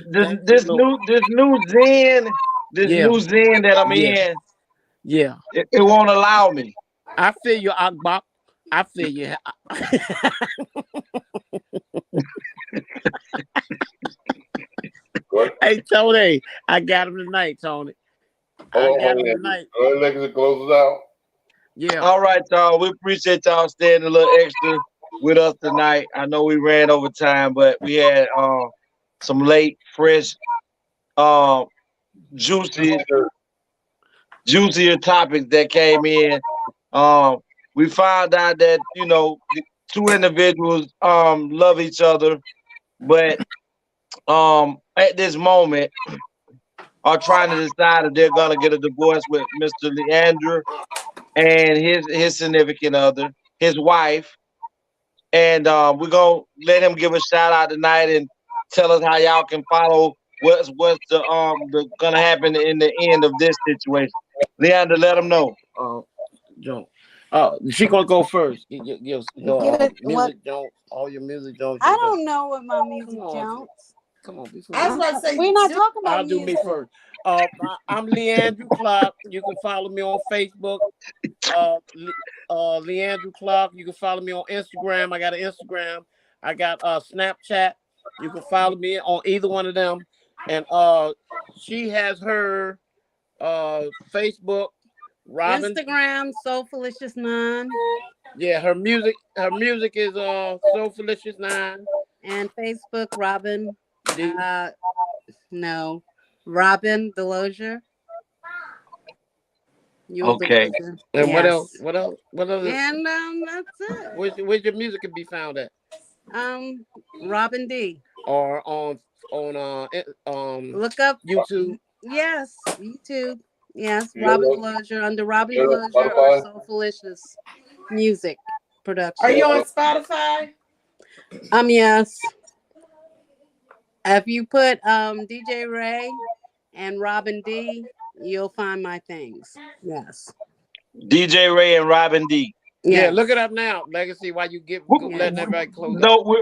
new Zen that I'm in. Yeah. It won't allow me. I feel you, Akbak. I feel you. Hey, Tony, I got him tonight, Tony. I got him tonight. Legacy closes out. Yeah. All right, y'all. We appreciate y'all staying a little extra with us tonight. I know we ran over time, but we had some late, fresh, juicier topics that came in. We found out that, two individuals love each other, but at this moment are trying to decide if they're gonna get a divorce with Mr. Leandra and his significant other, his wife. And we're gonna let him give a shout out tonight and tell us how y'all can follow what's gonna happen in the end of this situation. Leander, let them know. Joan. She gonna go first. Music Jones, all your music Jones. I don't know what my music Jones. Come on, I was about to say We're not talking about I'll do me music. first. I'm Leandrew Clark. You can follow me on Facebook. Leandrew Clark. You can follow me on Instagram. I got an Instagram. I got Snapchat. You can follow me on either one of them. And she has her Facebook. Robin. Instagram, Soulfulicious9. Yeah, her music is Soulfulicious9. And Facebook, Robin. D. No. Robin Delosier. Okay. Delosier. And yes. what else? What else? And that's it. Where's your music can be found at? Robin D. Or on look up YouTube. Yes, YouTube. Yes, Robin Delosier under Robin Delosier or Soulfulicious Music Production. Are you on Spotify? Yes. If you put DJ Ray and Robin D, you'll find my things. Yes. DJ Ray and Robin D. Yes. Yeah, look it up now, Legacy. While you letting everybody close. No, we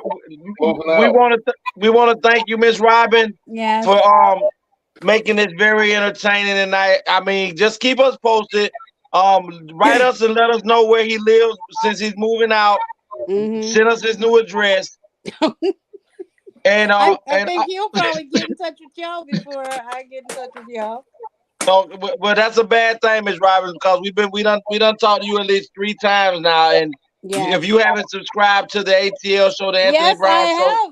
want to thank you, Miss Robin, yes, for making this very entertaining tonight. I mean, just keep us posted. Write us and let us know where he lives since he's moving out. Mm-hmm. Send us his new address. And I think he'll probably get in touch with y'all before I get in touch with y'all. No, but that's a bad thing, Miss Robbins, because we done talked to you at least 3 times now, and if you haven't subscribed to the ATL show, the Anthony Brown show,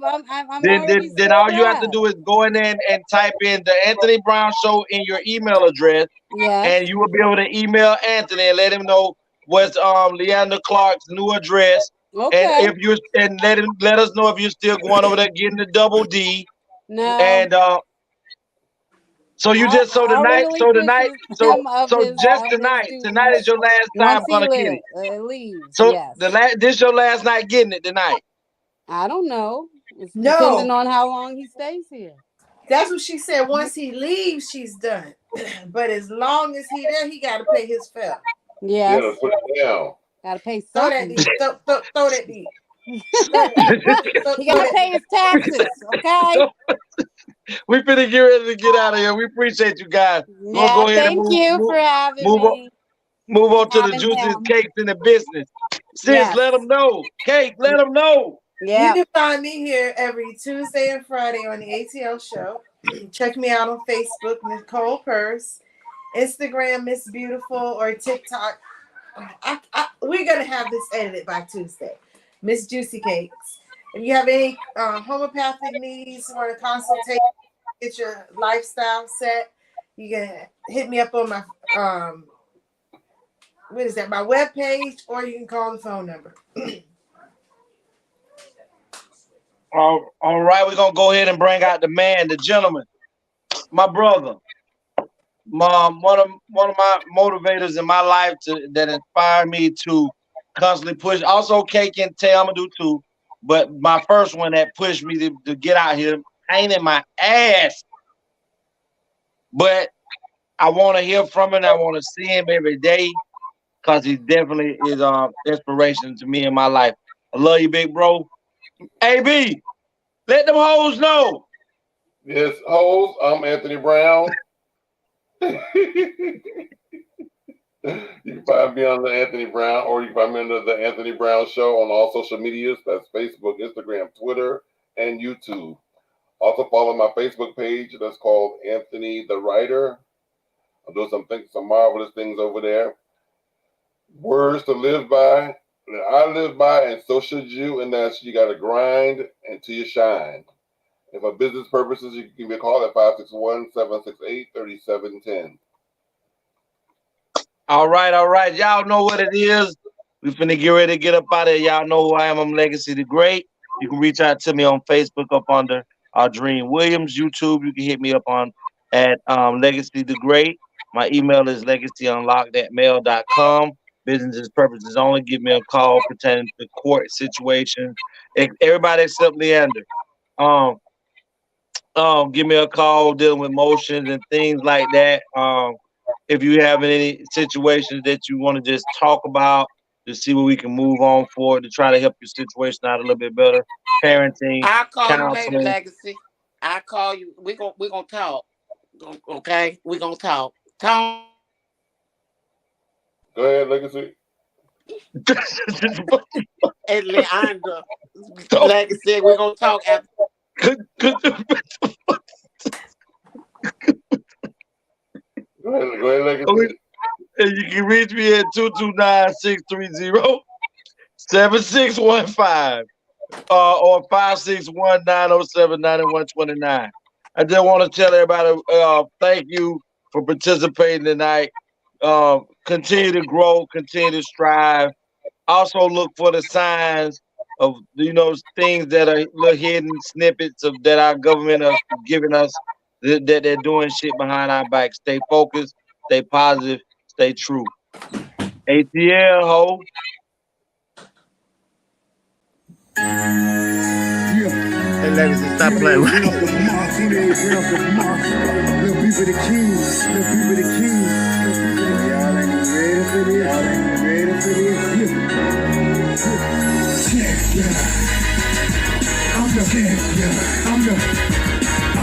I'm then all you have to do is go in there and type in the Anthony Brown show in your email address, and you will be able to email Anthony and let him know what's Leander Clark's new address, and if you let us know if you're still going over there getting the double D, and so you just tonight is your last time gonna get it. This your last night getting it tonight. I don't know. It's depending on how long he stays here. That's what she said. Once he leaves, she's done. But as long as he there, he got to pay his fare. Yeah. You gotta put it down. Gotta pay something. Throw that D. He gotta pay his taxes. Okay. We finna get ready to get out of here. We appreciate you guys. We'll go ahead thank you for having me. Move on to the juiciest cakes in the business. Sis, let them know. Cake, let them know. Yeah. You can find me here every Tuesday and Friday on the ATL show. Check me out on Facebook, Nicole Purse, Instagram, Miss Beautiful, or TikTok. We're gonna have this edited by Tuesday. Miss Juicy Cakes. If you have any homeopathic needs or a consultation, get your lifestyle set, you can hit me up on my my webpage, or you can call the phone number. All right, we're gonna go ahead and bring out the man, the gentleman, my brother, one of my motivators in my life that inspired me to constantly push. Also, Cake and Tay, I'm gonna do too. But my first one that pushed me to get out here, pain in my ass. But I want to hear from him. I want to see him every day because he definitely is inspiration to me in my life. I love you, big bro. AB, let them hoes know. Yes, hoes, I'm Anthony Brown. You can find me on the Anthony Brown, or you can find me under the Anthony Brown Show on all social medias. That's Facebook, Instagram, Twitter, and YouTube. Also follow my Facebook page that's called Anthony the Writer. I'm doing some marvelous things over there. Words to live by, that I live by, and so should you. And that's you got to grind until you shine. And for business purposes, you can give me a call at 561-768-3710. All right. Y'all know what it is. We finna get ready to get up out of here. Y'all know who I am. I'm Legacy the Great. You can reach out to me on Facebook up under Dream Williams. YouTube, you can hit me up on at Legacy the Great. My email is legacyunlocked@mail.com. Business purposes only. Give me a call pertaining to court situations. Everybody except Leander. give me a call dealing with motions and things like that. If you have any situations that you want to just talk about to see what we can move on for to try to help your situation out a little bit better. Parenting, I'll call you later, counseling. Legacy. I'll call you. We gonna talk. Okay? We gonna talk. Talk. Go ahead, Legacy. And Leandra, Legacy, we're gonna talk after. Go ahead, Legacy. And you can reach me at 229-630-7615 or 561-907-9129. I just want to tell everybody thank you for participating tonight. Continue to grow, continue to strive. Also look for the signs of things that are little hidden snippets of that our government is giving us that they're doing shit behind our back. Stay focused, stay positive, stay true. ATL ho. Hey, Legacy, stop playing. Little people the keys. Little people the keys. Y'all ain't ready for this. Y'all ain't ready for this. Yeah. I'm the champion. I'm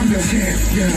the champion.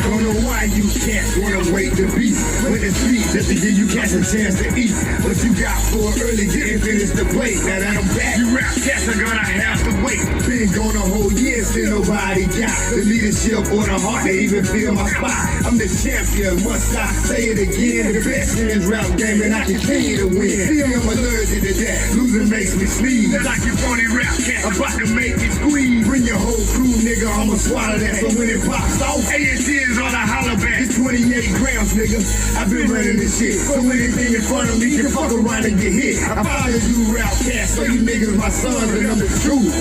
Don't know why you can't wanna wait to be when it's sweet just to give you cats a chance to eat. What you got for early didn't finish the plate. Now that I'm back, you rap cats are gonna have to wait. Been gone a whole year, still nobody got the leadership or the heart to even feel my spot. I'm the champion, must I say it again? The best in this rap game and I continue to win. See, I'm allergic to that, losing makes me sneeze. Like you funny rap cat, I'm about to make it squeeze. Bring your whole crew, nigga, I'ma swallow that. So when it pops off, ATL is on a holler back. It's 28 grams, nigga. I've been running this shit. So anything in front of me can fuck around and get hit. I follow you rap cats, so you niggas my sons and I'm the truth.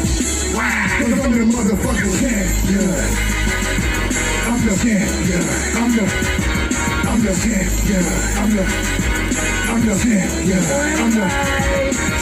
Wow, cause I'm the motherfucking champion. I'm the champion. I'm the champion. I'm the champion.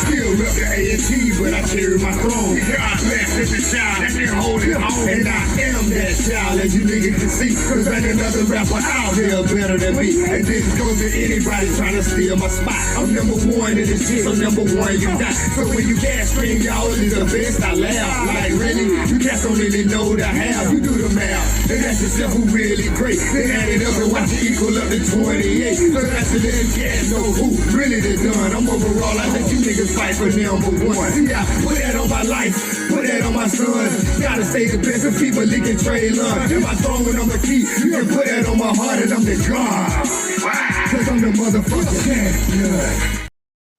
Still rep the AT, but I carry my throne. God bless every child that can hold it on. And I am that child, as you niggas can see. Cause ain't another rapper out here better than me. And this goes to anybody trying to steal my spot. I'm number one in this shit, so number one you got. So when you can't scream, y'all is the best, I laugh. Like really, you cats don't really know the half. You do the math, and that's yourself who really great. Then add it up and watch it equal up to 28. So that's the little cats know who really the done. I'm overall, I let you niggas fight for number one. See, I put that on my life, put that on my sons. Gotta stay the best of people licking trade lunch. If I throw it on the key, you can put that on my heart and I'm the God. Cause I'm the motherfucking champion.